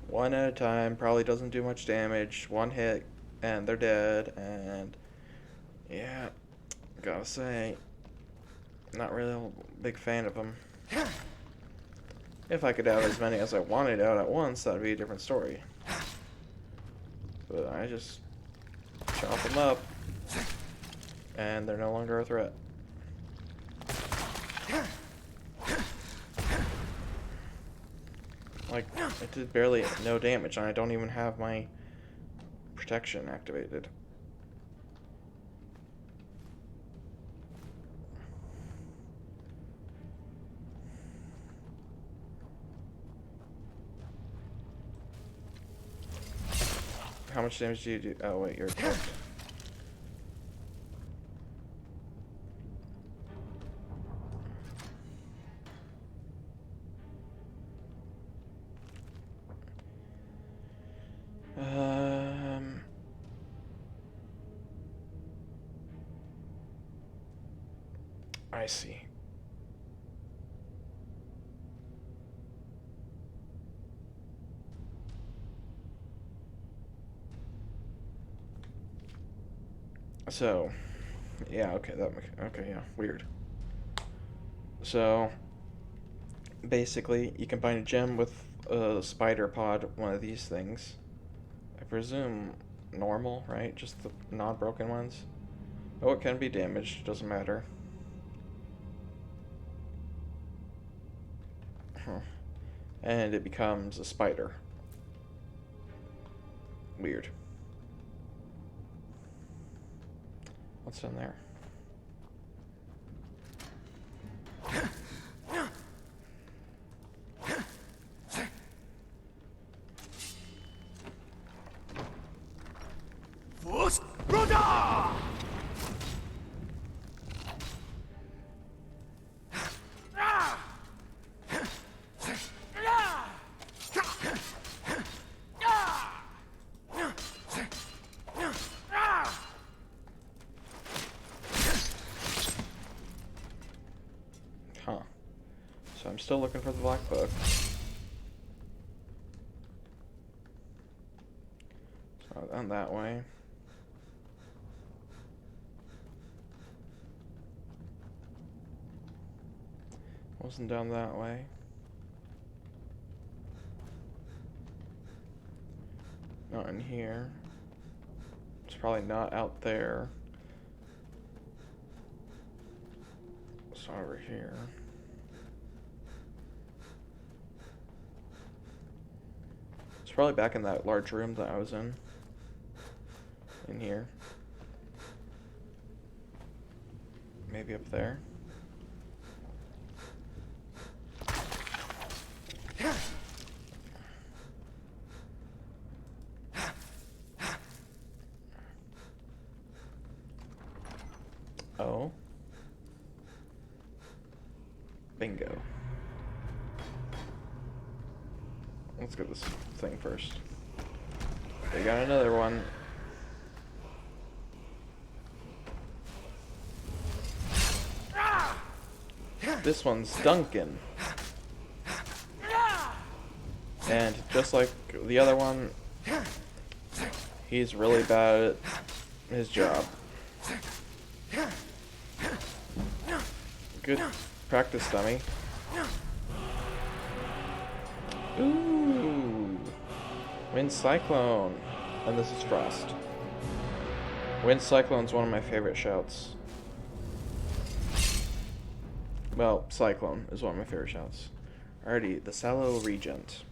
One at a time, probably doesn't do much damage. One hit, and they're dead, and yeah, gotta say, not really a big fan of them. If I could have as many as I wanted out at once, that'd be a different story. But I just chop them up, and they're no longer a threat. Like, it did barely no damage, and I don't even have my protection activated. How much damage do you do? Oh wait, you're equipped. I see. So, yeah, okay, okay, yeah, weird. So, basically, you combine a gem with a spider pod, one of these things. I presume normal, right? Just the non-broken ones. Oh, it can be damaged, doesn't matter. Huh. And it becomes a spider. Weird. What's in there? Huh. So I'm still looking for the black book. So down that way. Wasn't down that way. Not in here. It's probably not out there. It's over here. It's probably back in that large room that I was in. In here. Maybe up there. Oh. Bingo. Let's get this thing first. They got another one. This one's Duncan. And just like the other one, he's really bad at his job. Good practice, dummy. Ooh. Wind Cyclone. And this is Frost. Wind Cyclone's one of my favorite shouts. Well, Cyclone is one of my favorite shouts. Alrighty, the Sallow Regent.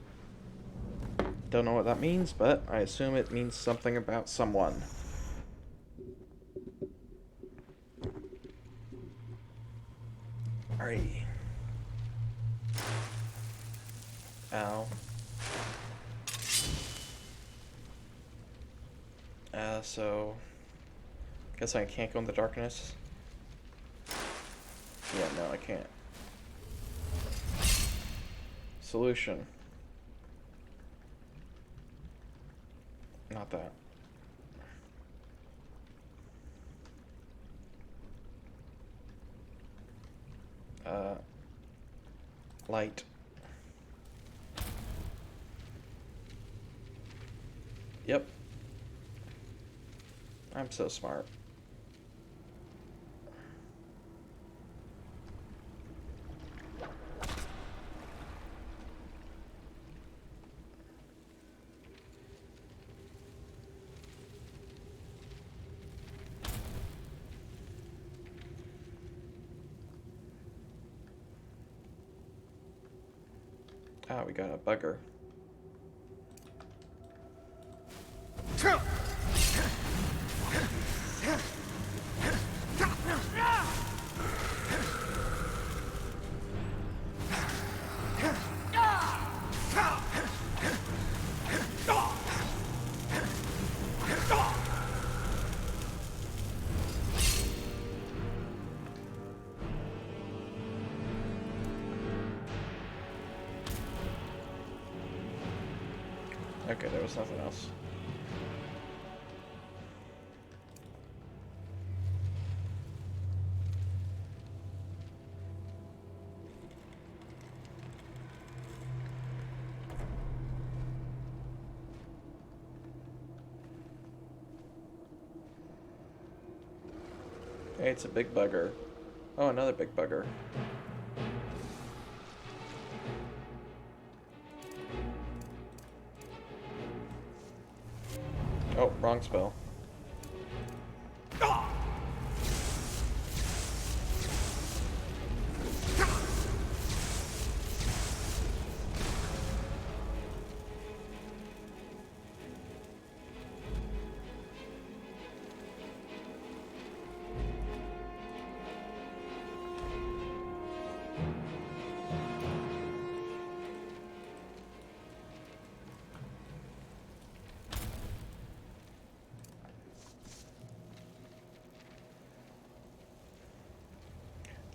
Don't know what that means, but I assume it means something about someone. Alrighty. Ow. So... guess I can't go in the darkness. Yeah, no, I can't. Solution. Not that. Light. Yep. I'm so smart. Ah, we got a bugger. Okay, there was nothing else. Hey, it's a big bugger. Oh, another big bugger. Oh, wrong spell.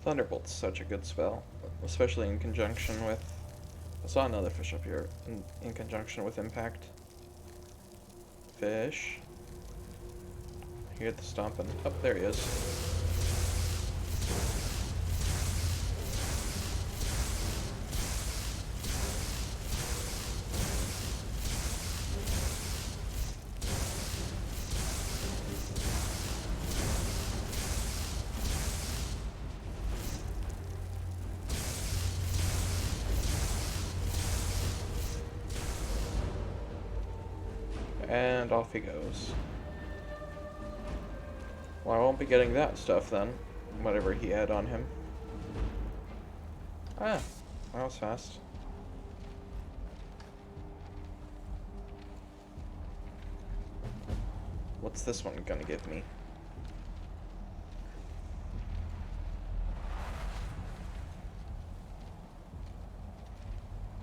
Thunderbolt's such a good spell, especially in conjunction with... I saw another fish up here, in conjunction with Impact. Fish. I hear the stomping. Oh, there he is. And off he goes. Well, I won't be getting that stuff then. Whatever he had on him. Ah, that was fast. What's this one gonna give me?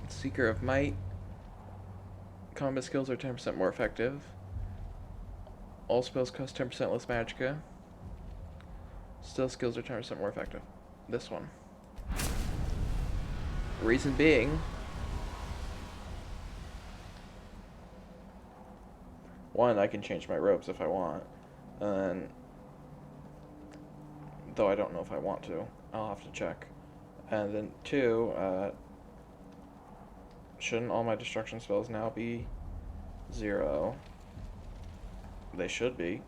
Seeker of Might. Combat skills are 10% more effective. All spells cost 10% less magicka. Still skills are 10% more effective. This one. Reason being... one, I can change my robes if I want. And... though I don't know if I want to. I'll have to check. And then two, shouldn't all my destruction spells now be 0? They should be.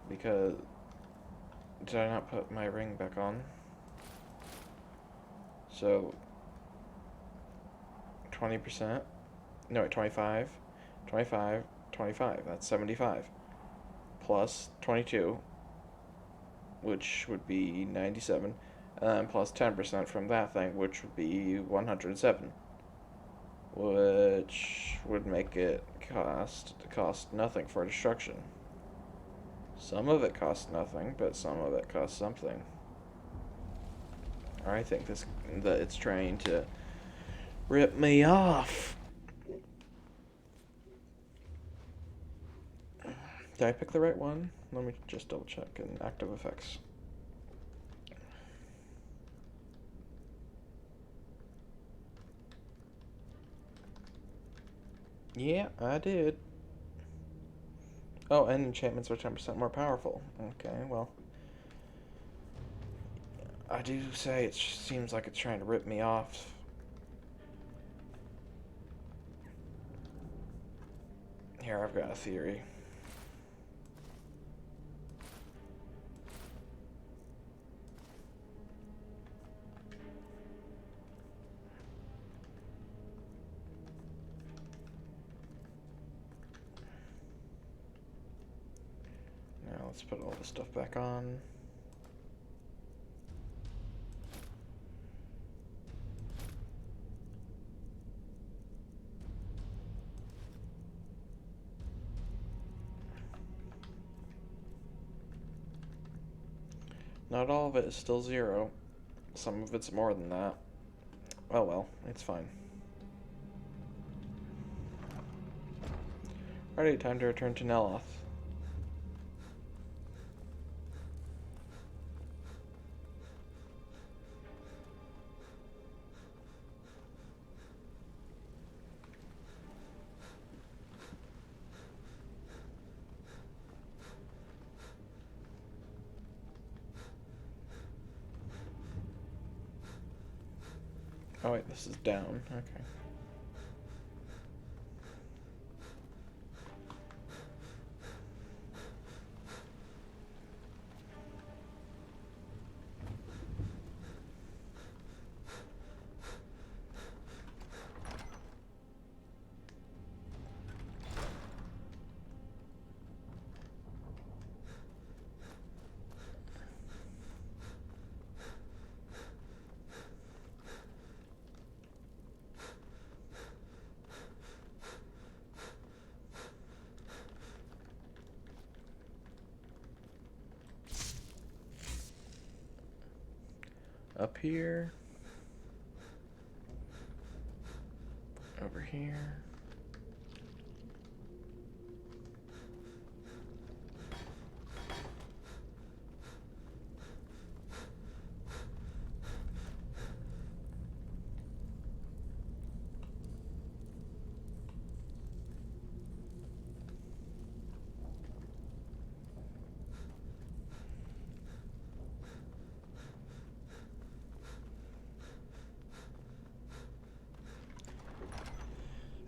Because... did I not put my ring back on? So... 20%? No, wait, 25. 25. 25. That's 75. Plus 22. Which would be 97. And plus 10% from that thing, which would be 107. Which would make it cost nothing for destruction. Some of it costs nothing, but some of it costs something. I think that it's trying to rip me off. Did I pick the right one? Let me just double check in active effects. Yeah, I did. Oh, and enchantments are 10% more powerful. Okay, well. I do say it seems like it's trying to rip me off. Here, I've got a theory. Now let's put all this stuff back on. Not all of it is still 0. Some of it's more than that. Oh well, it's fine. Alright, time to return to Neloth. Oh wait, this is down. Okay. Up here. Over here.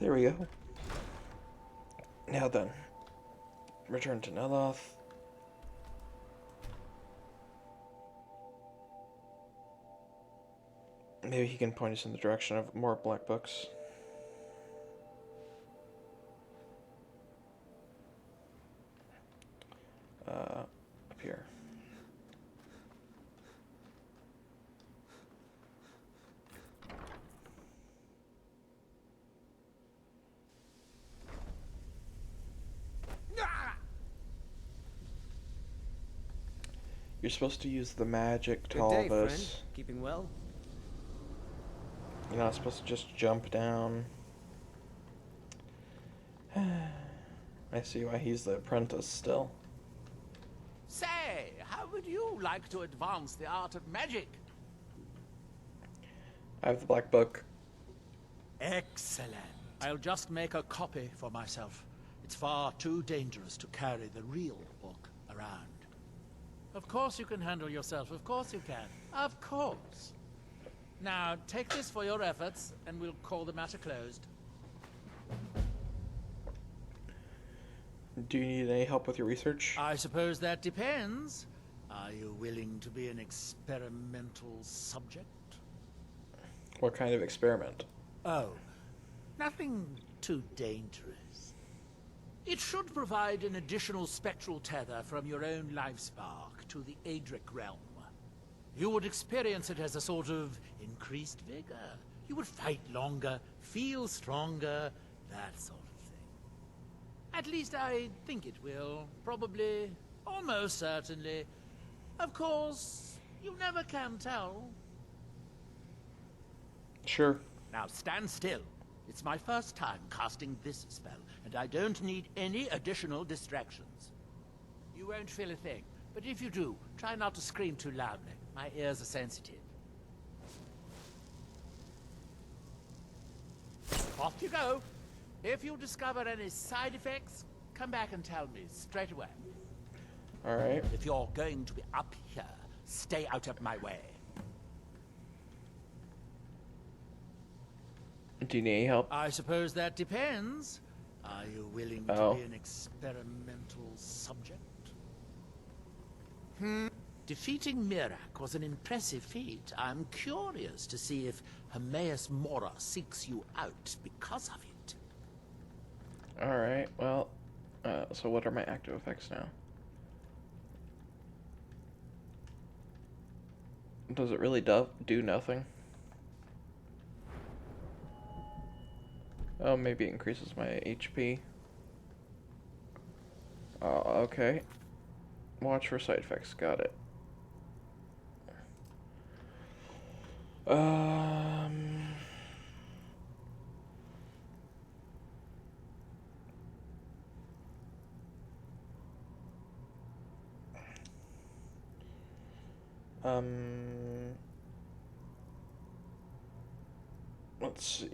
There we go. Now then, return to Neloth. Maybe he can point us in the direction of more black books. Up here. You're supposed to use the magic to Good all day, this. friend. Keeping well? You're not supposed to just jump down. I see why he's the apprentice still. Say, how would you like to advance the art of magic? I have the black book. Excellent. I'll just make a copy for myself. It's far too dangerous to carry the real book around. Of course you can handle yourself. Of course you can. Of course. Now, take this for your efforts, and we'll call the matter closed. Do you need any help with your research? I suppose that depends. Are you willing to be an experimental subject? What kind of experiment? Oh, nothing too dangerous. It should provide an additional spectral tether from your own life spark to the Adric realm. You would experience it as a sort of increased vigor. You would fight longer, feel stronger, that sort of thing. At least I think it will. Probably, almost certainly. Of course, you never can tell. Sure. Now stand still. It's my first time casting this spell, and I don't need any additional distractions. You won't feel a thing, but if you do, try not to scream too loudly. My ears are sensitive. Off you go. If you discover any side effects, come back and tell me straight away. Alright. If you're going to be up here, stay out of my way. Do you need any help? I suppose that depends. Are you willing Oh. to be an experimental subject? Defeating Mirak was an impressive feat. I'm curious to see if Hermaeus Mora seeks you out because of it. Alright, well, so what are my active effects now? Does it really do nothing? Oh, maybe it increases my HP. Okay. Watch for side effects, got it. Let's see.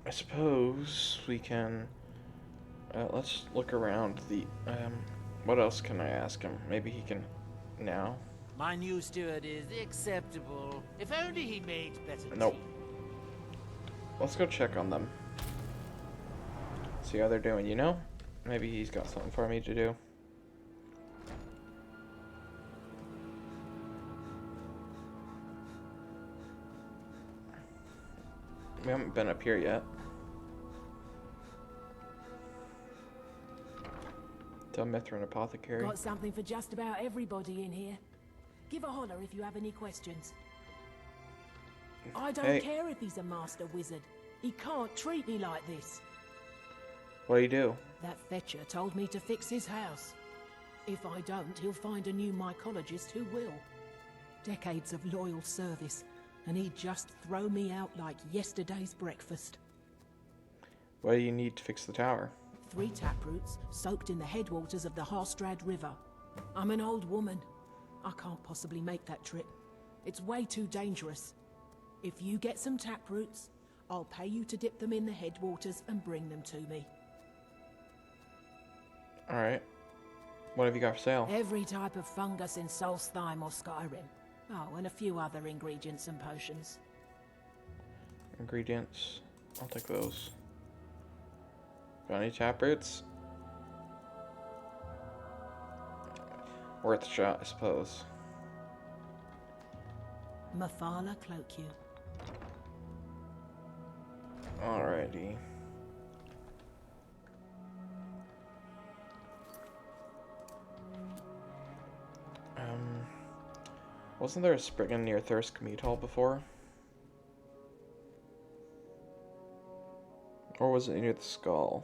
I suppose we can, let's look around the, what else can I ask him? Maybe he can, now? My new steward is acceptable. If only he made better Nope. tea. Let's go check on them. See how they're doing, you know? Maybe he's got something for me to do. We haven't been up here yet. Tell Mithrin Apothecary. Got something for just about everybody in here. Give a holler if you have any questions. I don't care if he's a master wizard. He can't treat me like this. What do you do? That fetcher told me to fix his house. If I don't, he'll find a new mycologist who will. Decades of loyal service, and he'd just throw me out like yesterday's breakfast. What do you need to fix the tower? 3 taproots soaked in the headwaters of the Harstrad River. I'm an old woman. I can't possibly make that trip. It's way too dangerous. If you get some taproots, I'll pay you to dip them in the headwaters and bring them to me. Alright. What have you got for sale? Every type of fungus in Solstheim or Skyrim. Oh, and a few other ingredients and potions. Ingredients. I'll take those. Got any taproots? Worth a shot, I suppose. Mafala cloak you. Alrighty. Wasn't there a Spriggan near Thirsk Mead Hall before? Or was it near the Skull?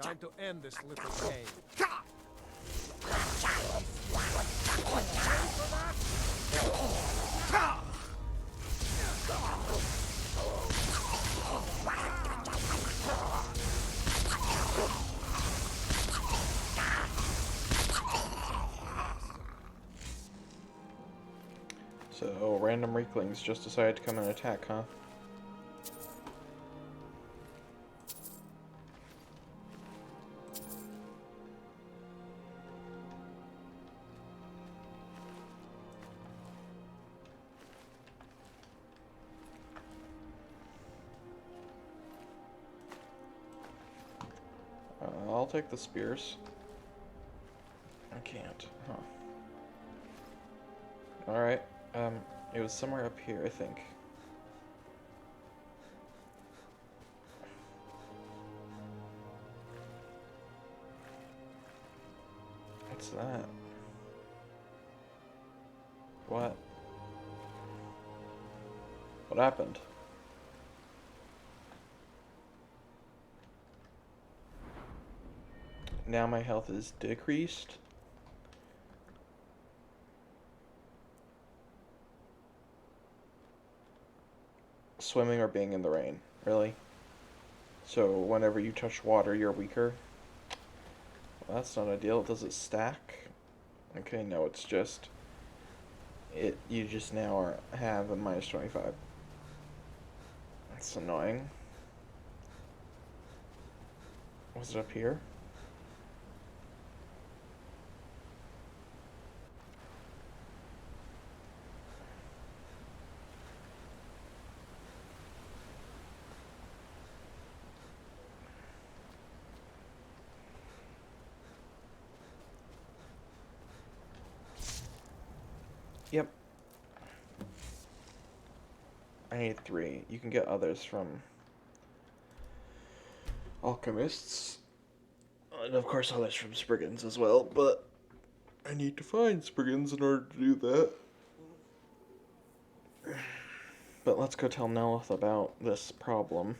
Time to end this little game. So, random weaklings just decided to come and attack, huh? I'll take the spears. I can't, huh? Alright, it was somewhere up here, I think. What's that? What? What happened? Now my health is decreased. Swimming or being in the rain, really? So whenever you touch water, you're weaker? Well, that's not ideal. Does it stack? Okay, no, it's just... You just now have a minus 25. That's annoying. Was it up here? Yep. I need 3. You can get others from alchemists. And of course others from Spriggans as well, but I need to find Spriggans in order to do that. But let's go tell Nelith about this problem.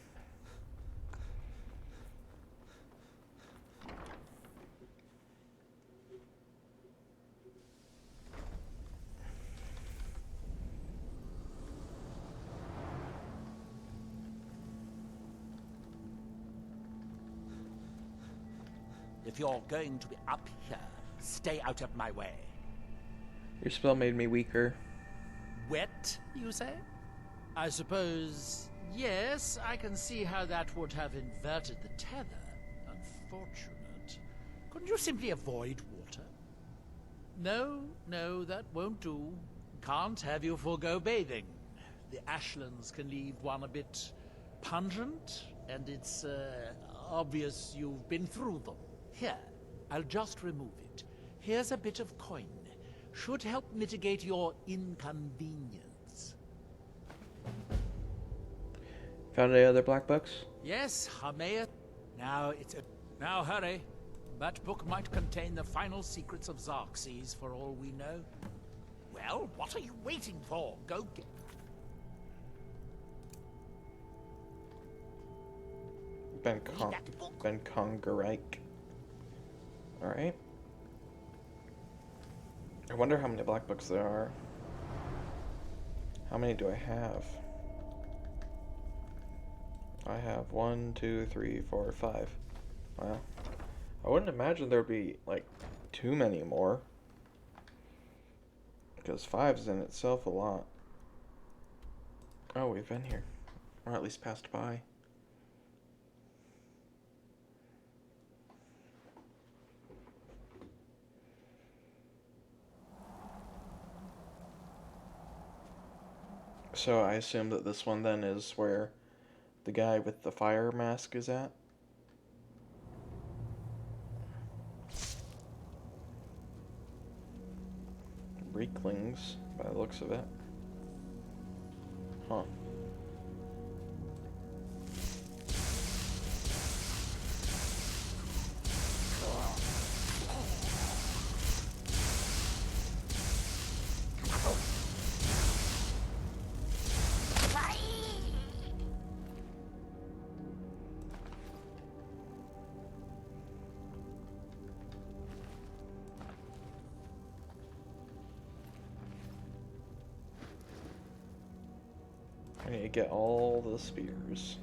If you're going to be up here, stay out of my way. Your spell made me weaker. Wet, you say? I suppose, yes, I can see how that would have inverted the tether. Unfortunate. Couldn't you simply avoid water? No, that won't do. Can't have you forego bathing. The ashlands can leave one a bit pungent, and it's obvious you've been through them. Here, I'll just remove it. Here's a bit of coin. Should help mitigate your inconvenience. Found any other black books? Yes, Hamea. Now hurry. That book might contain the final secrets of Xerxes, for all we know. Well, what are you waiting for? Go get... Ben Congerike. Alright. I wonder how many black books there are. How many do I have? I have 1, 2, 3, 4, 5. Wow. I wouldn't imagine there'd be, like, too many more. Because 5's in itself a lot. Oh, we've been here. Or at least passed by. So I assume that this one then is where the guy with the fire mask is at? Reeklings, by the looks of it. Huh. I need to get all the spears.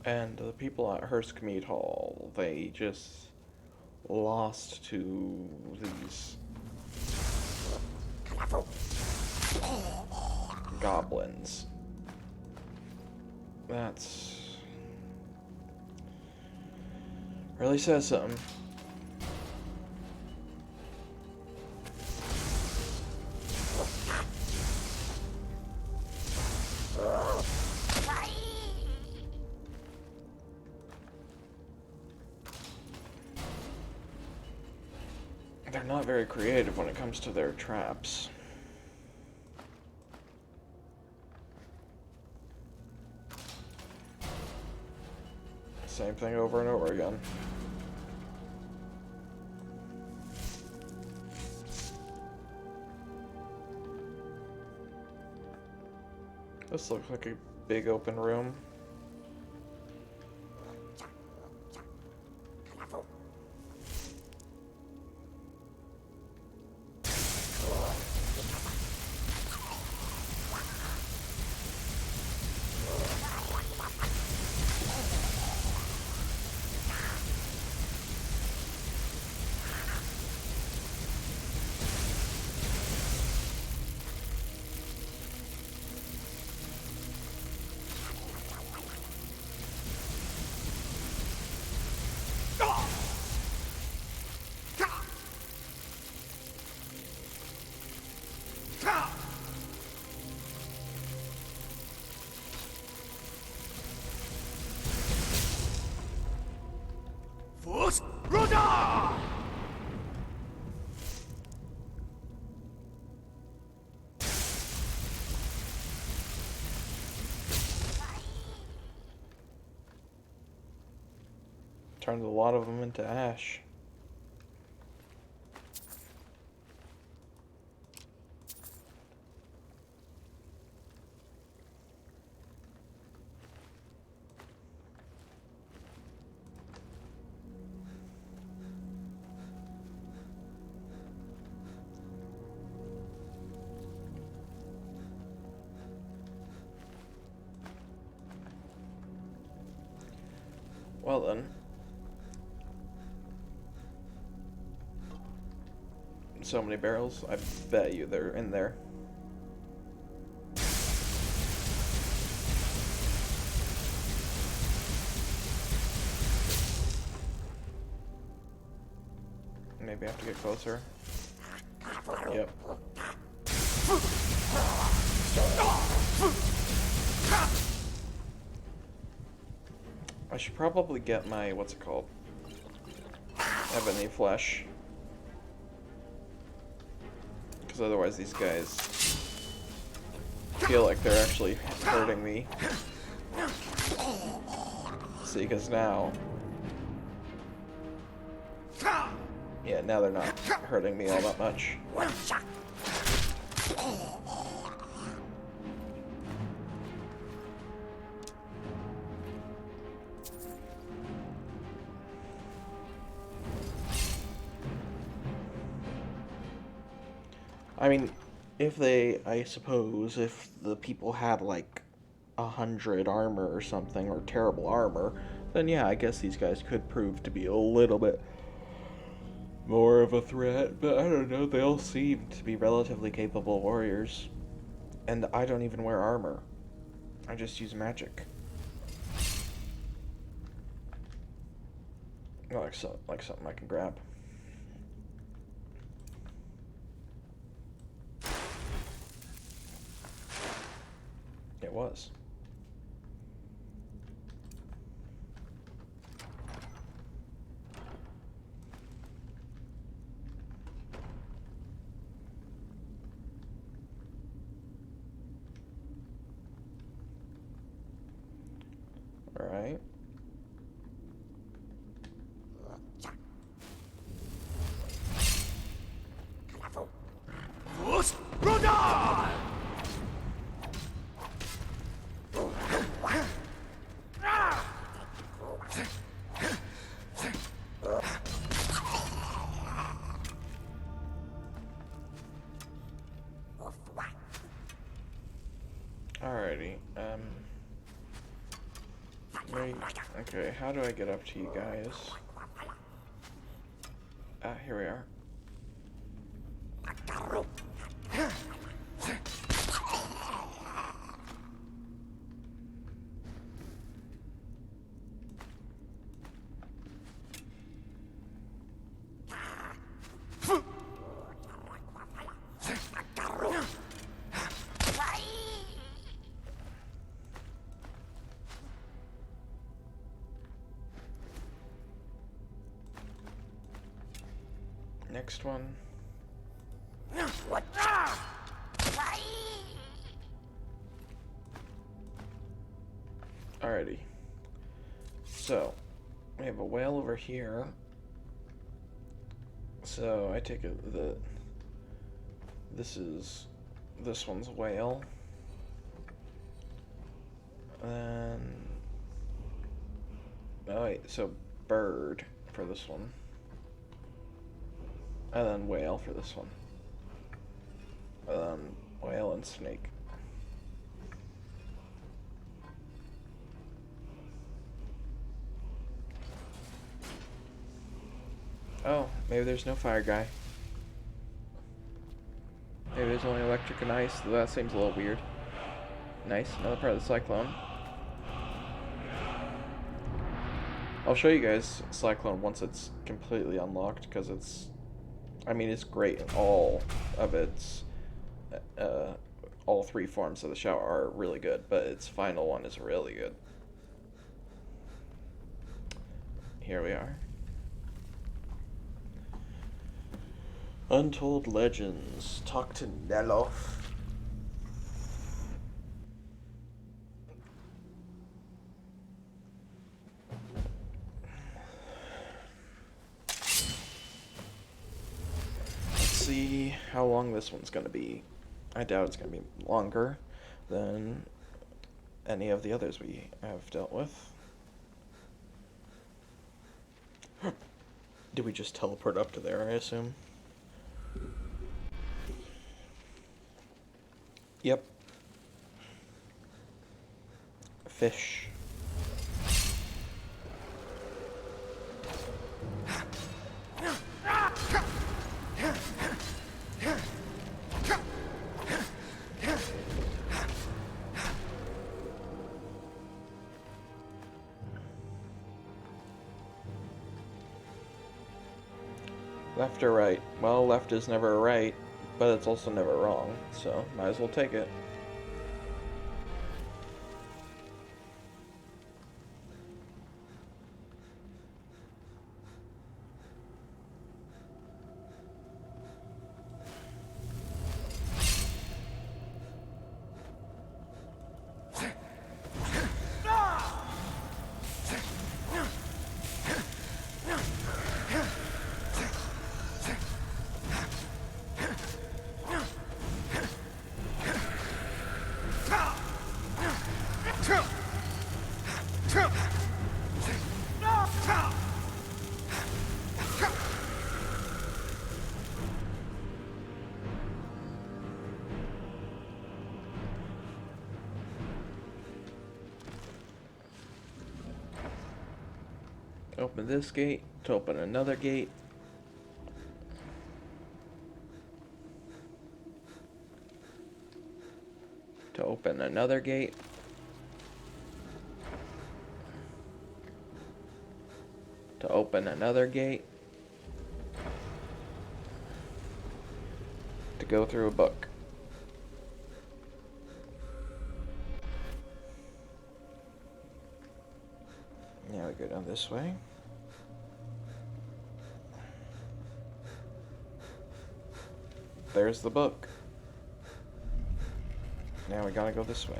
And the people at Hurstmead Hall, they just lost to these goblins. That's really says something. They're not very creative when it comes to their traps. Same thing over and over again. This looks like a big open room. Turned a lot of them into ash. Well then. So many barrels, I bet you they're in there. Maybe I have to get closer. Yep. I should probably get my, what's it called? Ebony flesh. Because otherwise these guys feel like they're actually hurting me. See, because now... Yeah, now they're not hurting me all that much. I mean, I suppose, if the people had like 100 armor or something, or terrible armor, then yeah, I guess these guys could prove to be a little bit more of a threat, but I don't know, they all seem to be relatively capable warriors. And I don't even wear armor. I just use magic. Like something I can grab. It was. All right. Alrighty, wait, okay, how do I get up to you guys? Ah, here we are. next one. Alrighty. So, we have a whale over here. So, I take it that this one's whale. And oh wait, so bird for this one. And then whale for this one. And then whale and snake. Oh, maybe there's no fire guy. Maybe there's only electric and ice, though that seems a little weird. Nice, another part of the cyclone. I'll show you guys Cyclone once it's completely unlocked, because it's, I mean, it's great in all of its, all three forms of the shower are really good, but its final one is really good. Here we are. Untold Legends. Talk to Neloth. See how long this one's gonna be. I doubt it's gonna be longer than any of the others we have dealt with. Did we just teleport up to there, I assume? Yep. Fish. Left or right? Well, left is never right, but it's also never wrong, so might as well take it. Open this gate to open another gate. To open another gate. To open another gate. To go through a book. Now we go down this way. There's the book. Now we gotta go this way.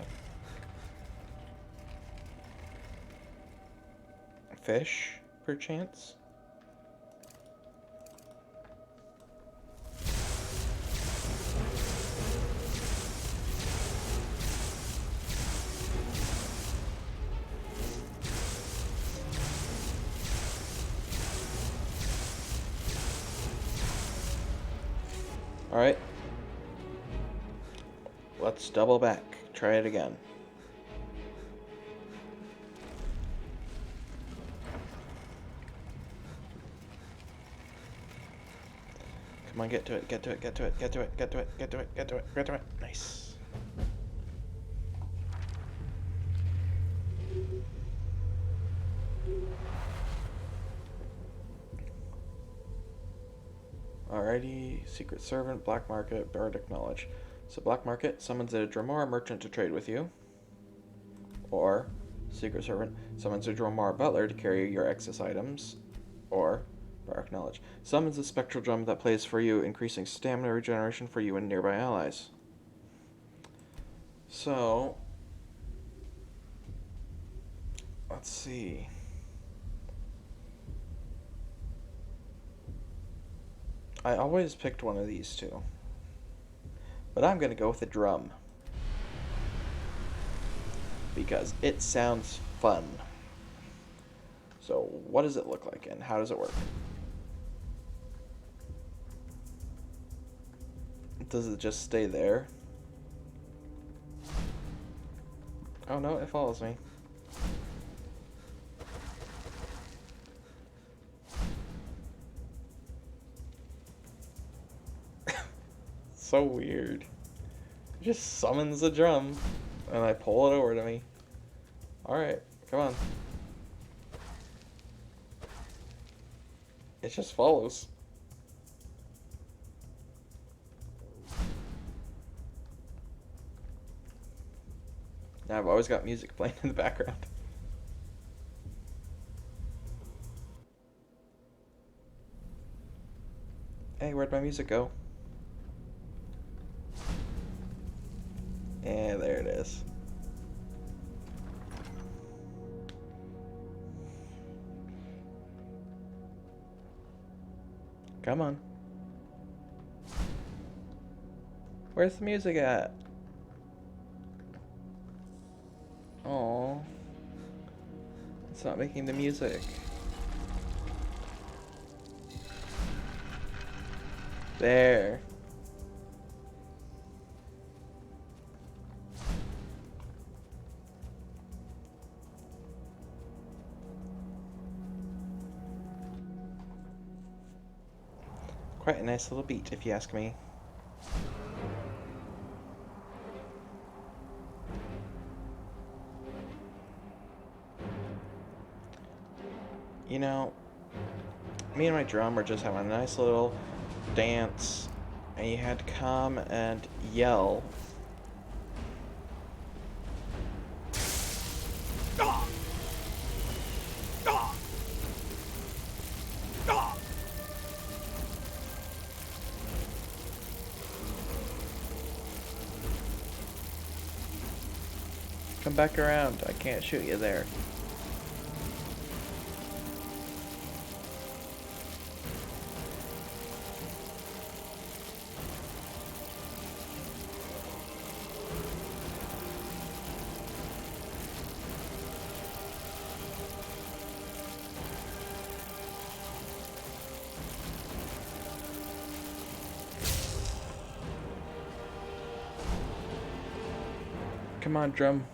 Fish, perchance? Alright. Let's double back. Try it again. Come on, get to it, get to it, get to it, get to it, get to it, get to it, get to it, get to it. Nice. Alrighty, Secret Servant, Black Market, Bardic Knowledge. So Black Market summons a Dromora merchant to trade with you. Or Secret Servant summons a Dromora butler to carry your excess items. Or Barrack knowledge. Summons a spectral drum that plays for you, increasing stamina regeneration for you and nearby allies. So, let's see. I always picked one of these two. But I'm going to go with a drum. Because it sounds fun. So, what does it look like and how does it work? Does it just stay there? Oh no, it follows me. So weird. It just summons a drum and I pull it over to me. Alright, come on. It just follows. Now I've always got music playing in the background. Hey, where'd my music go? Yeah, there it is. Come on. Where's the music at? Oh, it's not making the music. There. Quite a nice little beat, if you ask me. You know, me and my drum were just having a nice little dance, and you had to come and yell. Come back around, I can't shoot you there. Come on, drum.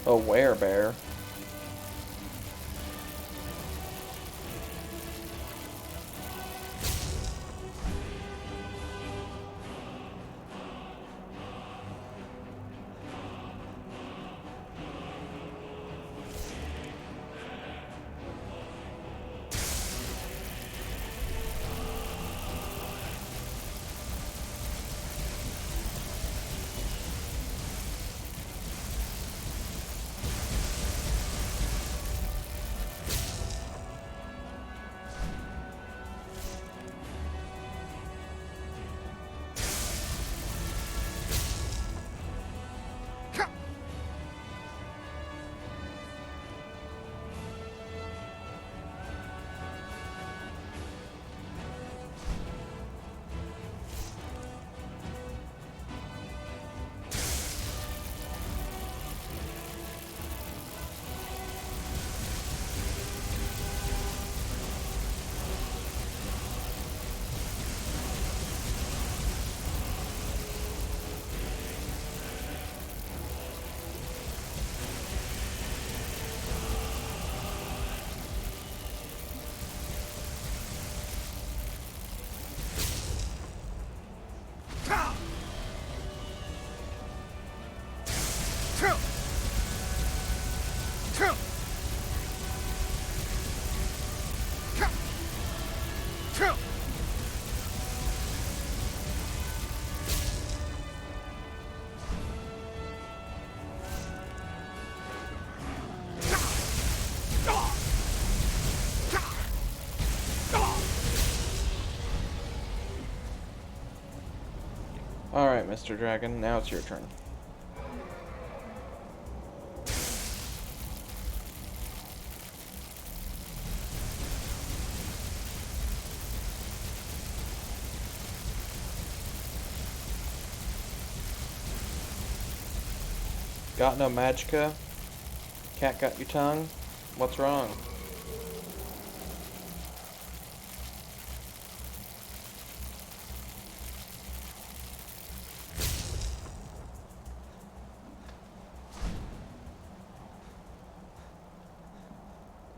A werebear. Alright, Mr. Dragon, now it's your turn. Got no magicka? Cat got your tongue? What's wrong?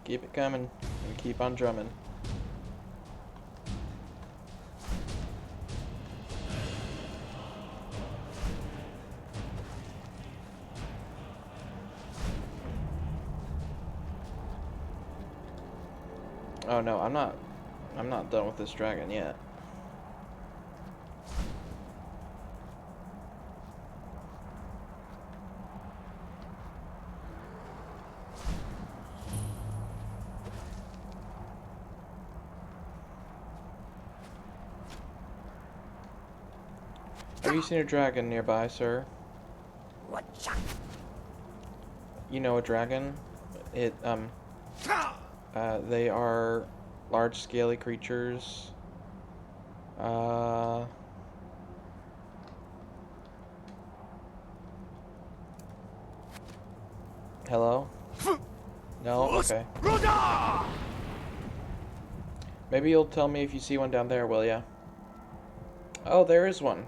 Keep it coming and keep on drumming. Oh no, I'm not done with this dragon yet. Have you seen a dragon nearby, sir? You know a dragon? They are large, scaly creatures. Hello? No? Okay. Maybe you'll tell me if you see one down there, will ya? Oh, there is one.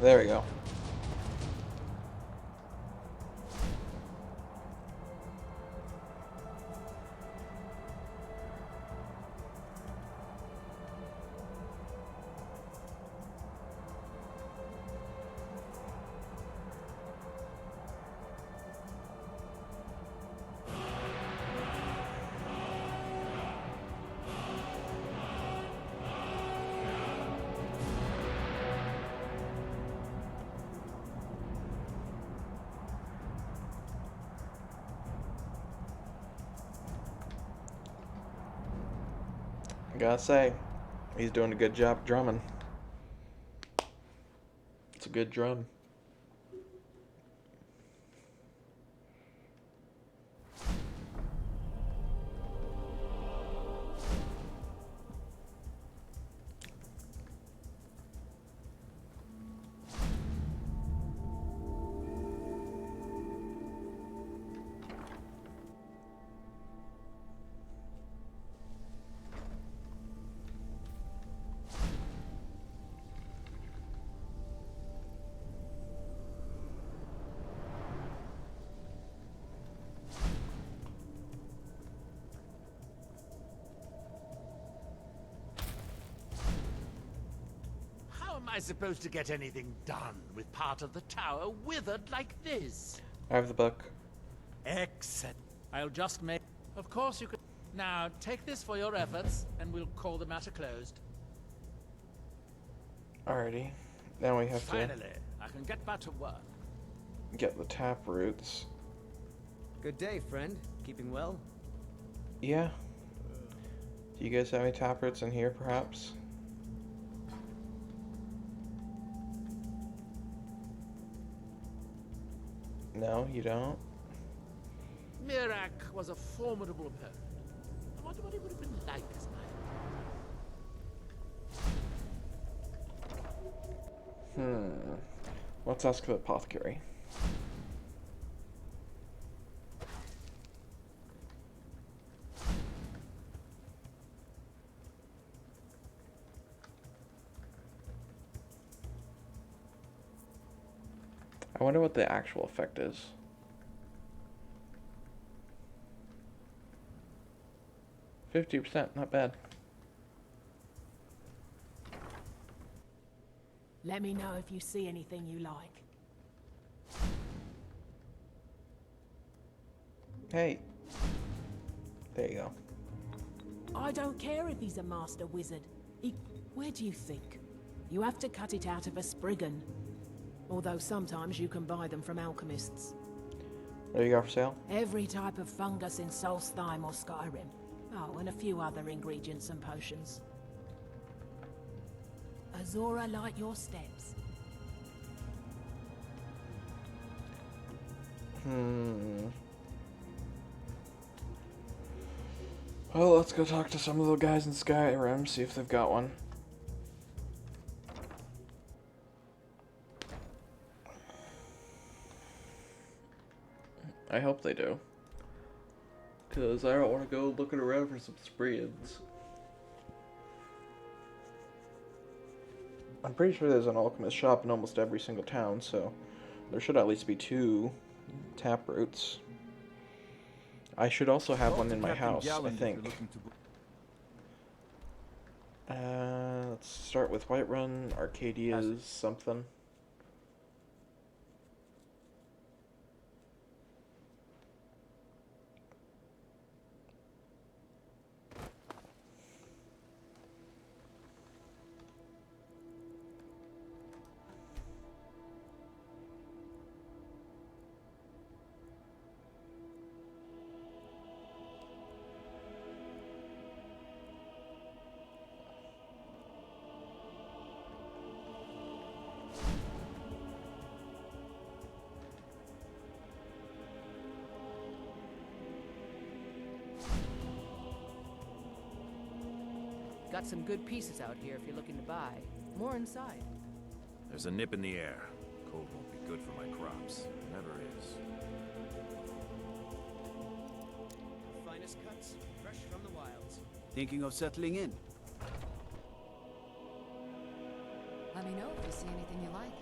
There we go. I gotta say, he's doing a good job drumming. It's a good drum. How am I supposed to get anything done with part of the tower withered like this? I have the book. Excellent. I'll just make... Of course you can... Now, take this for your efforts, and we'll call the matter closed. Alrighty. Then we have Finally, I can get back to work. to get the tap roots. Good day, friend. Keeping well? Yeah. Do you guys have any tap roots in here, perhaps? No, you don't? Mirak was a formidable opponent. I wonder what he would have been like as my... Let's ask the apothecary. I wonder what the actual effect is. %, not bad. Let me know if you see anything you like. Hey. There you go. I don't care if he's a master wizard. Where do you think? You have to cut it out of a Spriggan. Although sometimes you can buy them from alchemists. What do you got for sale? Every type of fungus in Solstheim or Skyrim. Oh, and a few other ingredients and potions. Azora, light your steps. Well, let's go talk to some of the guys in Skyrim, see if they've got one. I hope they do. Because I don't want to go looking around for some spreads. I'm pretty sure there's an alchemist shop in almost every single town, so there should at least be 2 taproots. I should also have one in my house, I think. Let's start with Whiterun, Arcadia's something. Got some good pieces out here if you're looking to buy. More inside. There's a nip in the air. Cold won't be good for my crops. Never is. Finest cuts, fresh from the wilds. Thinking of settling in? Let me know if you see anything you like.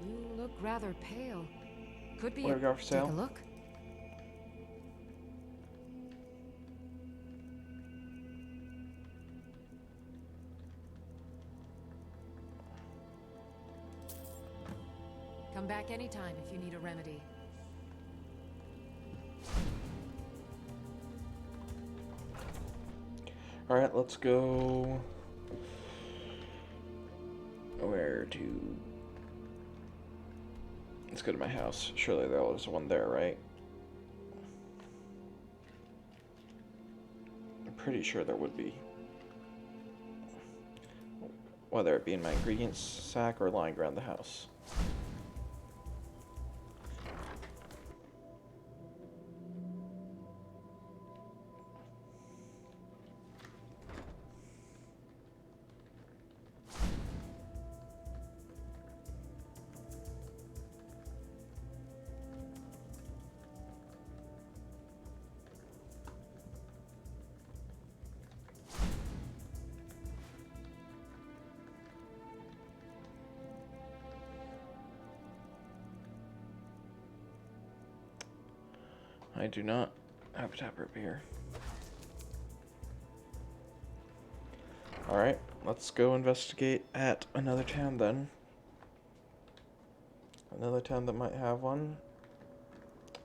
You look rather pale. Could be What do we got for sale? Take a look. Come back anytime if you need a remedy. Alright, let's go... Where to... Let's go to my house. Surely there's one there, right? I'm pretty sure there would be. Whether it be in my ingredients sack or lying around the house. I do not have a taproot here. Alright, let's go investigate at another town then. Another town that might have one.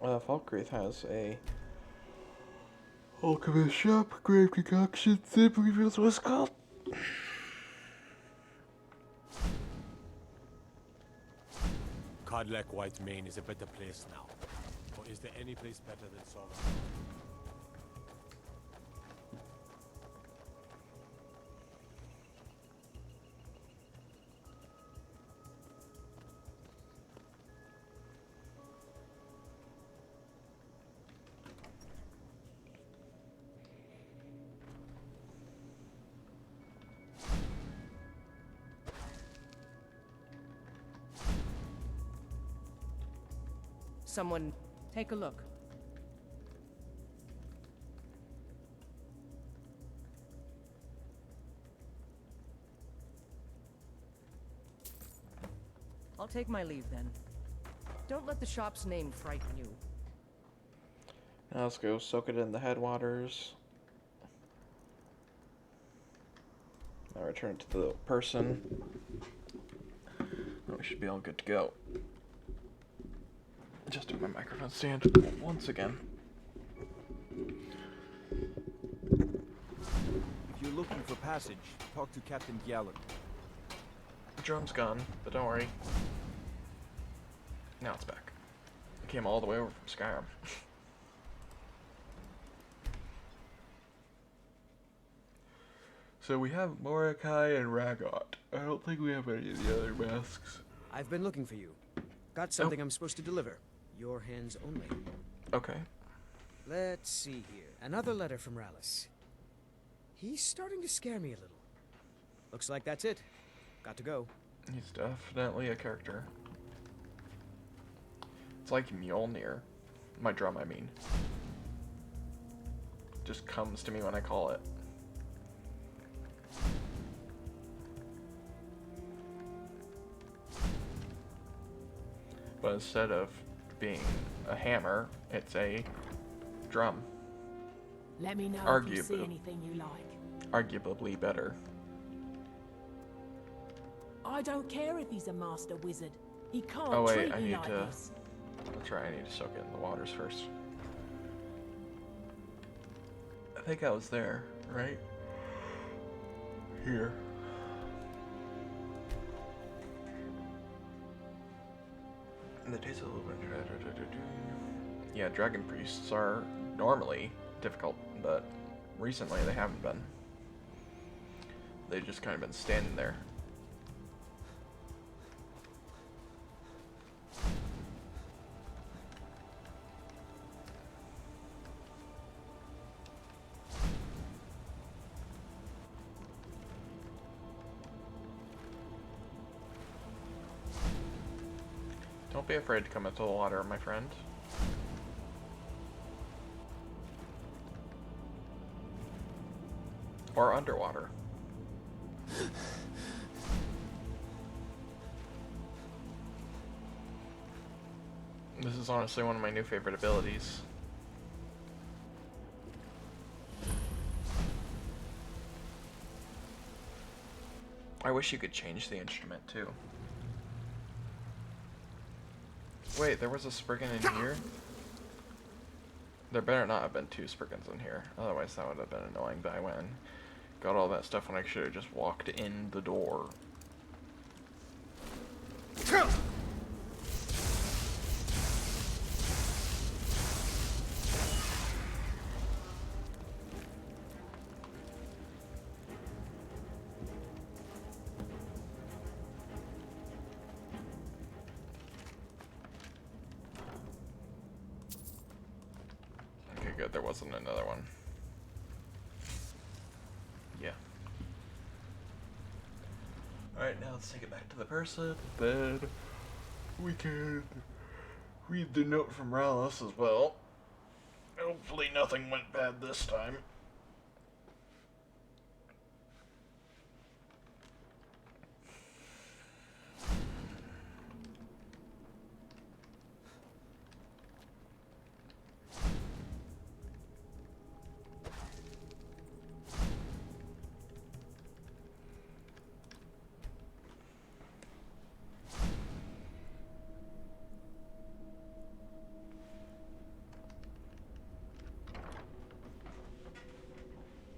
Falkreath has a alchemist shop, grave concoctions, I believe that's what it's called. Codlec Whitemane is a better place now. Or is there any place better than Sodom? Someone, take a look. I'll take my leave then. Don't let the shop's name frighten you. Now let's go soak it in the headwaters. Now return it to the person. Now we should be all good to go. Adjusting my microphone stand once again. If you're looking for passage, talk to Captain Gjallar. The drum's gone, but don't worry. Now it's back. It came all the way over from Skyrim. So we have Mordecai and Ragot. I don't think we have any of the other masks. I've been looking for you. Got something I'm supposed to deliver. Your hands only. Okay. Let's see here. Another letter from Rallis. He's starting to scare me a little. Looks like that's it. Got to go. He's definitely a character. It's like Mjolnir. My drum, I mean. Just comes to me when I call it. But instead of being a hammer, it's a drum. Let me know if you see anything you like. Arguably better. I don't care if he's a master wizard. He can't Oh wait, treat I me need like to... this. That's right, I need to soak it in the waters first. I think I was there, right? Here. And the taste of the yeah, dragon priests are normally difficult, but recently they haven't been. They've just kind of been standing there. Don't be afraid to come into the water, my friend. Or underwater. This is honestly one of my new favorite abilities. I wish you could change the instrument too. Wait, there was a Spriggan in here? There better not have been two Spriggans in here. Otherwise that would have been annoying, but I went and got all that stuff when I should have just walked in the door. Okay, good, there wasn't another one. Yeah. Alright, now let's take it back to the person. Then we can read the note from Rallis as well. Hopefully nothing went bad this time.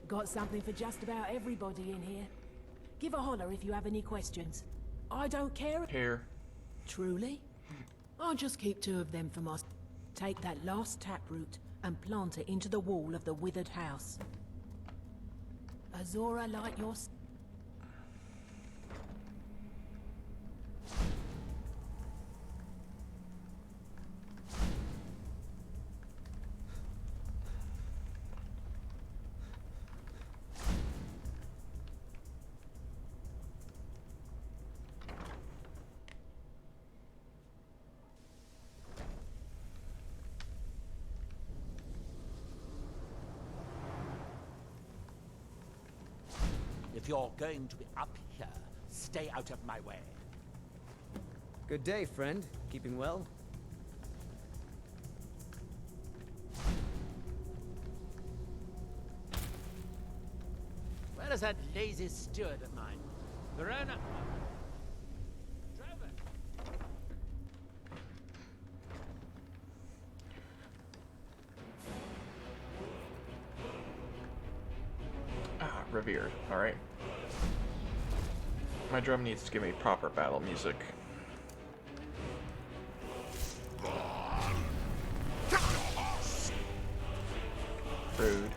Got something for just about everybody in here. Give a holler if you have any questions. I don't care. Here. Truly? I'll just keep two of them for myself. Take that last taproot and plant it into the wall of the withered house. Azora light your... If you're going to be up here, stay out of my way. Good day, friend. Keeping well? Where is that lazy steward of mine? Verona? Driver! Ah, revered. Alright. My drum needs to give me proper battle music. Rude.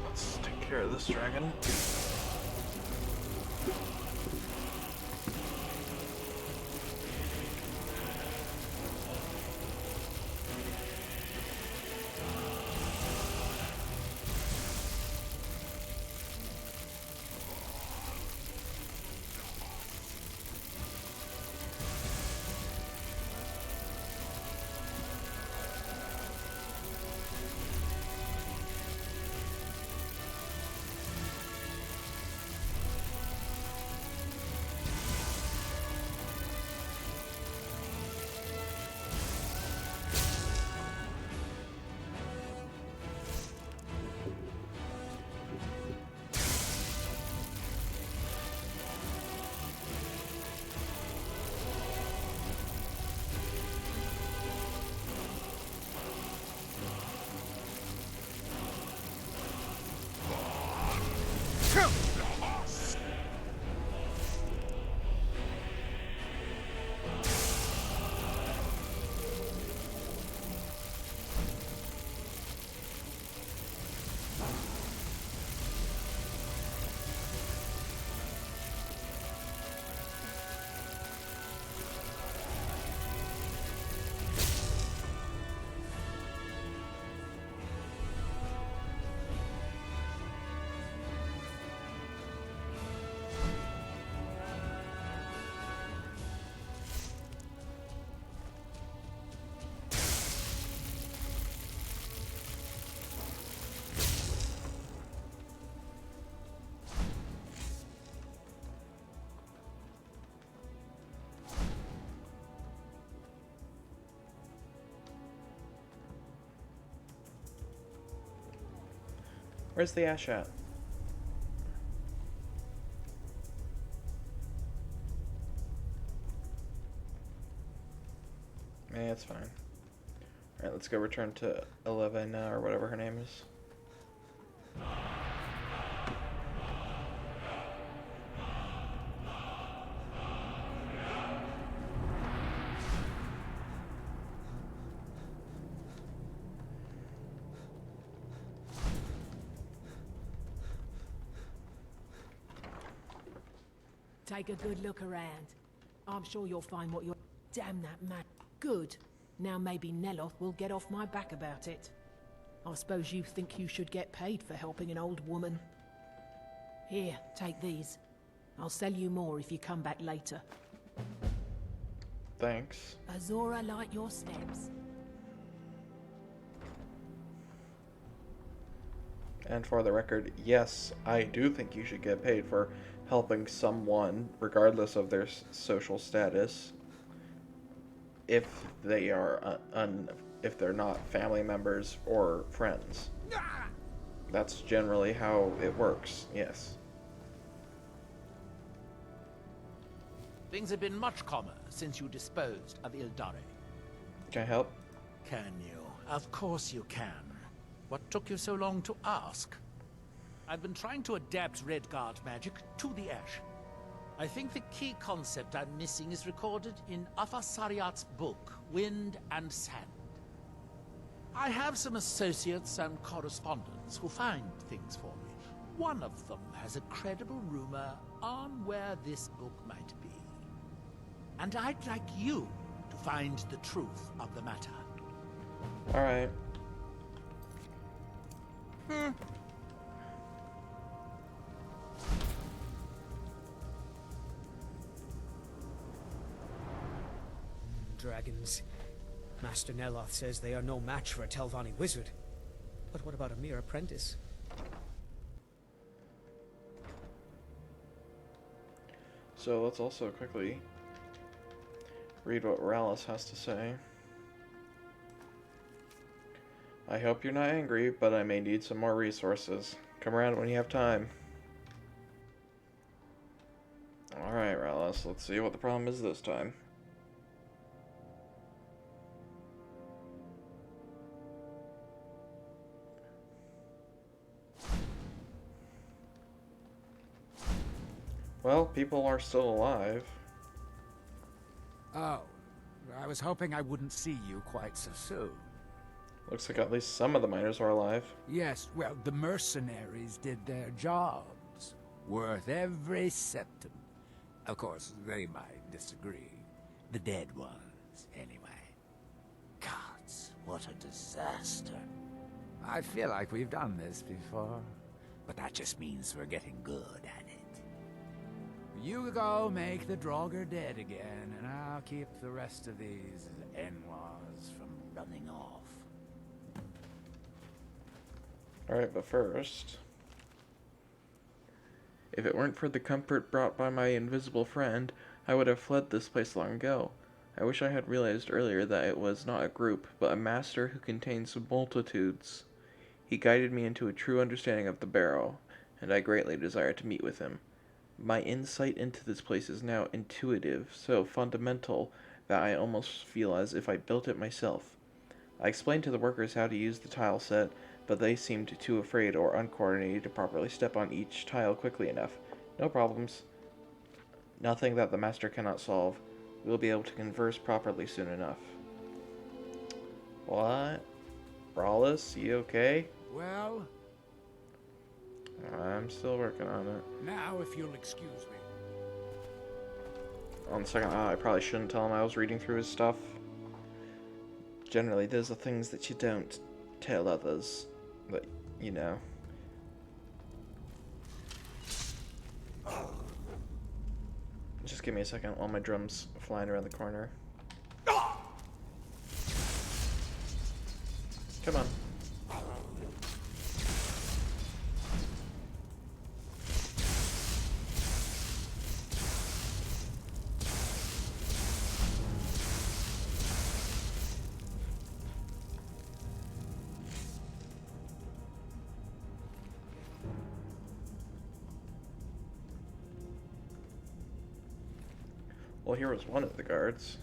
Let's take care of this dragon. Where's the ash at? Eh, it's fine. Alright, let's go return to Elevena or whatever her name is. Take a good look around. I'm sure you'll find what you're... Damn that man. Good. Now maybe Neloth will get off my back about it. I suppose you think you should get paid for helping an old woman. Here, take these. I'll sell you more if you come back later. Thanks. Azora light your steps. And for the record, yes, I do think you should get paid for helping someone, regardless of their social status, if they are if they're not family members or friends. That's generally how it works. Yes. Things have been much calmer since you disposed of Ildare. Can I help? Can you? Of course you can. What took you so long to ask? I've been trying to adapt Redguard magic to the Ash. I think the key concept I'm missing is recorded in Afasariat's book, Wind and Sand. I have some associates and correspondents who find things for me. One of them has a credible rumor on where this book might be. And I'd like you to find the truth of the matter. Alright. Dragons. Master Neloth says they are no match for a Telvanni wizard. But what about a mere apprentice? So let's also quickly read what Rallis has to say. I hope you're not angry, but I may need some more resources. Come around when you have time. Alright, Rallis, let's see what the problem is this time. Well, people are still alive. Oh, I was hoping I wouldn't see you quite so soon. Looks like at least some of the miners are alive. Yes, well, the mercenaries did their jobs. Worth every septim. Of course, they might disagree. The dead ones, anyway. Gods, what a disaster. I feel like we've done this before, but that just means we're getting good at it. You go make the Draugr dead again, and I'll keep the rest of these Enwas from running off. Alright, but first... If it weren't for the comfort brought by my invisible friend, I would have fled this place long ago. I wish I had realized earlier that it was not a group, but a master who contains multitudes. He guided me into a true understanding of the Barrow, and I greatly desire to meet with him. My insight into this place is now intuitive, so fundamental that I almost feel as if I built it myself. I explained to the workers how to use the tile set, but they seemed too afraid or uncoordinated to properly step on each tile quickly enough. No problems. Nothing that the master cannot solve. We'll be able to converse properly soon enough. What? Brawlus, you okay? Well, I'm still working on it. now if you'll excuse me. On the second thought, I probably shouldn't tell him I was reading through his stuff. Generally, those are things that you don't tell others. But, you know. Just give me a second while my drum's flying around the corner. Come on. Well, here was one of the guards.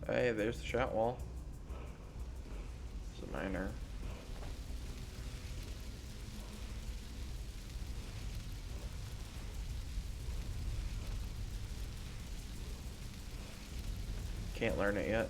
Hey, there's the shot wall. It's a miner. Can't learn it yet.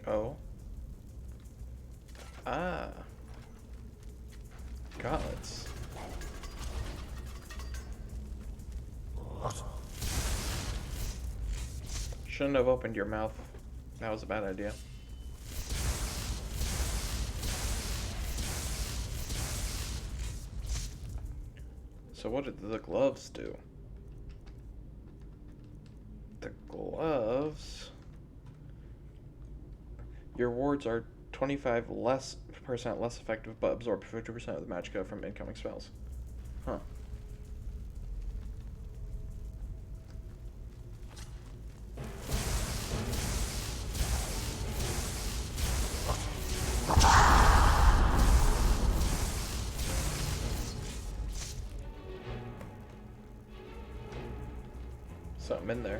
Oh. Ah. Gauntlets. Shouldn't have opened your mouth. That was a bad idea. So what did the gloves do? The gloves... Your wards are 25% less effective, but absorb 50% of the magicka from incoming spells. Huh. Something in there.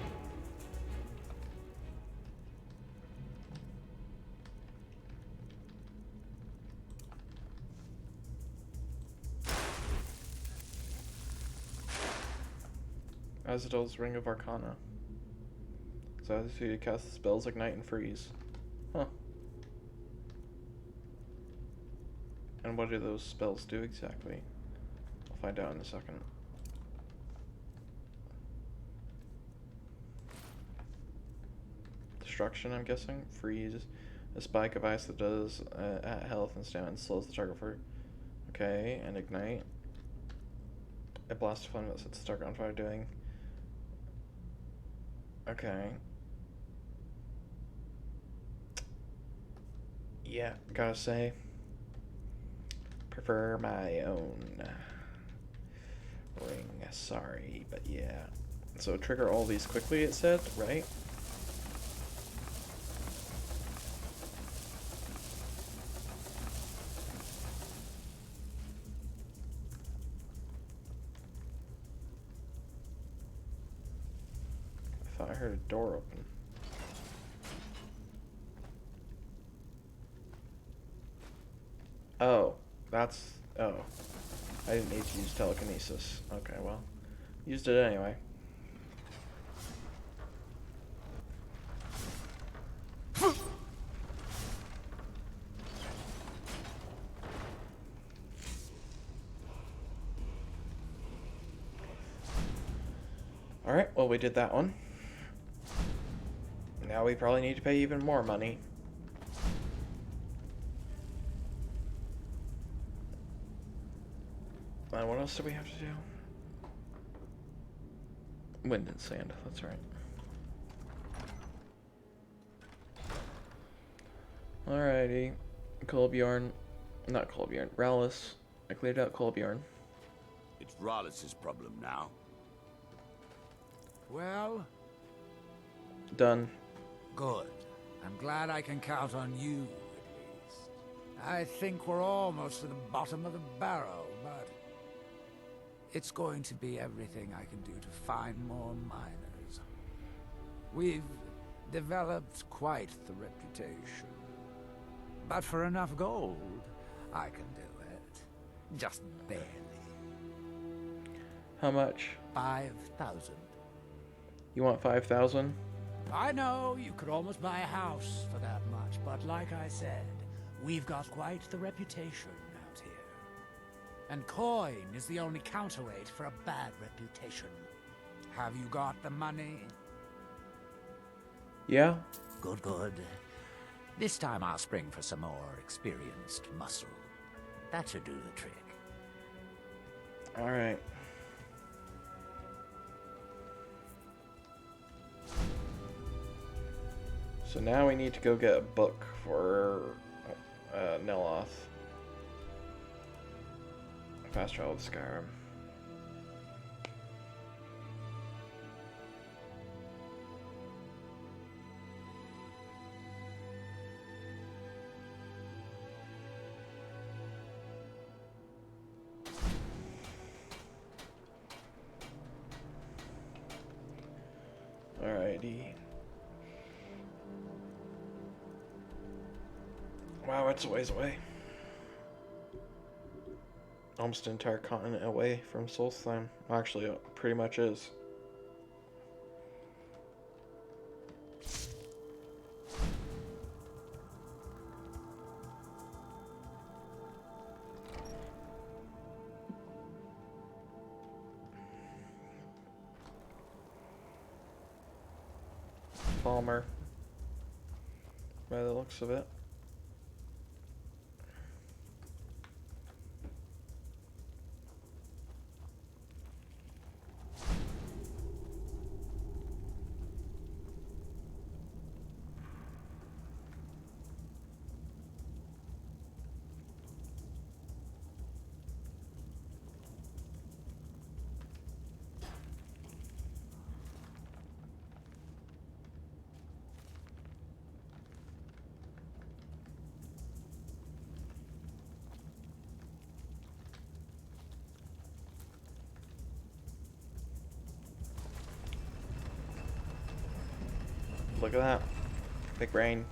Azadol's Ring of Arcana. So as you cast the spells Ignite and Freeze. Huh. And what do those spells do exactly? I'll find out in a second. Destruction, I'm guessing. Freeze. A spike of ice that does at health and stamina and slows the target for... Okay, and Ignite. A blast of flame that sets the target on fire doing... Okay. Yeah, gotta say, prefer my own ring. Sorry, but yeah. So trigger all these quickly, it said, right? I thought I heard a door open. Oh, that's... Oh. I didn't need to use telekinesis. Okay, well. Used it anyway. Alright, well we did that one. Now we probably need to pay even more money. And what else do we have to do? Wind and sand, that's right. Alrighty. Kolbjorn. Not Kolbjorn. Rallis. I cleared out Kolbjorn. It's Rallis' problem now. Well? Done. Good. I'm glad I can count on you, at least. I think we're almost to the bottom of the barrel, but... it's going to be everything I can do to find more miners. We've developed quite the reputation. But for enough gold, I can do it. Just barely. How much? 5,000. You want 5,000? I know you could almost buy a house for that much, but like I said, we've got quite the reputation out here. And coin is the only counterweight for a bad reputation. Have you got the money? Yeah. Good, good. This time I'll spring for some more experienced muscle. That should do the trick. Alright. So now we need to go get a book for Neloth. Fast travel to Skyrim. Alrighty. Wow, it's a ways away. Almost an entire continent away from Solstheim. Actually, it pretty much is. Palmer, by the looks of it. Look at that. Big brain.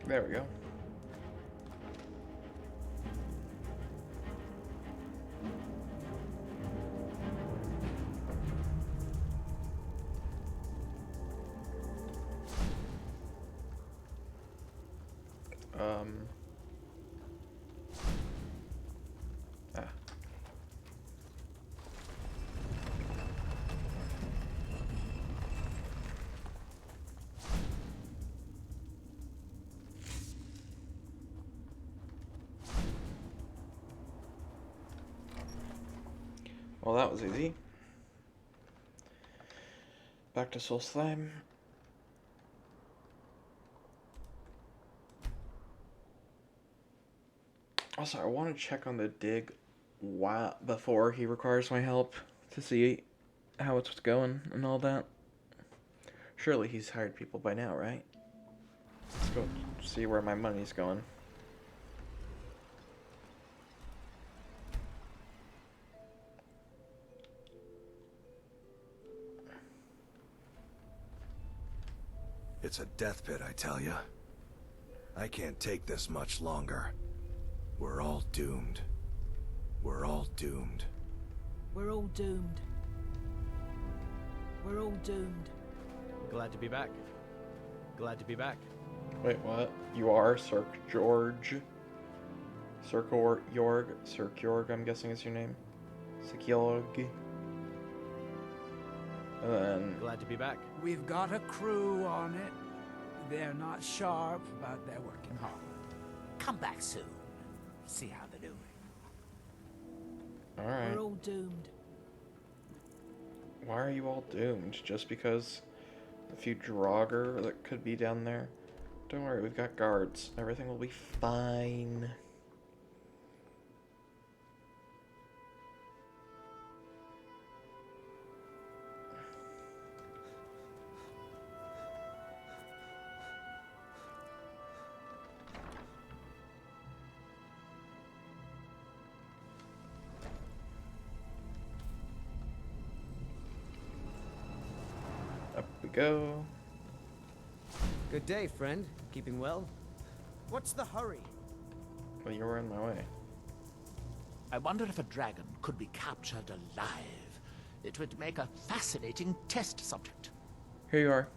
There we go. Ah. Well, that was easy. Back to Soul Slime. Also, I want to check on the dig before he requires my help to see how it's going and all that. Surely he's hired people by now, right? Let's go see where my money's going. It's a death pit, I tell ya. I can't take this much longer. We're all doomed. We're all doomed. We're all doomed. We're all doomed. Glad to be back. Glad to be back. Wait, what? You are Sir George? Sir Jorg, I'm guessing is your name. Sikyorg. And then... Glad to be back. We've got a crew on it. They're not sharp, but they're working hard. Come back soon. See how they're doing. Alright. We're all doomed. Why are you all doomed? Just because a few Draugr that could be down there? Don't worry, we've got guards. Everything will be fine. Up we go. Good day, friend. Keeping well? What's the hurry? Well, you were in my way. I wonder if a dragon could be captured alive. It would make a fascinating test subject. Here you are.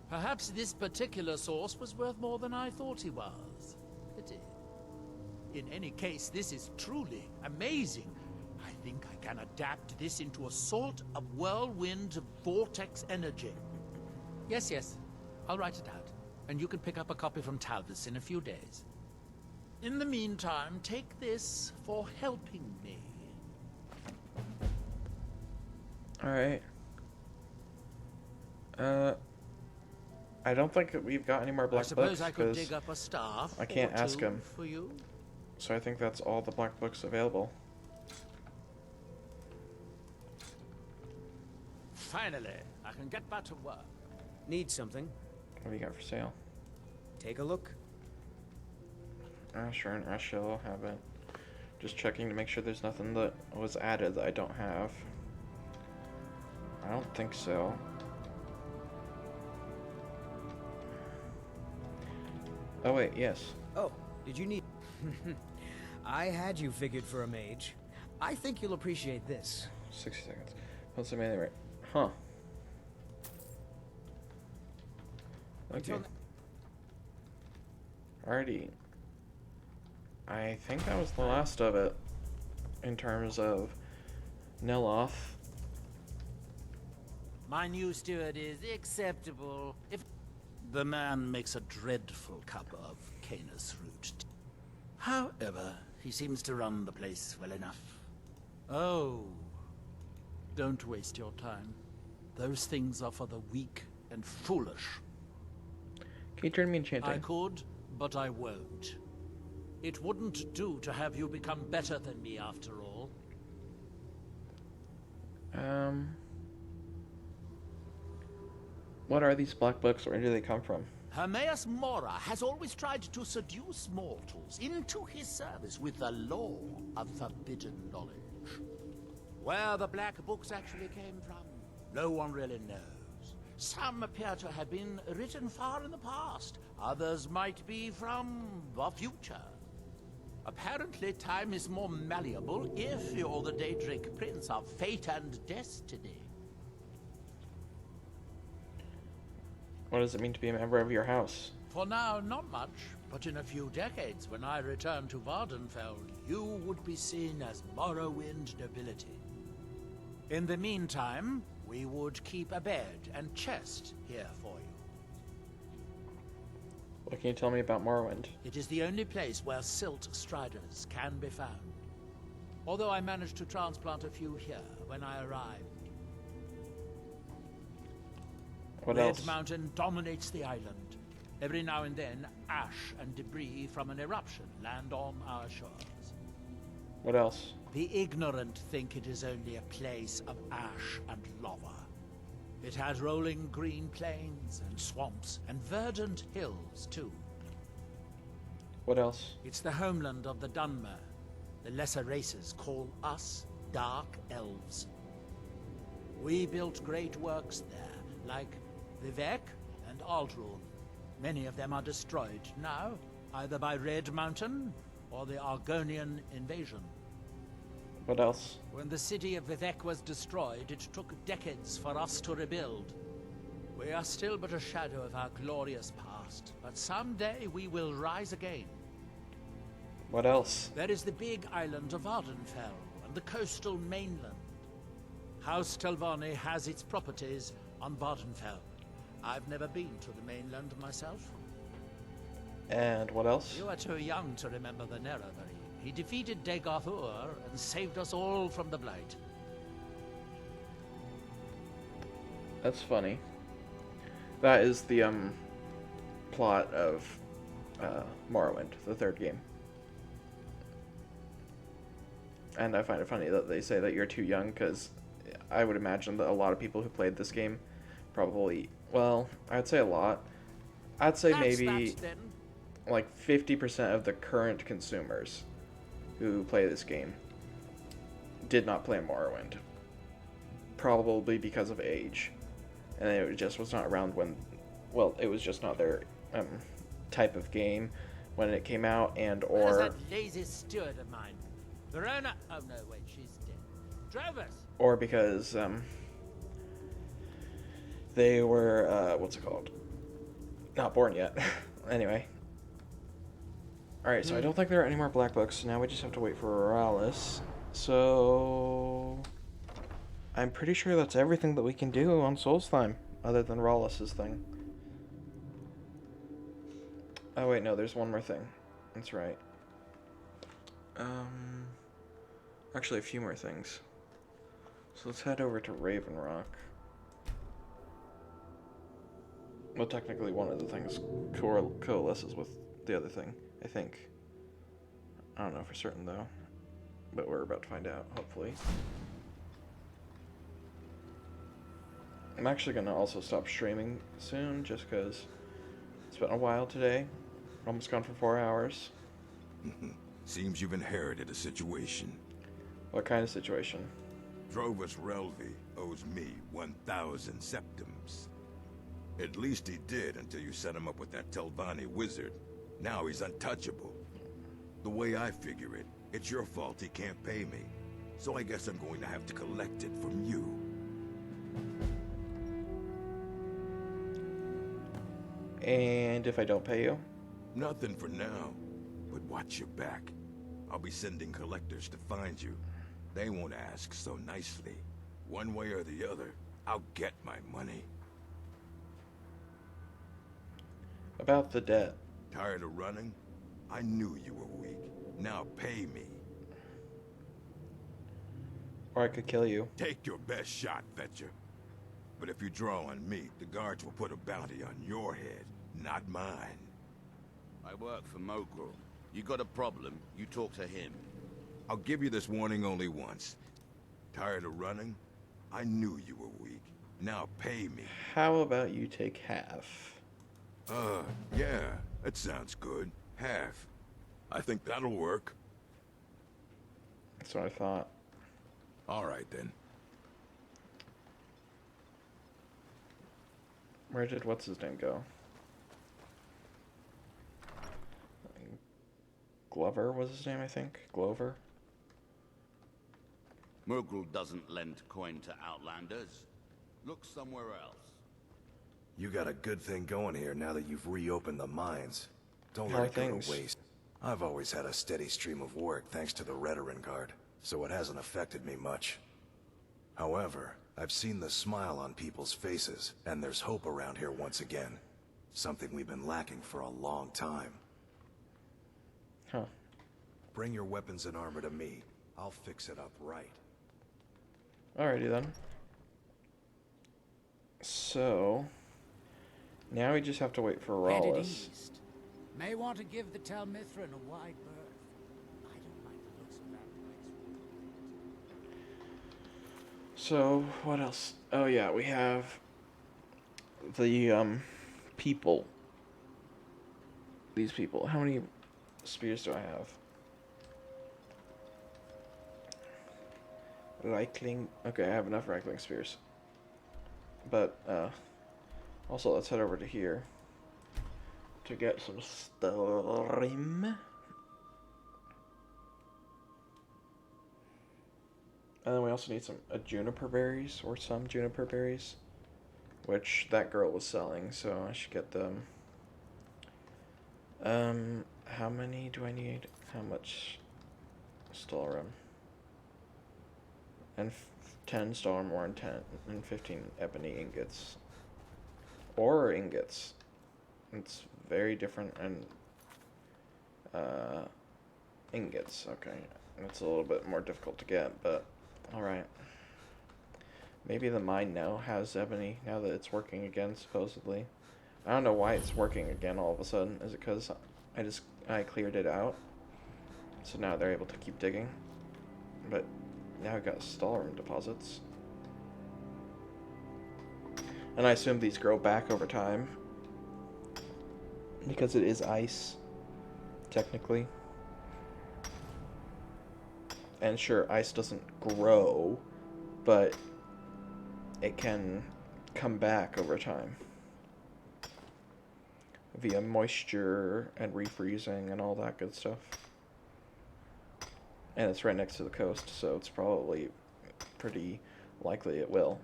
Perhaps this particular source was worth more than I thought he was. Pity. In any case, this is truly amazing. I think I can adapt this into a sort of whirlwind vortex energy. Yes. I'll write it out, and you can pick up a copy from Talvis in a few days. In the meantime, take this for helping me. Alright. I don't think that we've got any more black I suppose books, I could 'cause dig up a staff I can't or ask two him. for you. So I think that's all the black books available. Finally, I can get back to work. Need something? What do you got for sale? Take a look. Sure, and Ash will have it. Just checking to make sure there's nothing that was added that I don't have. I don't think so. Oh wait, yes. Oh, did you need... I had you figured for a mage. I think you'll appreciate this. 60 seconds. What's the melee rate? Huh. Okay. Alrighty. I think that was the last of it in terms of Neloth. My new steward is acceptable. If the man makes a dreadful cup of Canis root. However, he seems to run the place well enough. Oh, don't waste your time. Those things are for the weak and foolish. Can you turn me enchanting? I could, but I won't. It wouldn't do to have you become better than me after all. What are these black books? Where do they come from? Hermaeus Mora has always tried to seduce mortals into his service with the law of forbidden knowledge. Where the black books actually came from, no one really knows. Some appear to have been written far in the past. Others might be from the future. Apparently, time is more malleable if you're the Daedric Prince of Fate and Destiny. What does it mean to be a member of your house? For now, not much, but in a few decades, when I return to Vardenfeld, you would be seen as Morrowind nobility. In the meantime, we would keep a bed and chest here for you. What can you tell me about Morrowind? It is the only place where silt striders can be found. Although I managed to transplant a few here when I arrived. What Red else? Mountain dominates the island. Every now and then, ash and debris from an eruption land on our shores. What else? The ignorant think it is only a place of ash and lava. It has rolling green plains and swamps and verdant hills, too. What else? It's the homeland of the Dunmer. The lesser races call us Dark Elves. We built great works there, like Vivek and Aldrun. Many of them are destroyed now, either by Red Mountain or the Argonian invasion. What else? When the city of Vivek was destroyed, it took decades for us to rebuild. We are still but a shadow of our glorious past, but someday we will rise again. What else? There is the big island of Ardenfell and the coastal mainland. House Telvanni has its properties on Vardenfell. I've never been to the mainland myself. And what else? You are too young to remember the Nerevari. He defeated Dagothur and saved us all from the Blight. That's funny. That is the plot of Morrowind, the third game. And I find it funny that they say that you're too young, because I would imagine that a lot of people who played this game probably, well, I'd say a lot. I'd say maybe like 50% of the current consumers who play this game did not play Morrowind. Probably because of age. And it just was not around when, well, it was just not their type of game. when it came out, and Where's or that lazy steward of mine? Verona? Oh no, wait, she's dead. Drovers! or because they were what's it called? Not born yet. Anyway. Alright, so I don't think there are any more black books. Now we just have to wait for Rallis. So I'm pretty sure that's everything that we can do on Soulslime, other than Rallis's thing. Oh wait, no, there's one more thing. That's right. Actually a few more things. So let's head over to Raven Rock. Well, technically one of the things coalesces with the other thing, I think. I don't know for certain though, but we're about to find out, hopefully. I'm actually going to also stop streaming soon, just because it's been a while today. Almost gone for 4 hours. Seems you've inherited a situation. What kind of situation? Drovus Relvi owes me 1,000 septims. At least he did until you set him up with that Telvanni wizard. Now he's untouchable. The way I figure it, it's your fault he can't pay me. So I guess I'm going to have to collect it from you. And if I don't pay you? Nothing for now, but watch your back. I'll be sending collectors to find you. They won't ask so nicely. One way or the other, I'll get my money. About the debt. Tired of running? I knew you were weak. Now pay me. Or I could kill you. Take your best shot, Fetcher. But if you draw on me, the guards will put a bounty on your head, not mine. I work for Mogrel. You got a problem, you talk to him. I'll give you this warning only once. Tired of running? I knew you were weak. Now pay me. How about you take half? Yeah, that sounds good. Half. I think that'll work. That's what I thought. All right, then. Where did what's-his-name go? Glover was his name, I think? Glover? Mogrel doesn't lend coin to outlanders. Look somewhere else. You got a good thing going here now that you've reopened the mines. Don't How let are it go things? to waste. I've always had a steady stream of work thanks to the Redoran Guard, so it hasn't affected me much. However, I've seen the smile on people's faces, and there's hope around here once again. Something we've been lacking for a long time. Huh. Bring your weapons and armor to me. I'll fix it up right. Alrighty then. So now we just have to wait for Headed Rallis. east. May want to give the Talmithran a wide berth. I don't like the looks of that place. So what else? Oh yeah, we have the people. These people. How many spears do I have? Reichling. Okay, I have enough Reichling spears. But also let's head over to here to get some Skyrim. And then we also need some juniper berries, or some juniper berries, which that girl was selling, so I should get them. How many do I need? How much Stalrum? And 10 Stalrum ore and 10 and 15 ebony ingots. Or ingots. It's very different, and ingots, okay. It's a little bit more difficult to get, but alright. Maybe the mine now has ebony, now that it's working again, supposedly. I don't know why it's working again all of a sudden. Is it because I cleared it out? So now they're able to keep digging. But now I've got Stalrum deposits. And I assume these grow back over time. Because it is ice, technically. And sure, ice doesn't grow, but it can come back over time. via moisture and refreezing and all that good stuff. And it's right next to the coast, so it's probably pretty likely it will.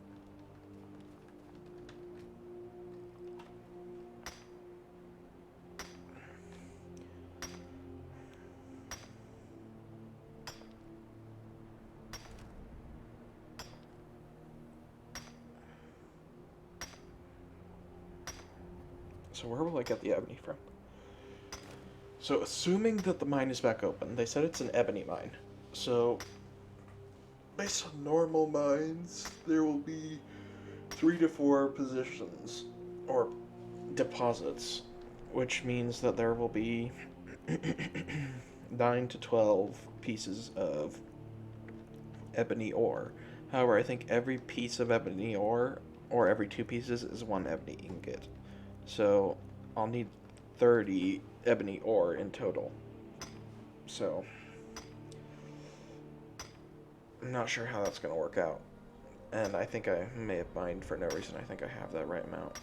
So where will I get the ebony from? So assuming that the mine is back open, they said it's an ebony mine. So based on normal mines, there will be 3 to 4 positions or deposits, which means that there will be 9 to 12 pieces of ebony ore. However, I think every piece of ebony ore, or every 2 pieces, is 1 ebony ingot. So I'll need 30 ebony ore in total. So I'm not sure how that's going to work out. And I think I may have mined for no reason. I think I have that right amount.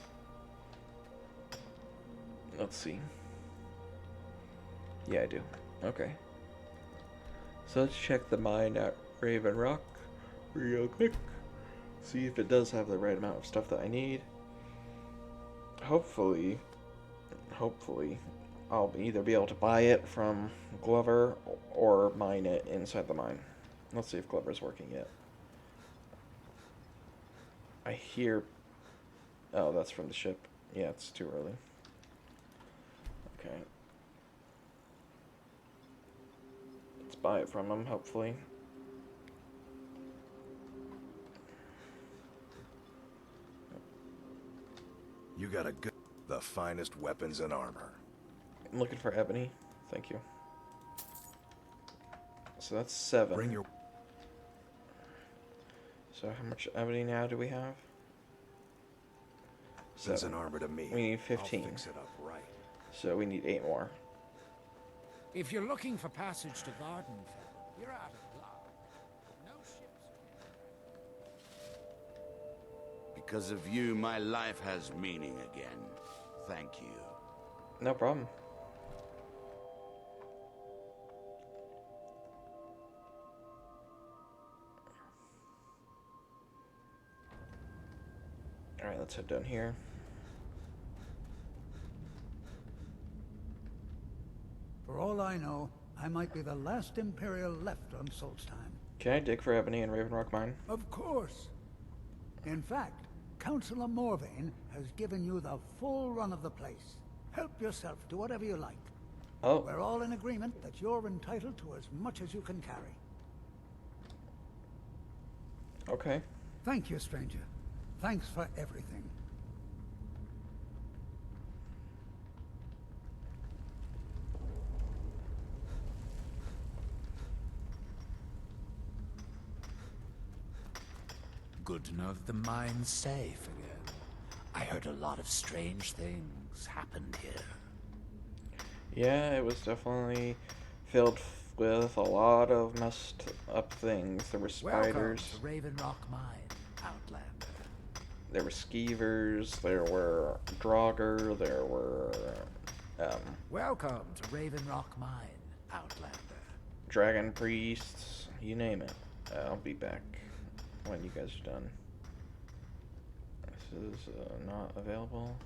Let's see. Yeah, I do. Okay. So let's check the mine at Raven Rock real quick. See if it does have the right amount of stuff that I need. Hopefully, I'll either be able to buy it from Glover or mine it inside the mine. Let's see if Glover's working yet. I hear... Oh, that's from the ship. Yeah, it's too early. Okay. Let's buy it from him, hopefully. You got a good... the finest weapons and armor. I'm looking for ebony. Thank you. So that's 7. Bring your... So how much ebony now do we have? Weapons and armor to me. We need 15. I'll fix it up right. So we need 8 more. If you're looking for passage to Gardenfell, you're out of luck. No ships. Because of you, my life has meaning again. Thank you. No problem. Alright, let's head down here. For all I know, I might be the last Imperial left on Solstheim. Can I dig for ebony in Raven Rock Mine? Of course. In fact, Councillor Morvain has given you the full run of the place. Help yourself to whatever you like. Oh. We're all in agreement that you're entitled to as much as you can carry. Okay. Thank you, stranger. Thanks for everything. Good to know that the mine's safe again. I heard a lot of strange things happened here. Yeah, it was definitely filled with a lot of messed up things. There were spiders. Welcome to Raven Rock Mine, Outlander. There were skeevers, there were Draugr, there were, Welcome to Raven Rock Mine, Outlander. Dragon priests, you name it. I'll be back when you guys are done. This is not available.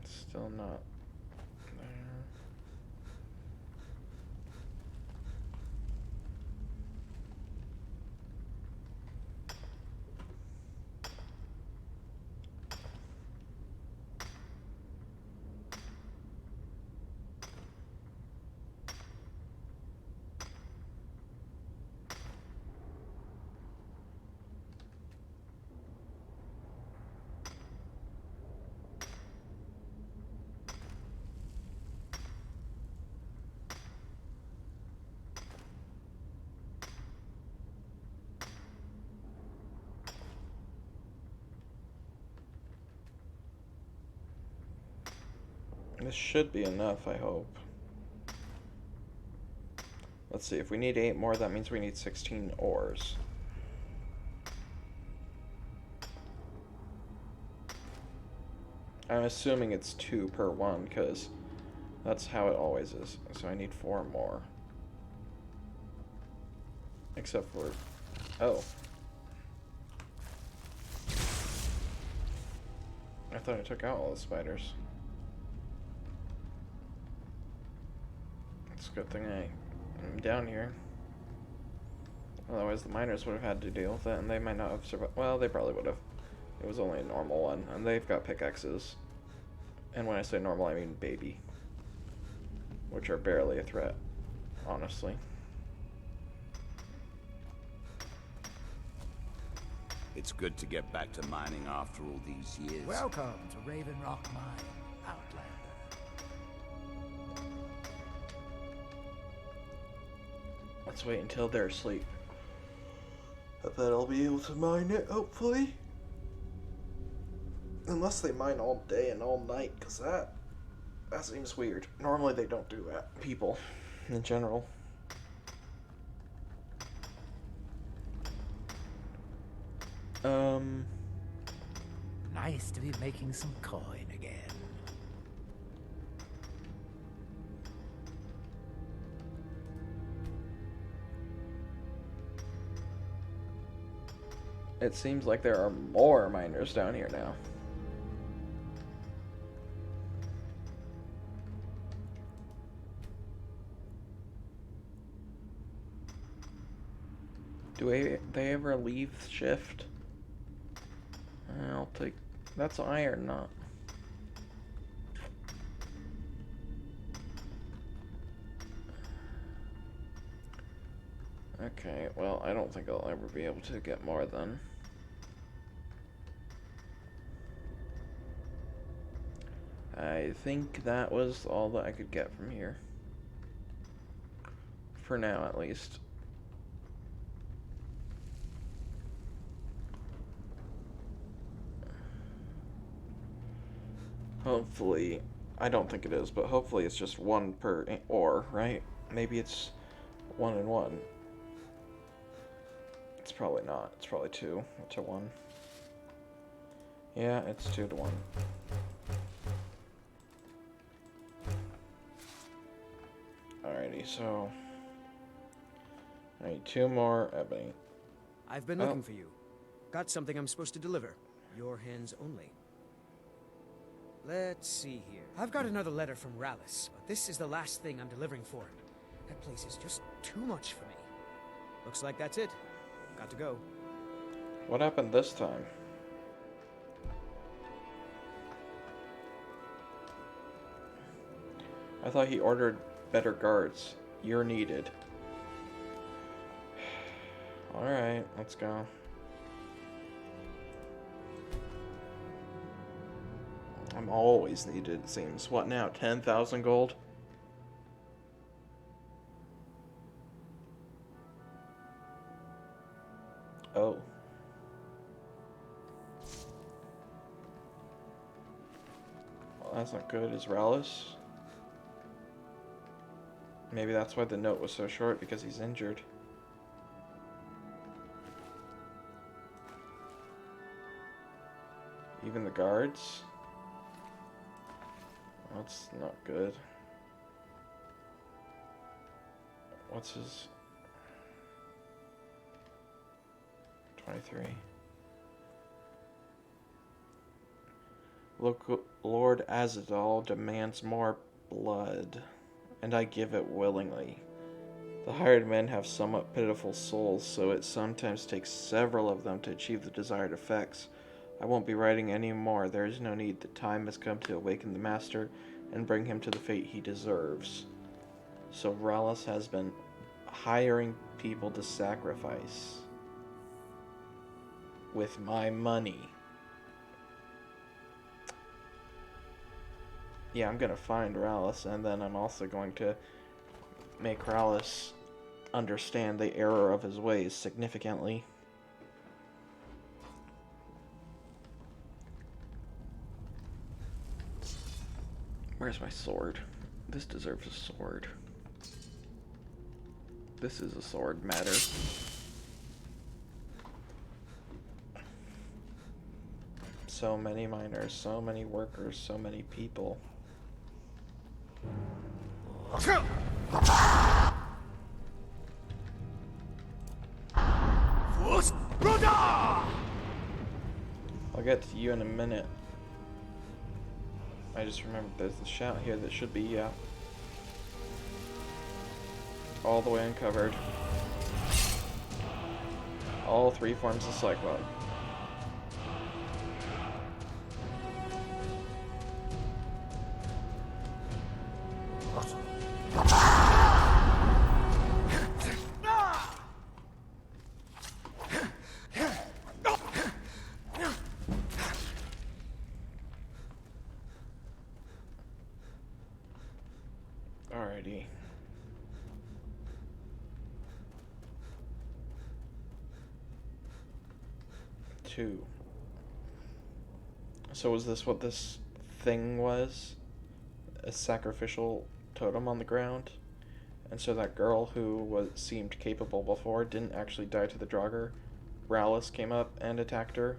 It's still not there. This should be enough, I hope. Let's see, if we need 8 more, that means we need 16 ores. I'm assuming it's 2 per one, because that's how it always is. So I need 4 more. Except for... oh. I thought I took out all the spiders. It's a good thing I'm down here. Otherwise the miners would have had to deal with it, and they might not have survived. Well, they probably would have. It was only a normal one, and they've got pickaxes. And when I say normal, I mean baby. Which are barely a threat, honestly. It's good to get back to mining after all these years. Welcome to Raven Rock Mine, Outlander. Let's wait until they're asleep. And then I'll be able to mine it, hopefully. Unless they mine all day and all night, because that seems weird. Normally they don't do that, people, in general. Nice to be making some coin again. It seems like there are more miners down here now. Do they ever leave shift? I'll take... that's iron, not... okay, well, I don't think I'll ever be able to get more then. I think that was all that I could get from here. For now, at least. Hopefully, I don't think it is, but hopefully it's just 1 per ore, right? Maybe it's 1 and 1. It's probably not. It's probably 2 to 1. Yeah, it's 2 to 1. Alrighty, so I need 2 more ebony. I've been looking for you. Got something I'm supposed to deliver. Your hands only. Let's see here. I've got another letter from Rallis, but this is the last thing I'm delivering for him. That place is just too much for me. Looks like that's it. Got to go. What happened this time? I thought he ordered better guards. You're needed. Alright, let's go. I'm always needed, it seems. What now? 10,000 gold? Oh. Well, that's not good. Is Rallis? Maybe that's why the note was so short, because he's injured. Even the guards? That's not good. What's his... 23. Look, Lord Azadal demands more blood, and I give it willingly. The hired men have somewhat pitiful souls, so it sometimes takes several of them to achieve the desired effects. I won't be writing any more. There is no need. The time has come to awaken the Master and bring him to the fate he deserves. So Rallis has been hiring people to sacrifice with my money. Yeah, I'm gonna find Rallis, and then I'm also going to make Rallis understand the error of his ways significantly. Where's my sword? This deserves a sword. This is a sword matter. So many miners, so many workers, so many people. I'll get to you in a minute. I just remembered there's a shout here that should be all the way uncovered. All three forms of Cyclone. Alrighty. Two. So was this what this thing was? A sacrificial totem on the ground? And so that girl who seemed capable before didn't actually die to the Draugr. Rallus came up and attacked her.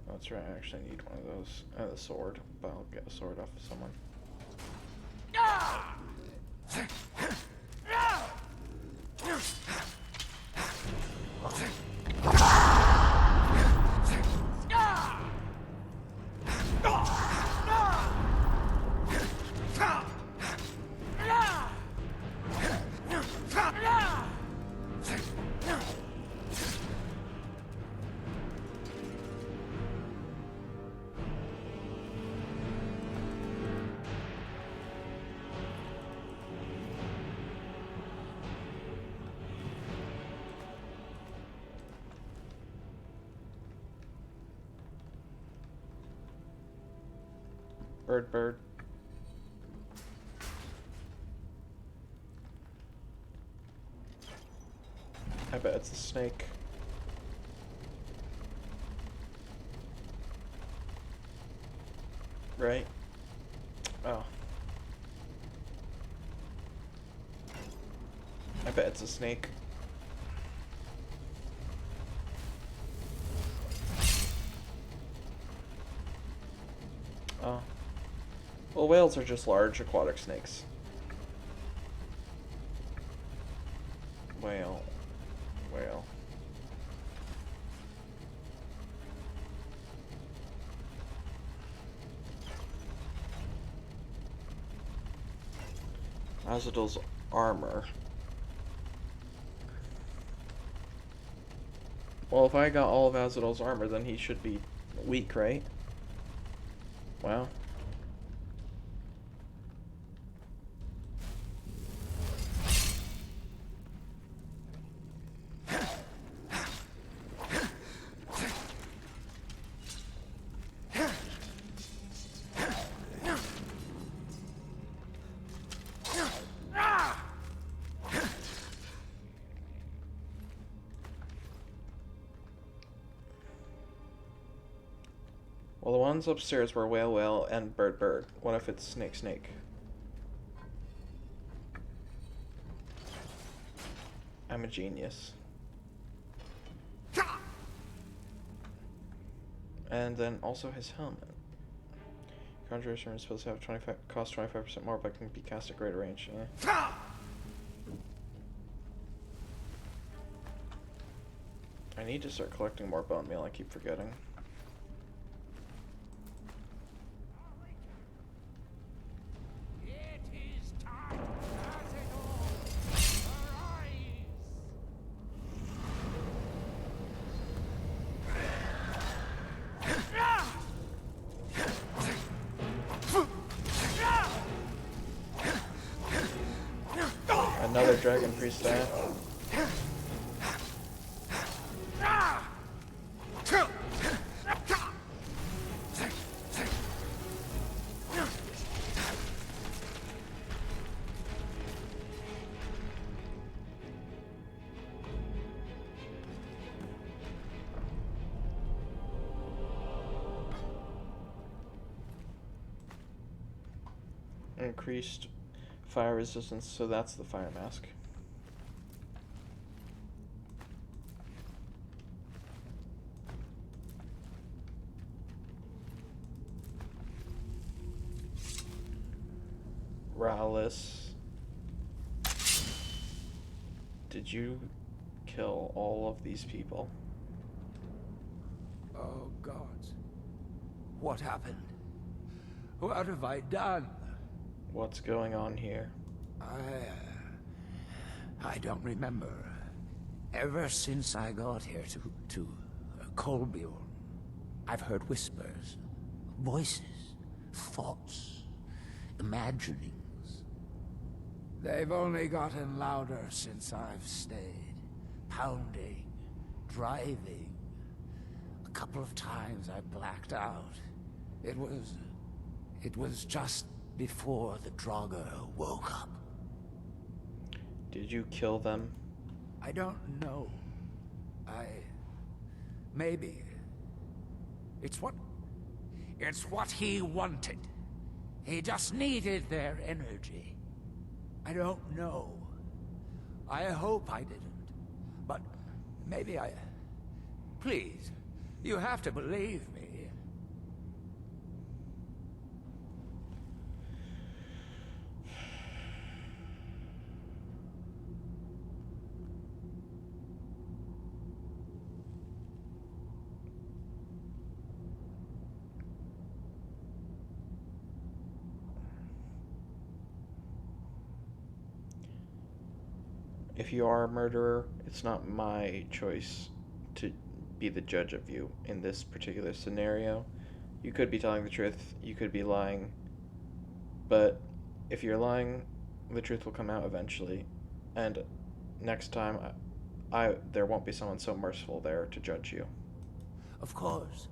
That's right, I actually need one of those. I have a sword, but I'll get a sword off of someone. Bird. I bet it's a snake. Right? Oh. I bet it's a snake. Oh. Well, whales are just large aquatic snakes. Whale. Azadil's armor. Well, if I got all of Azadil's armor, then he should be weak, right? Wow. Well, the ones upstairs were whale, and bird. What if it's snake? I'm a genius. And then also his helmet. Conjuration is supposed to have cost 25% more, but can be cast at greater range. Yeah. I need to start collecting more bone meal. I keep forgetting. Another dragon priest staff. Increased fire resistance, so that's the fire mask. Rallis, did you kill all of these people? Oh, God. What happened? What have I done? What's going on here? I don't remember. Ever since I got here to Colbjorn, I've heard whispers, voices, thoughts, imaginings. They've only gotten louder since I've stayed. Pounding, driving. A couple of times I blacked out. It was just before the Draugr woke up. Did you kill them? I don't know. Maybe. It's what he wanted. He just needed their energy. I don't know. I hope I didn't. But maybe I... Please, you have to believe me. If you are a murderer, it's not my choice to be the judge of you in this particular scenario. You could be telling the truth, you could be lying, but if you're lying, the truth will come out eventually, and next time, there won't be someone so merciful there to judge you. Of course.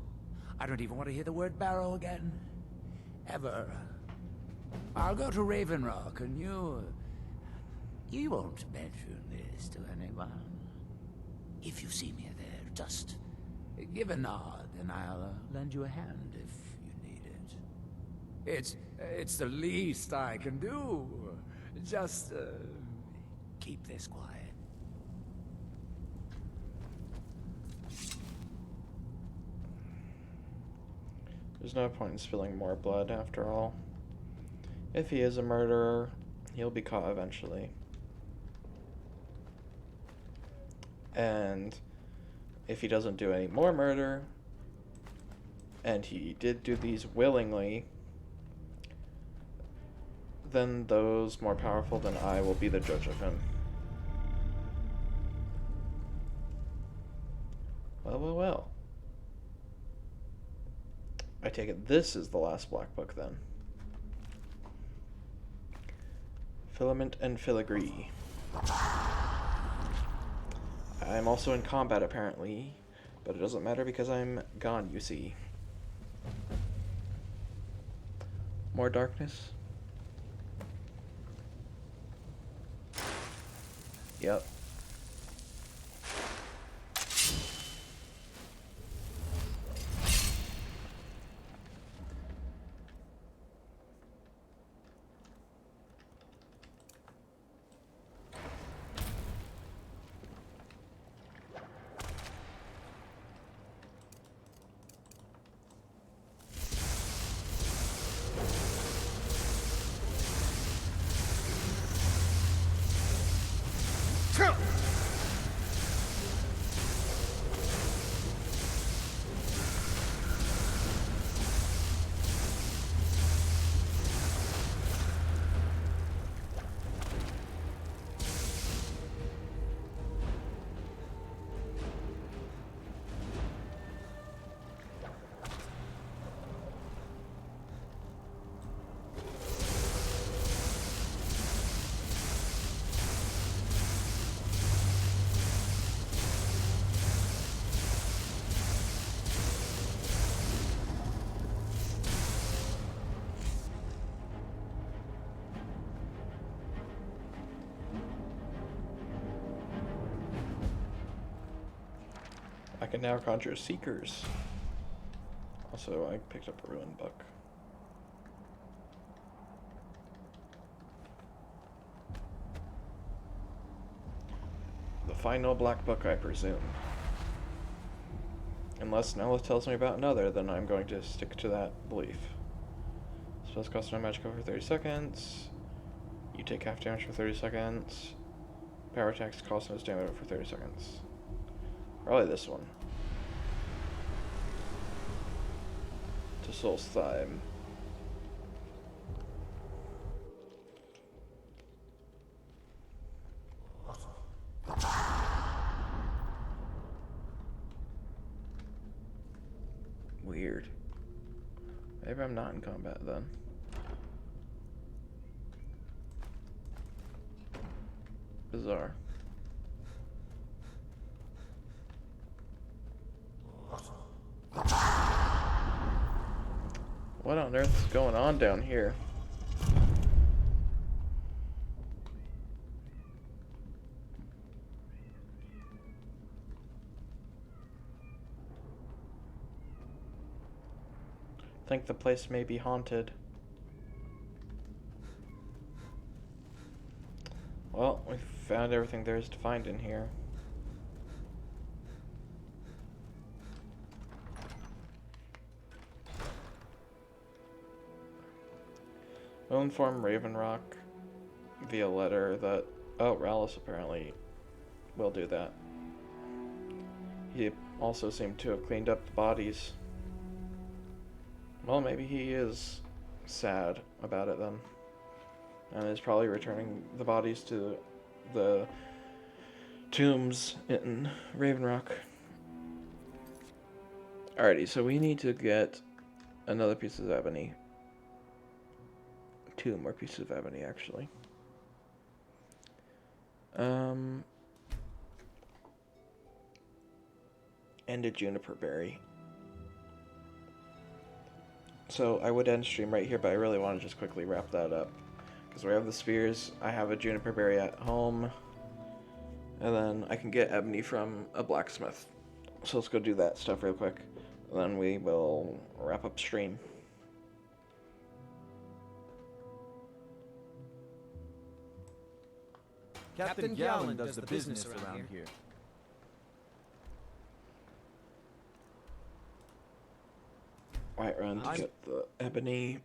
I don't even want to hear the word barrow again. Ever. I'll go to Raven Rock, and you won't mention this to anyone. If you see me there, just give a nod, and I'll lend you a hand if you need it. It's the least I can do. Just keep this quiet. There's no point in spilling more blood, after all. If he is a murderer, he'll be caught eventually. And if he doesn't do any more murder, and he did do these willingly, then those more powerful than I will be the judge of him. Well. I take it this is the last black book, then. Filament and Filigree. I'm also in combat, apparently, but it doesn't matter because I'm gone, you see. More darkness? Yep. I can now conjure Seekers. Also, I picked up a ruined book. final black book, I presume. Unless Nella tells me about another, then I'm going to stick to that belief. Spells cost no magic for 30 seconds. You take half damage for 30 seconds. Power attacks cost no stamina for 30 seconds. Probably this one. To Soul's Thyme. Weird. Maybe I'm not in combat then. Bizarre. What on earth is going on down here? I think the place may be haunted. Well, we've found everything there is to find in here. We'll inform Raven Rock via letter that... Oh, Rallis apparently will do that. He also seemed to have cleaned up the bodies. Well, maybe he is sad about it then. And is probably returning the bodies to the tombs in Raven Rock. Alrighty, so we need to get another piece of ebony. 2 more pieces of ebony, actually. And a juniper berry. So I would end stream right here, but I really want to just quickly wrap that up. Because we have the spears, I have a juniper berry at home, and then I can get ebony from a blacksmith. So let's go do that stuff real quick, and then we will wrap up stream. Captain Gallen does the business around here. Right, run to get the ebony.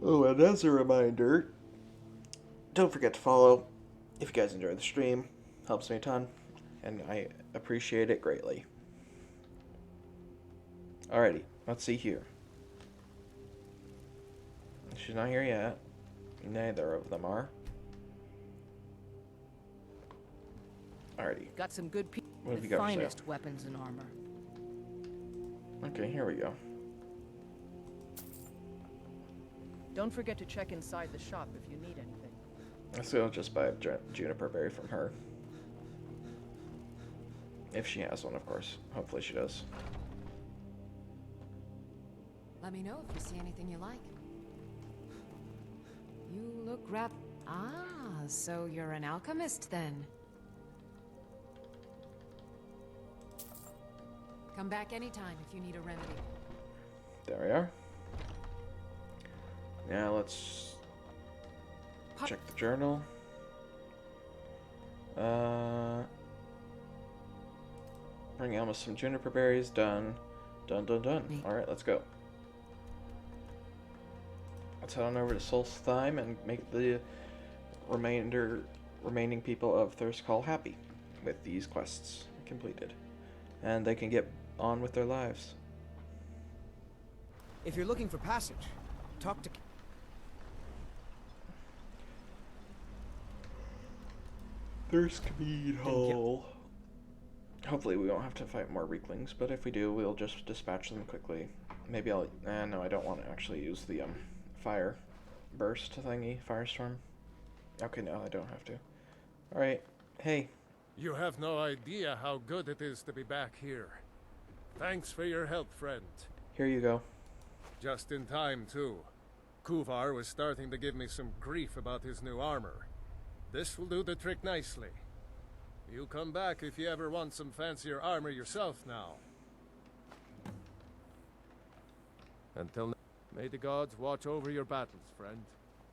Oh, and as a reminder, don't forget to follow if you guys enjoy the stream. Helps me a ton, and I appreciate it greatly. Alrighty, let's see here. She's not here yet. Neither of them are. Alrighty. Got some good people. What have The you got for sale? finest weapons and armor. Okay, here we go. Don't forget to check inside the shop if you need anything. Let's go just buy a juniper berry from her. If she has one, of course. Hopefully she does. Let me know if you see anything you like. You look so you're an alchemist then. Come back anytime if you need a remedy. There we are. Now let's check the journal. Bring Elma some juniper berries. Done. Done. Alright, let's go. Let's head on over to Soul's Thyme and make the remaining people of Thirst Call happy with these quests completed. And they can get on with their lives. If you're looking for passage, talk to... Thirst Mead Hall. Hopefully we won't have to fight more weaklings, but if we do, we'll just dispatch them quickly. Maybe I'll... no, I don't want to actually use the fire burst thingy, firestorm. Okay, no, I don't have to. Alright, hey. You have no idea how good it is to be back here. Thanks for your help, friend. Here you go. Just in time, too. Kuvar was starting to give me some grief about his new armor. This will do the trick nicely. You come back if you ever want some fancier armor yourself now. Until now, may the gods watch over your battles, friend.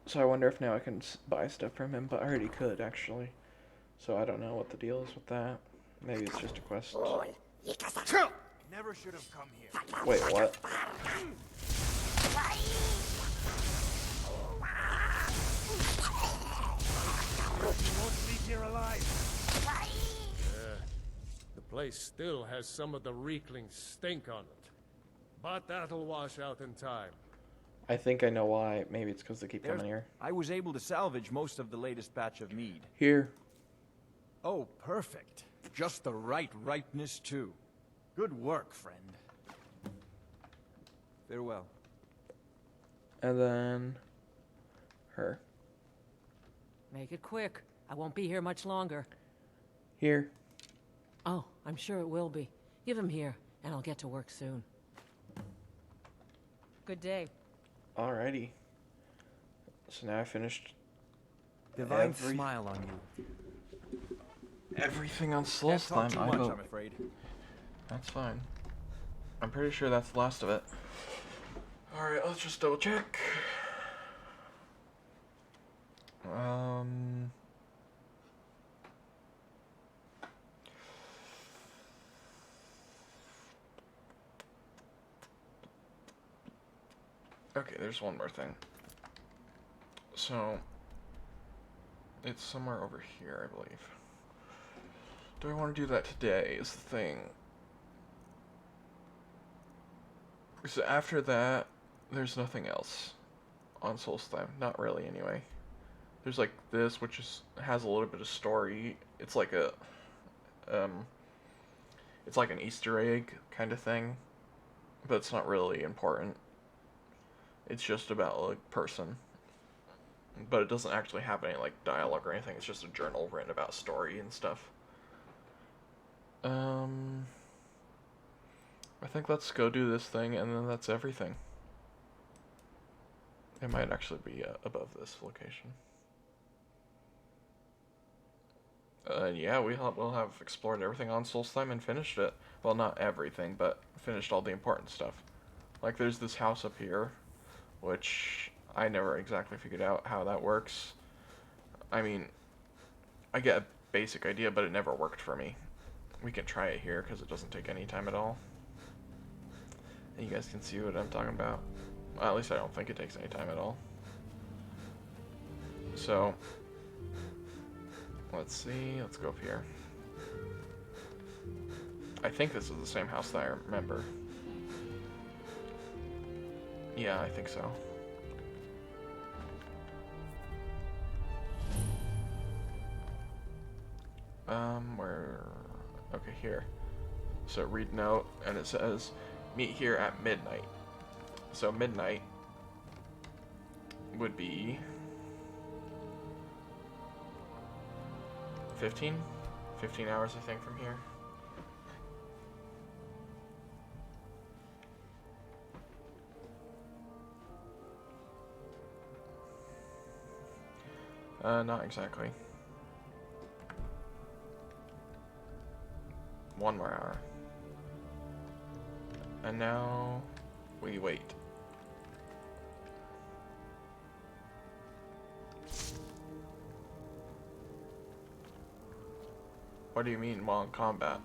So I wonder if now I can buy stuff from him, but I already could, actually. So I don't know what the deal is with that. Maybe it's just a quest. Never should have come here. Wait, what? You won't leave here alive. Yeah. The place still has some of the reekling stink on it. But that'll wash out in time. I think I know why. Maybe it's because they keep coming here. I was able to salvage most of the latest batch of mead. Here. Oh, perfect. Just the right ripeness, too. Good work, friend. Farewell. And then... her. Make it quick. I won't be here much longer. Here. Oh, I'm sure it will be. Give him here, and I'll get to work soon. Good day. Alrighty. So now I finished... Divine smile on you. Everything on Solstheim, too I much, hope. I'm afraid. That's fine. I'm pretty sure that's the last of it. Alright, let's just double check. Okay, there's one more thing. So, it's somewhere over here, I believe. Do I want to do that today is the thing. So after that, there's nothing else on Solstheim. Not really, anyway. There's like this, which has a little bit of story. It's like a, it's like an Easter egg kind of thing, but it's not really important. It's just about like person, but it doesn't actually have any like dialogue or anything. It's just a journal written about story and stuff. I think let's go do this thing, and then that's everything. It might actually be above this location. Yeah, we'll have explored everything on Solstheim and finished it. Well, not everything, but finished all the important stuff. Like, there's this house up here, which I never exactly figured out how that works. I mean, I get a basic idea, but it never worked for me. We can try it here, because it doesn't take any time at all. And you guys can see what I'm talking about. Well, at least I don't think it takes any time at all. So, let's see, let's go up here. I think this is the same house that I remember. Yeah, I think so. Okay, here. So read note, and it says, meet here at midnight. So midnight would be 15 hours, I think, from here. Not exactly. 1 more hour. And now we wait. What do you mean while in combat?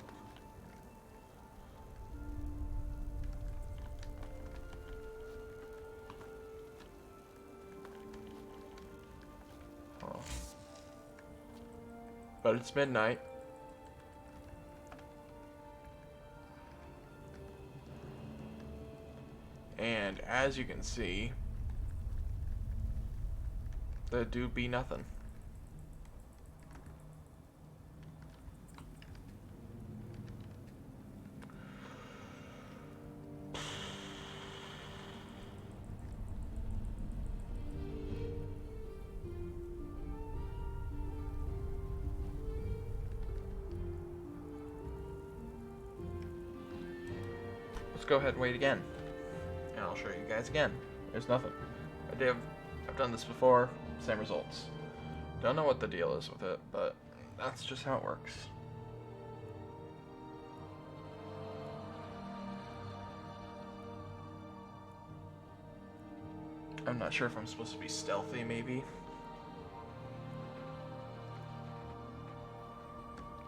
Oh. But it's midnight. And as you can see, there do be nothing. Let's go ahead and wait again. And I'll show you guys again. There's nothing. I've done this before, same results. Don't know what the deal is with it, but that's just how it works. I'm not sure if I'm supposed to be stealthy, maybe.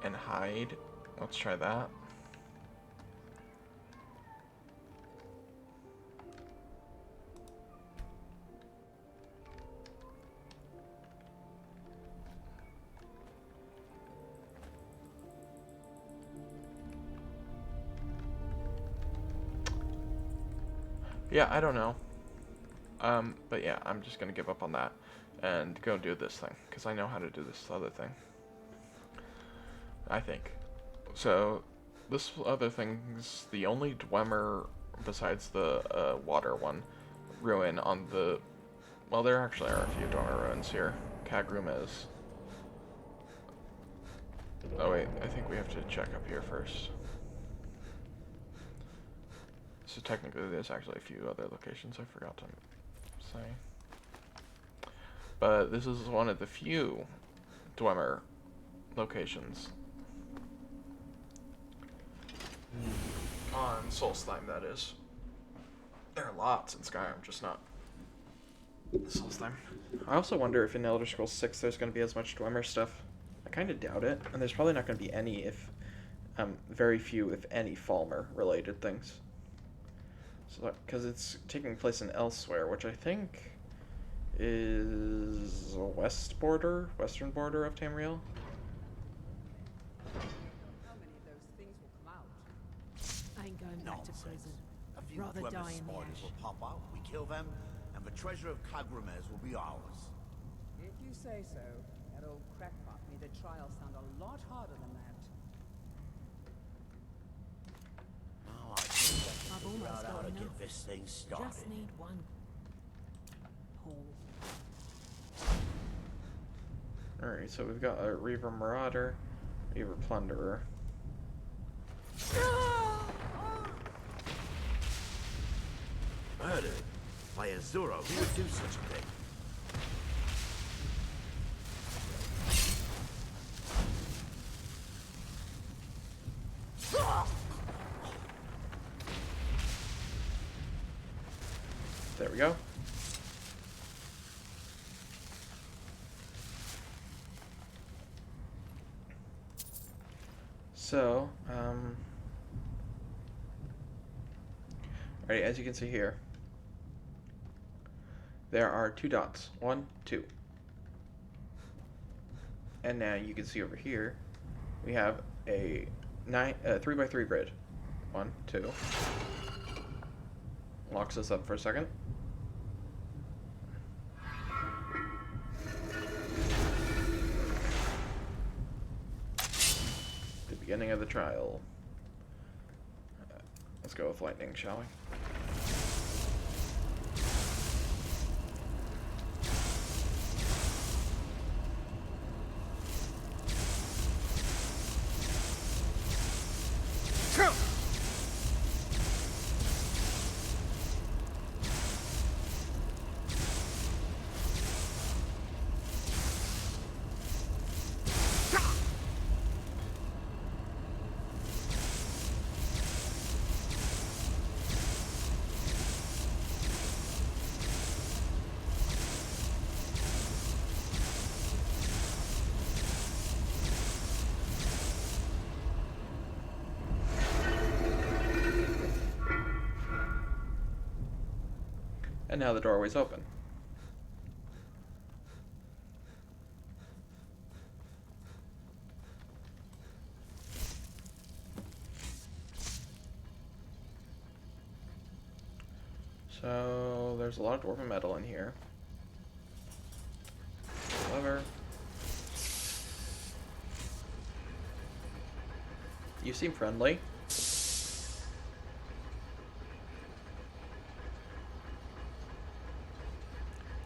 And hide. Let's try that. Yeah, I don't know. But yeah, I'm just gonna give up on that and go do this thing, because I know how to do this other thing. I think. So, this other thing's the only Dwemer, besides the water one, ruin on the... Well, there actually are a few Dwemer ruins here. Kagrum is. Oh wait, I think we have to check up here first. So technically there's actually a few other locations I forgot to say. But this is one of the few Dwemer locations. On Solstheim, that is. There are lots in Skyrim, just not Solstheim. I also wonder if in Elder Scrolls 6 there's going to be as much Dwemer stuff. I kind of doubt it, and there's probably not going to be any, if very few, if any, Falmer related things. So, because it's taking place in Elsewhere, which I think is the western border of Tamriel. I ain't going back to prison. A few Rather Dwemer die in the spiders ash. will pop out, we kill them, and the treasure of Kagramez will be ours. If you say so, that old crackpot made the trial sound a lot harder than that. Oh, I think I I've can figure almost out how got to enough. get this thing started. Just need one. Pull. Alright, so we've got a Reaver Marauder, Reaver Plunderer. Murdered by Azura, who would do such a thing? There we go. So, alright, as you can see here, there are 2 dots. 1, 2. And now you can see over here, we have a 3x3 grid. 1, 2. Locks us up for a second. The beginning of the trial. Let's go with lightning, shall we? And now the doorway's open. So there's a lot of dwarven metal in here. Lever. You seem friendly.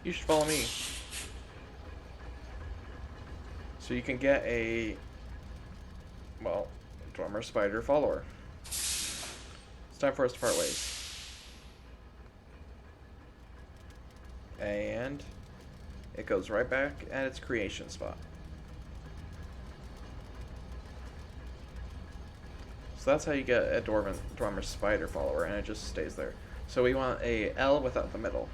You should follow me. So you can get a, well, Dwemer Spider follower. It's time for us to part ways. And it goes right back at its creation spot. So that's how you get a Dwarmer spider follower, and it just stays there. So we want a L without the middle.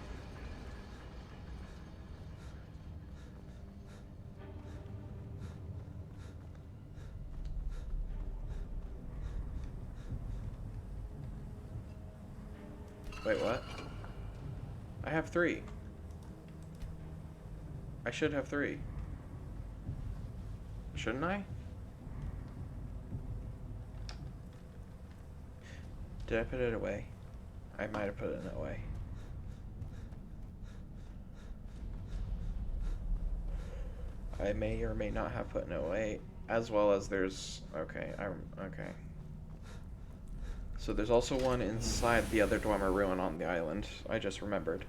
Wait, what? I have 3. I should have 3. Shouldn't I? Did I put it away? I might have put it away. I may or may not have put it away, as well as there's... Okay, okay. So there's also one inside the other Dwemer ruin on the island. I just remembered.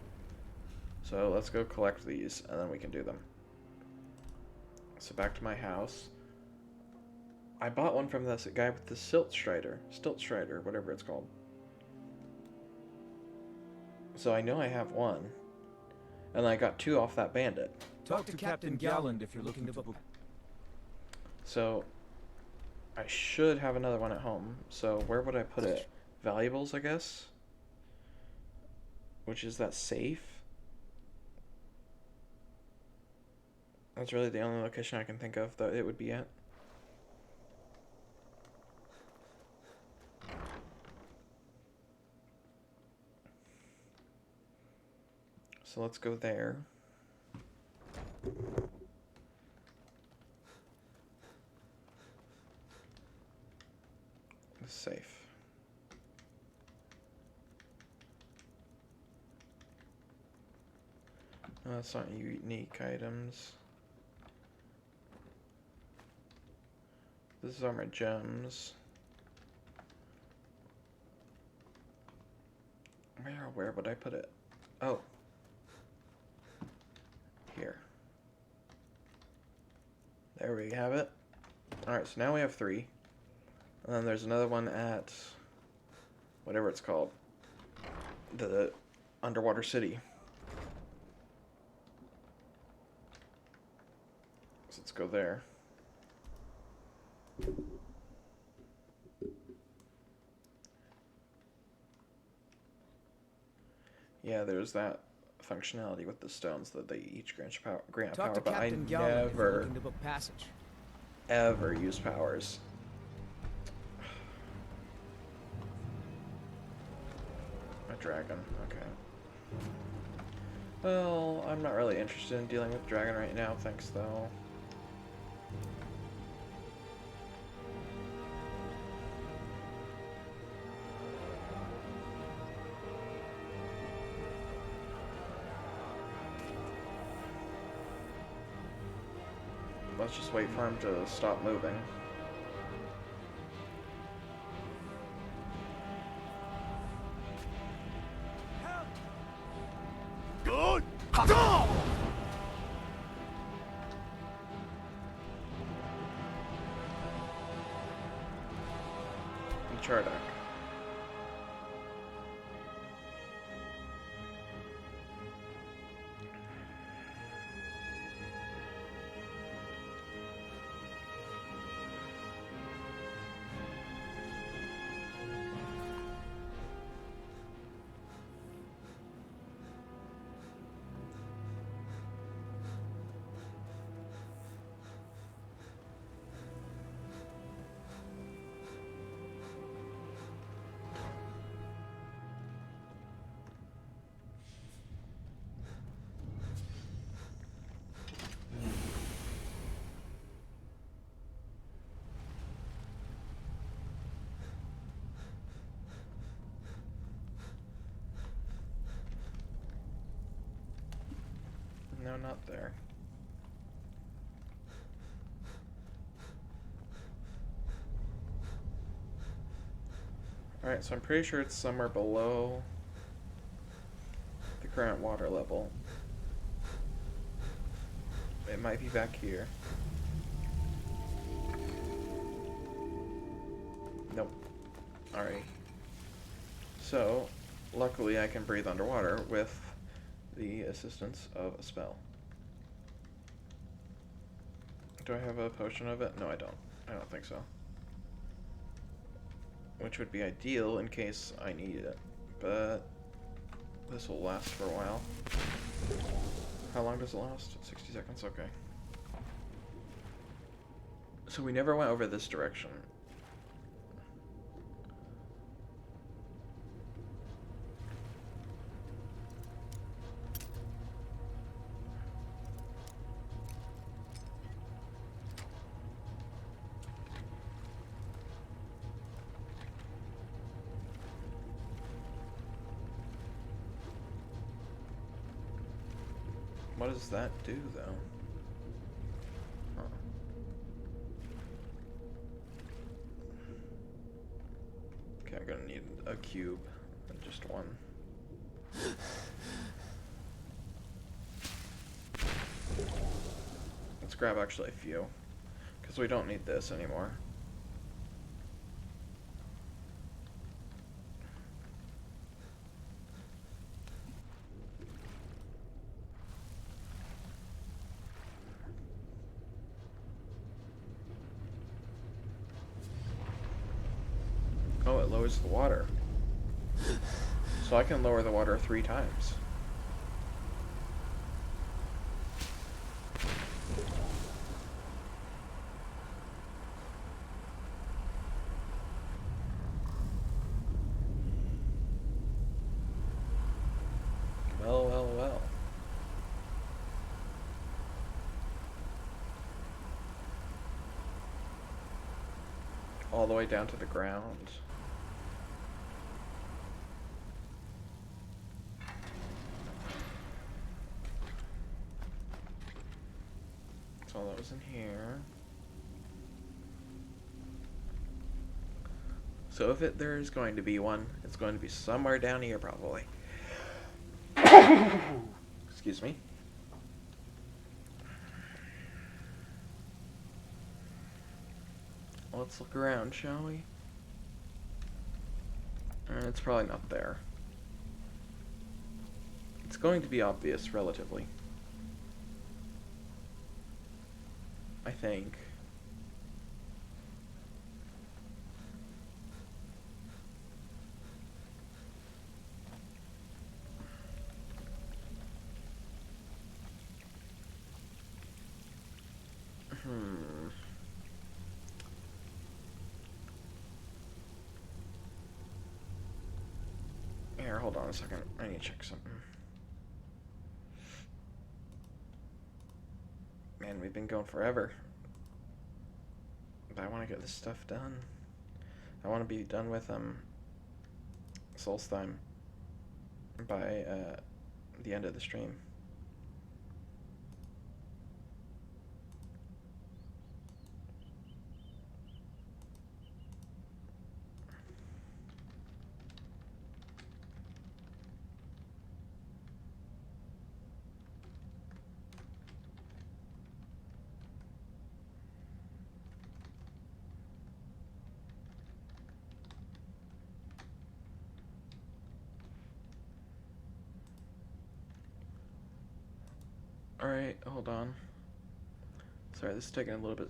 So let's go collect these, and then we can do them. So back to my house. I bought one from this guy with the Stilt Strider, whatever it's called. So I know I have 1. And I got 2 off that bandit. Talk to Captain Galland if you're looking to book. So I should have another one at home. So where would I put it? Valuables, I guess? Which is that safe? That's really the only location I can think of that it would be at. So let's go there. Safe. No, that's not unique items. These are my gems. Where would I put it? Oh. Here. There we have it. Alright, so now we have 3. And then there's another one at whatever it's called. The underwater city. So let's go there. Yeah, there's that functionality with the stones that they each grant power, but I never ever use powers. A dragon, okay. Well, I'm not really interested in dealing with dragon right now, thanks though. Let's just wait for him to stop moving. Good. Chardak. No, not there. Alright, so I'm pretty sure it's somewhere below the current water level. It might be back here. Nope. Alright. So, luckily I can breathe underwater with the assistance of a spell. Do I have a potion of it? No, I don't. I don't think so. Which would be ideal in case I need it. But this will last for a while. How long does it last? 60 seconds? Okay. So we never went over this direction. What does that do, though? Huh. Okay, I'm gonna need a cube, and just one. Let's grab actually a few, because we don't need this anymore. Oh, it lowers the water. So I can lower the water 3 times. Well, well, well. All the way down to the ground. That's all that was in here. So if there's going to be one, it's going to be somewhere down here probably. Excuse me. Let's look around, shall we? It's probably not there. It's going to be obvious, relatively. I think. Here, hold on a second. I need to check something. Man, we've been going forever. But I want to get this stuff done. I want to be done with Solstheim by the end of the stream. Alright, hold on. Sorry, this is taking a little bit.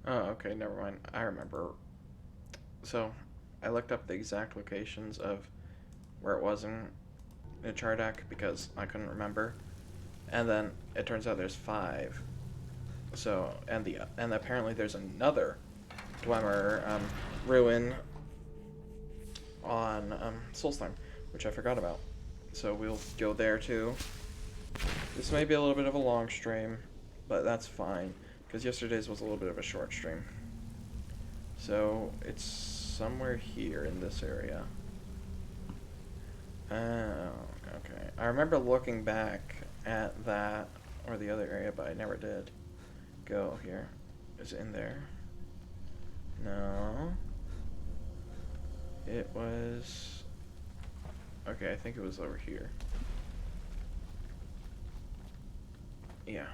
Oh, okay, never mind. I remember. So, I looked up the exact locations of where it was in Chardak because I couldn't remember. And then it turns out there's 5. So, and apparently there's another Dwemer ruin on Solstheim, which I forgot about. So we'll go there too. This may be a little bit of a long stream, but that's fine, because yesterday's was a little bit of a short stream. So it's somewhere here in this area. remember looking back at that or the other area, but I never did go here. Is it in there? No. It was... Okay, I think it was over here. Yeah.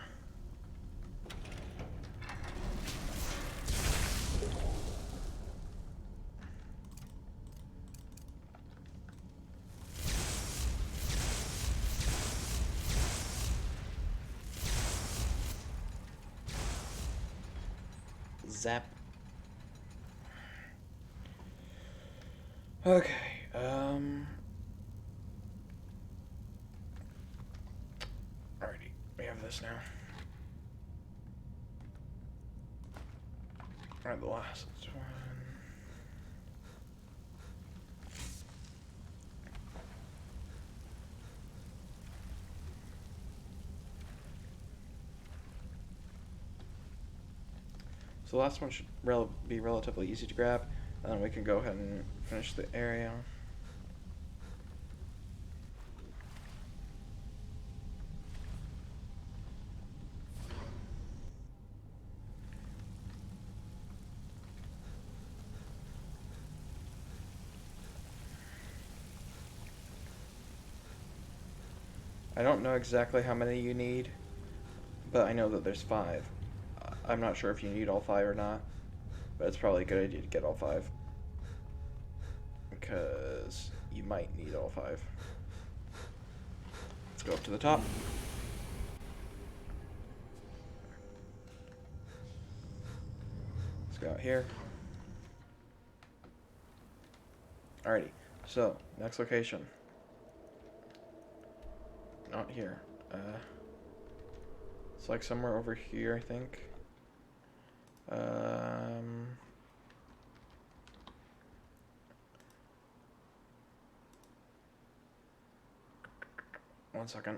Zap. Okay, alrighty, we have this now. Alright, the last one. So the last one should be relatively easy to grab, and then we can go ahead and finish the area. I don't know exactly how many you need, but I know that there's 5. I'm not sure if you need all 5 or not, but it's probably a good idea to get all 5, because you might need all 5. Let's go up to the top. Let's go out here. Alrighty, so next location. Not here. It's like somewhere over here, I think. One second.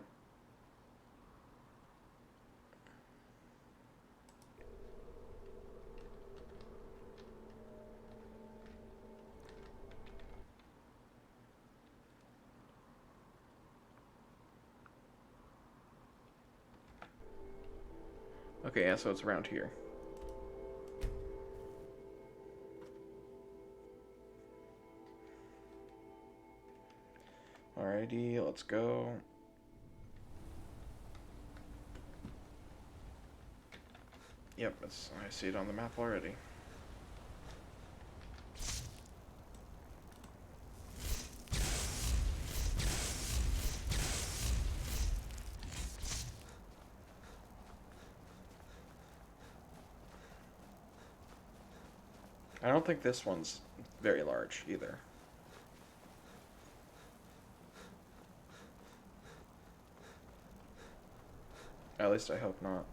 Okay, yeah, so it's around here. Alrighty, let's go. Yep, I see it on the map already. I don't think this one's very large either. At least I hope not.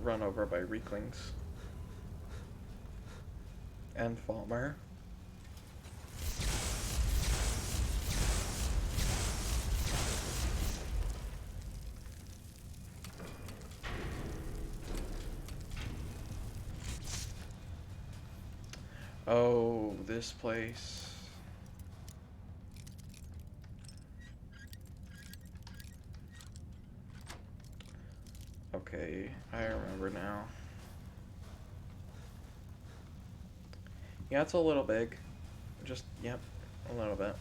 Run over by Reeklings and Falmer. Oh, this place. Okay, I remember now. Yeah, it's a little big. Just, yep, a little bit.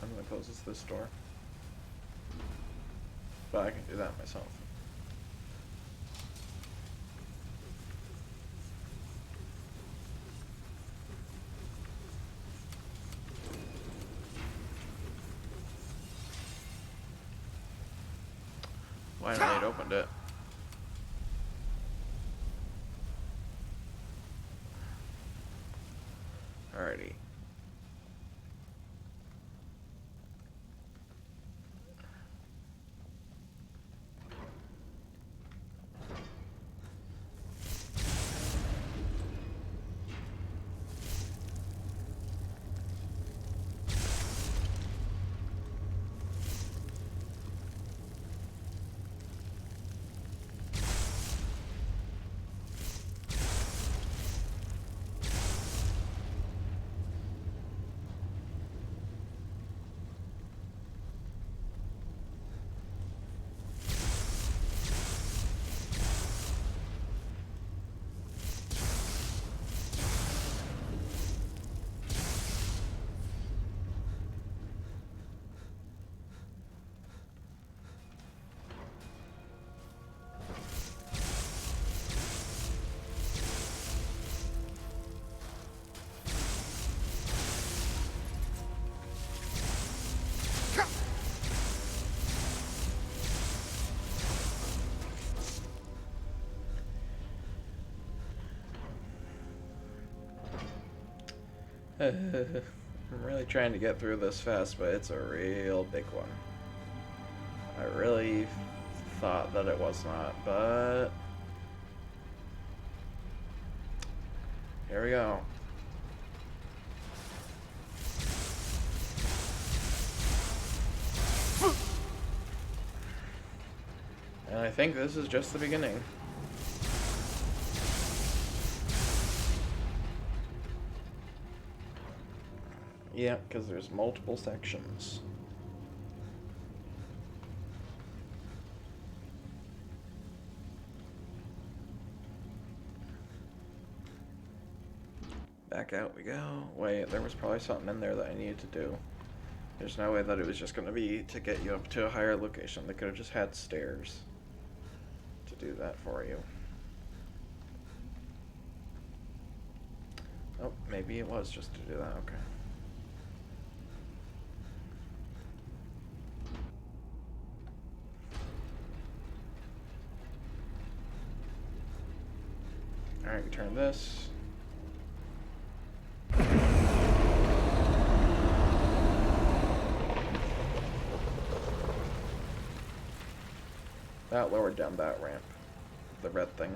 I'm gonna close this door. But I can do that myself. Why not it opened it? Alrighty. I'm really trying to get through this fast, but it's a real big one. I really thought that it was not, but here we go. And I think this is just the beginning. Yeah, because there's multiple sections. Back out we go. Wait, there was probably something in there that I needed to do. There's no way that it was just going to be to get you up to a higher location. They could have just had stairs to do that for you. Oh, maybe it was just to do that. Okay. Alright, we turn this. That lowered down that ramp. The red thing.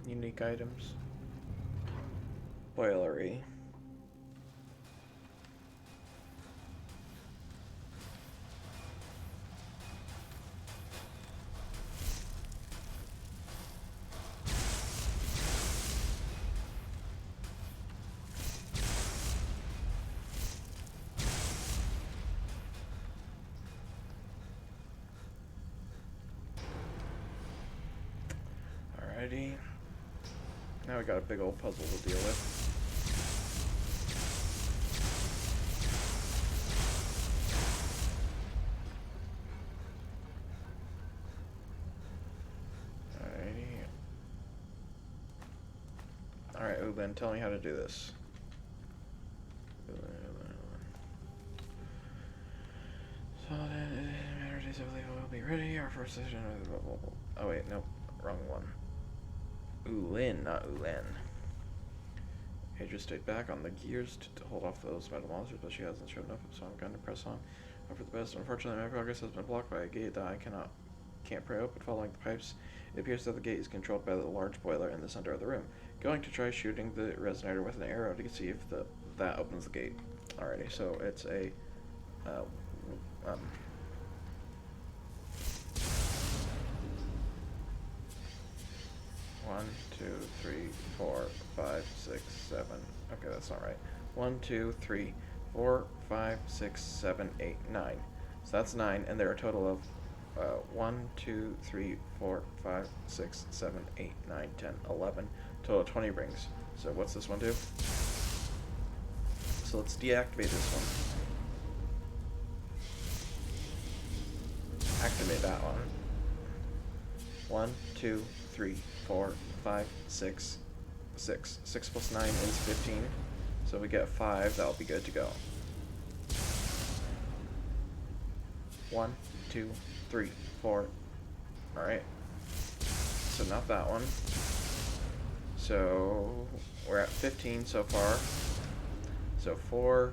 Unique items. Boilery. Alrighty. Now we got a big old puzzle to deal with. Alrighty. Alright, Ulin, tell me how to do this. So then, days I believe we'll be ready. Our first session. Oh wait, nope, wrong one. Ulin, not Ulan. Adria stayed back on the gears to hold off those metal monsters, but she hasn't shown up, so I'm going to press on. Hope for the best. Unfortunately, my progress has been blocked by a gate that I can't pry open. Following the pipes, it appears that the gate is controlled by the large boiler in the center of the room. Going to try shooting the resonator with an arrow to see if that opens the gate. Alrighty, so it's a one, two, three, 4, 5, 6, 7. Okay, that's not right. 1, 2, 3, 4, 5, 6, 7, 8, 9. So that's 9, and there are a total of 1, 2, 3, 4, 5, 6, 7, 8, 9, 10, 11. Total of 20 rings. So what's this one do? So let's deactivate this one. Activate that one. 1, 2, 3, 4, 5, 6, 6. 6 plus 9 is 15. So we get 5. That'll be good to go. 1, 2, 3, 4. Alright. So not that one. So we're at 15 so far. So 4,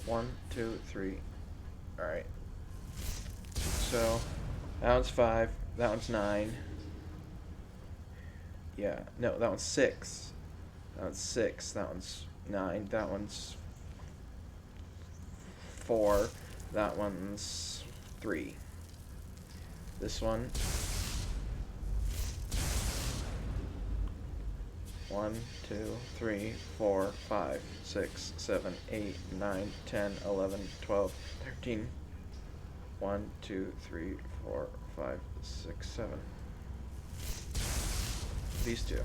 1, 2, 3. Alright. So that one's 5. That one's 9. Yeah. No, that one's 6. That one's 6. That one's 9. That one's 4. That one's 3. This one. 1, 2, 3, 4, 5, 6, 7, 8, 9, 10, 11, 12, 13. 1, 2, 3, 4, 5, 6, 7. These two.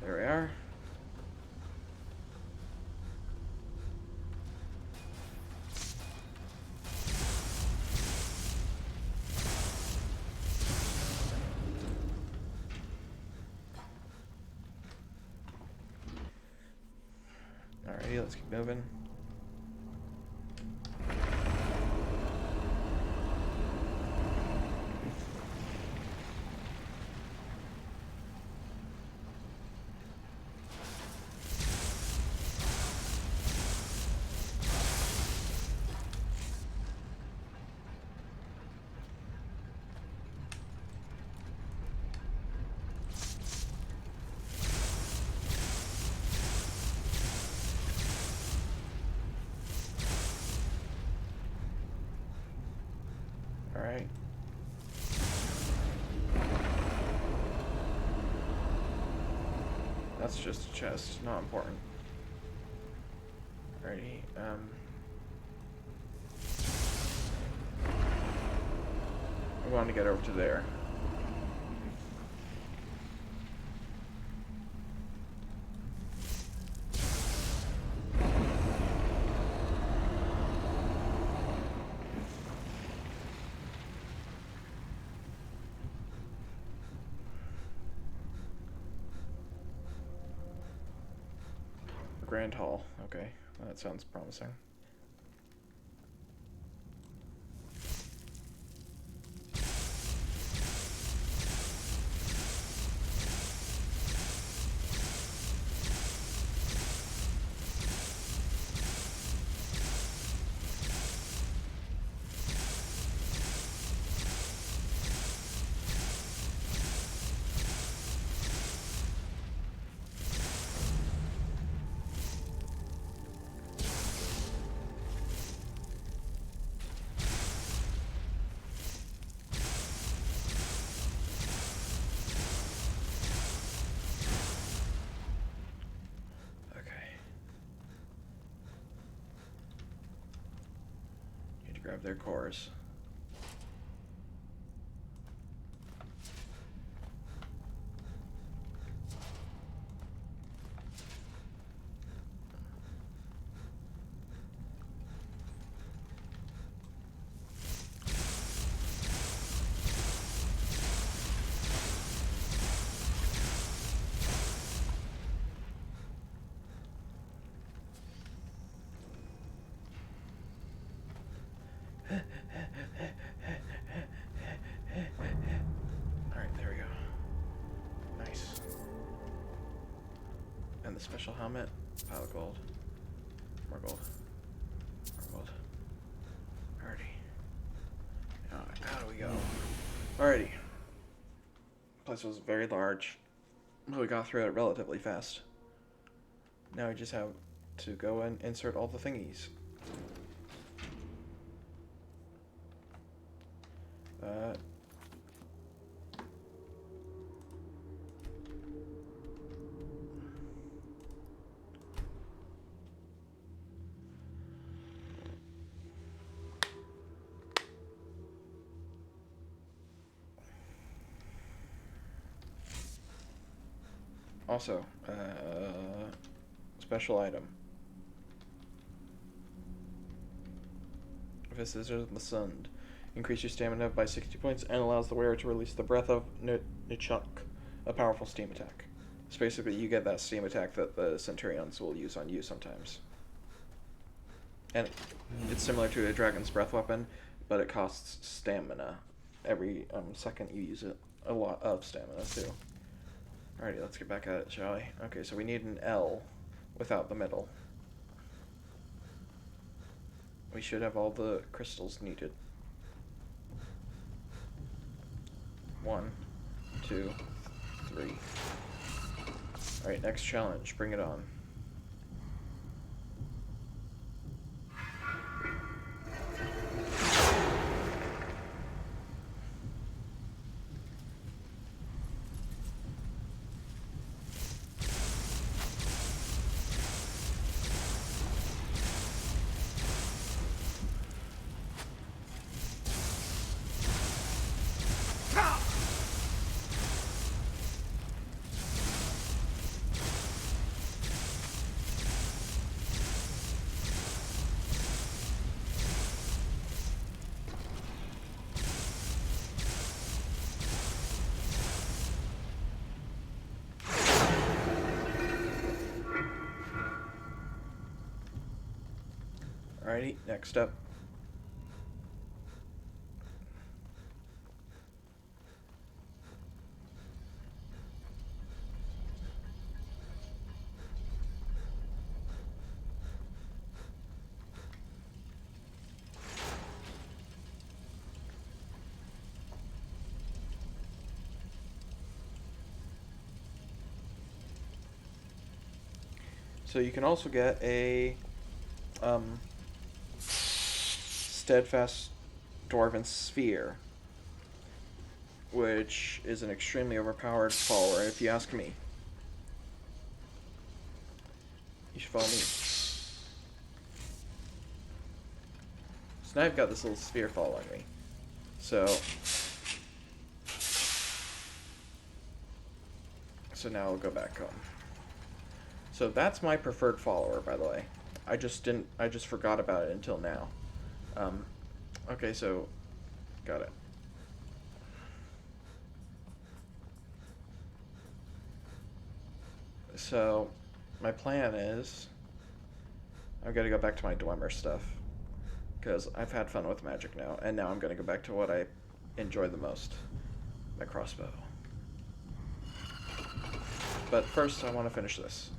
There we are. Alrighty, let's keep moving. Alright. That's just a chest, not important. Alrighty, I want to get over to there. Grand Hall. Okay, well, that sounds promising. Grab their cores. special helmet, pile of gold, more gold, more gold. Alrighty. Now, how do we go? Alrighty. The place was very large, but we got through it relatively fast. Now we just have to go and insert all the thingies. Also, special item. If a scissors of the sun, increase your stamina by 60 points and allows the wearer to release the breath of Nchuk, a powerful steam attack. So basically, you get that steam attack that the Centurions will use on you sometimes. And it's similar to a Dragon's Breath weapon, but it costs stamina. Every second you use it, a lot of stamina too. Alrighty, let's get back at it, shall we? Okay, so we need an L without the middle. We should have all the crystals needed. 1, 2, 3. Alright, next challenge. Bring it on. Alrighty, next up. So you can also get a steadfast dwarven sphere, which is an extremely overpowered follower, if you ask me. You should follow me. So now I've got this little sphere following me. So now I'll go back home. So that's my preferred follower, by the way. I just forgot about it until now. Okay, so got it. So my plan is I've got to go back to my Dwemer stuff because I've had fun with magic now, and now I'm going to go back to what I enjoy the most, my crossbow. But first I want to finish this.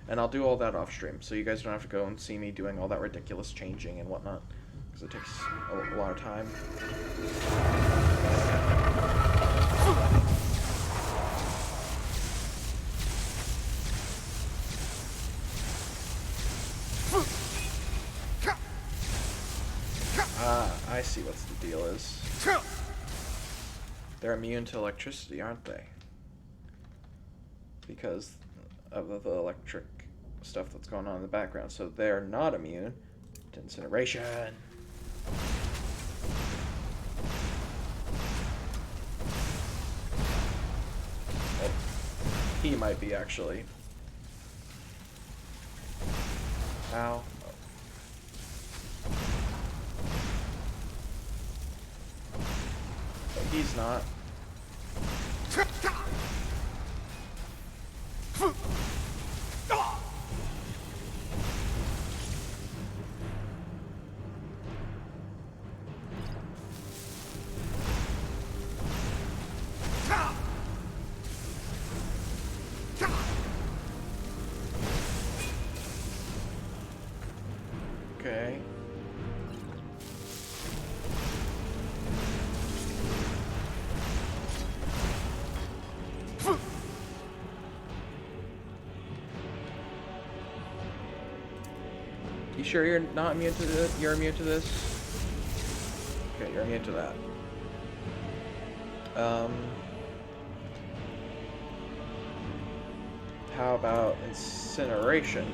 And I'll do all that off stream, so you guys don't have to go and see me doing all that ridiculous changing and whatnot, because it takes a lot of time. Ah, I see what the deal is. They're immune to electricity, aren't they? Because of the electric stuff that's going on in the background, so they're not immune to incineration. Well, he might be actually. Ow. But he's not. Okay. You sure you're not immune to this? You're immune to this? Okay, you're immune to that. How about incineration?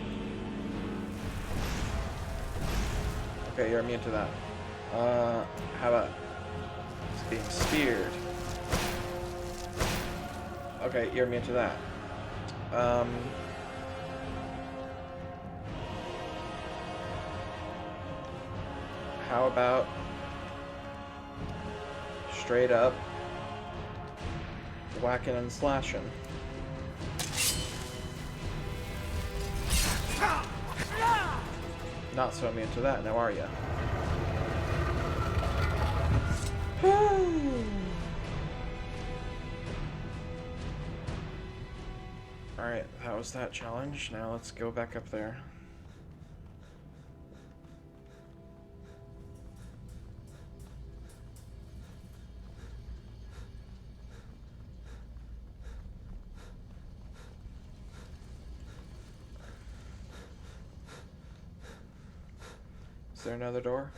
Okay, you're immune to that. How about being speared? Okay, you're immune to that. How about straight up whacking and slashing? Not so immune to that, now are ya? Alright, that was that challenge. Now let's go back up there. Is there another door?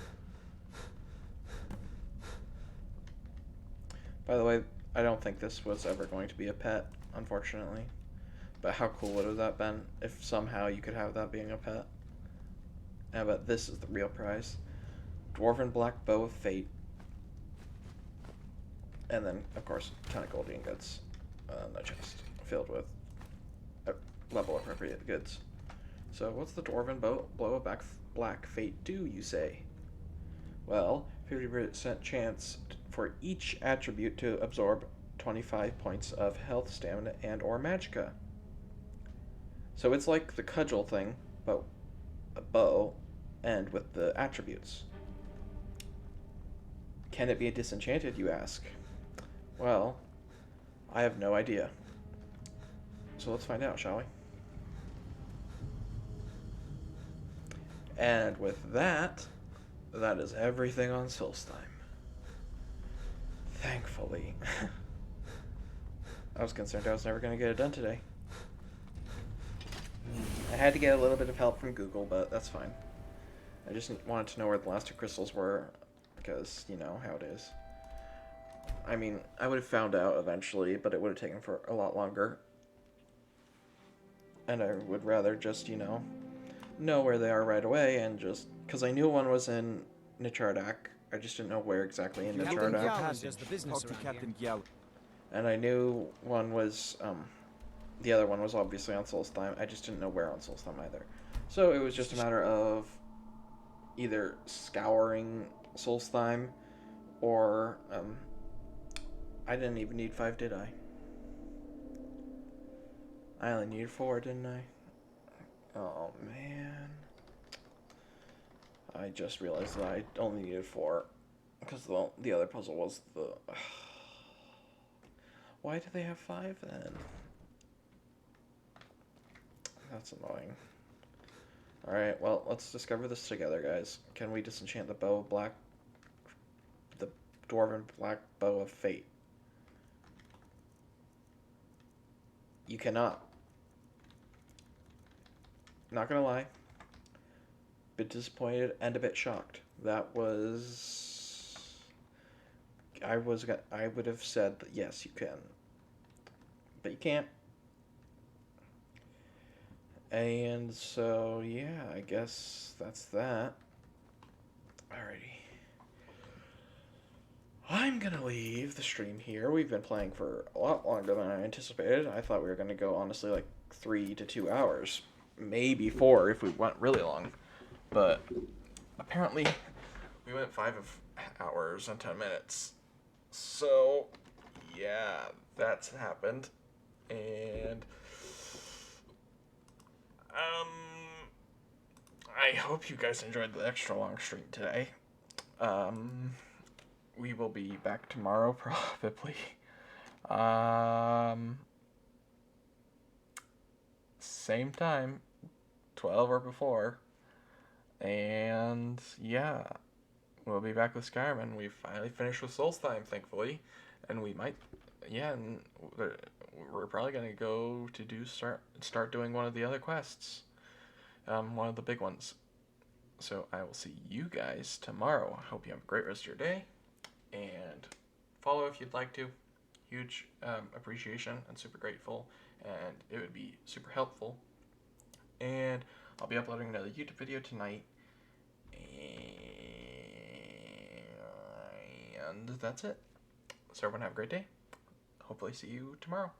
By the way, I don't think this was ever going to be a pet, unfortunately. But how cool would have that been if somehow you could have that being a pet? Yeah, but this is the real prize. Dwarven Black Bow of Fate. And then, of course, 10 gold ingots in the chest filled with level appropriate goods. So what's the Dwarven Blow of Black Fate do, you say? Well, 50% chance for each attribute to absorb 25 points of health, stamina, and or magicka. So it's like the cudgel thing, but a bow, and with the attributes. Can it be disenchanted, you ask? Well, I have no idea. So let's find out, shall we? And with that, that is everything on Solstheim. Thankfully. I was concerned I was never going to get it done today. I had to get a little bit of help from Google, but that's fine. I just wanted to know where the last two crystals were, because, you know, how it is. I mean, I would have found out eventually, but it would have taken for a lot longer. And I would rather just, you know where they are right away, and just... Because I knew one was in Nichardak, I just didn't know where exactly in Nichardak. And I knew one was, the other one was obviously on Solstheim. I just didn't know where on Solstheim either. So it was just a matter of either scouring Solstheim, or, I didn't even need 5, did I? I only needed 4, didn't I? Oh, man. I just realized that I only needed 4, because the other puzzle was the... Why do they have 5, then? That's annoying. Alright, well, let's discover this together, guys. Can we disenchant the the Dwarven Black Bow of Fate? You cannot. Not gonna lie. Bit disappointed and a bit shocked. That was... I would have said that yes, you can. But you can't. And so, yeah, I guess that's that. Alrighty. I'm gonna leave the stream here. We've been playing for a lot longer than I anticipated. I thought we were gonna go, honestly, like 3 to 2 hours. Maybe 4 if we went really long. But apparently we went 5 hours and 10 minutes. So, yeah, that's happened. And... I hope you guys enjoyed the extra long stream today. We will be back tomorrow, probably. Same time, 12 or before. And yeah, we'll be back with Skyrim, and we finally finished with Solstheim, thankfully. And we might, yeah, and we're probably gonna go to start doing one of the other quests, one of the big ones. So I will see you guys tomorrow. I hope you have a great rest of your day, and follow if you'd like to. Huge appreciation and super grateful, and it would be super helpful. And I'll be uploading another YouTube video tonight, and that's it. So everyone have a great day. Hopefully see you tomorrow.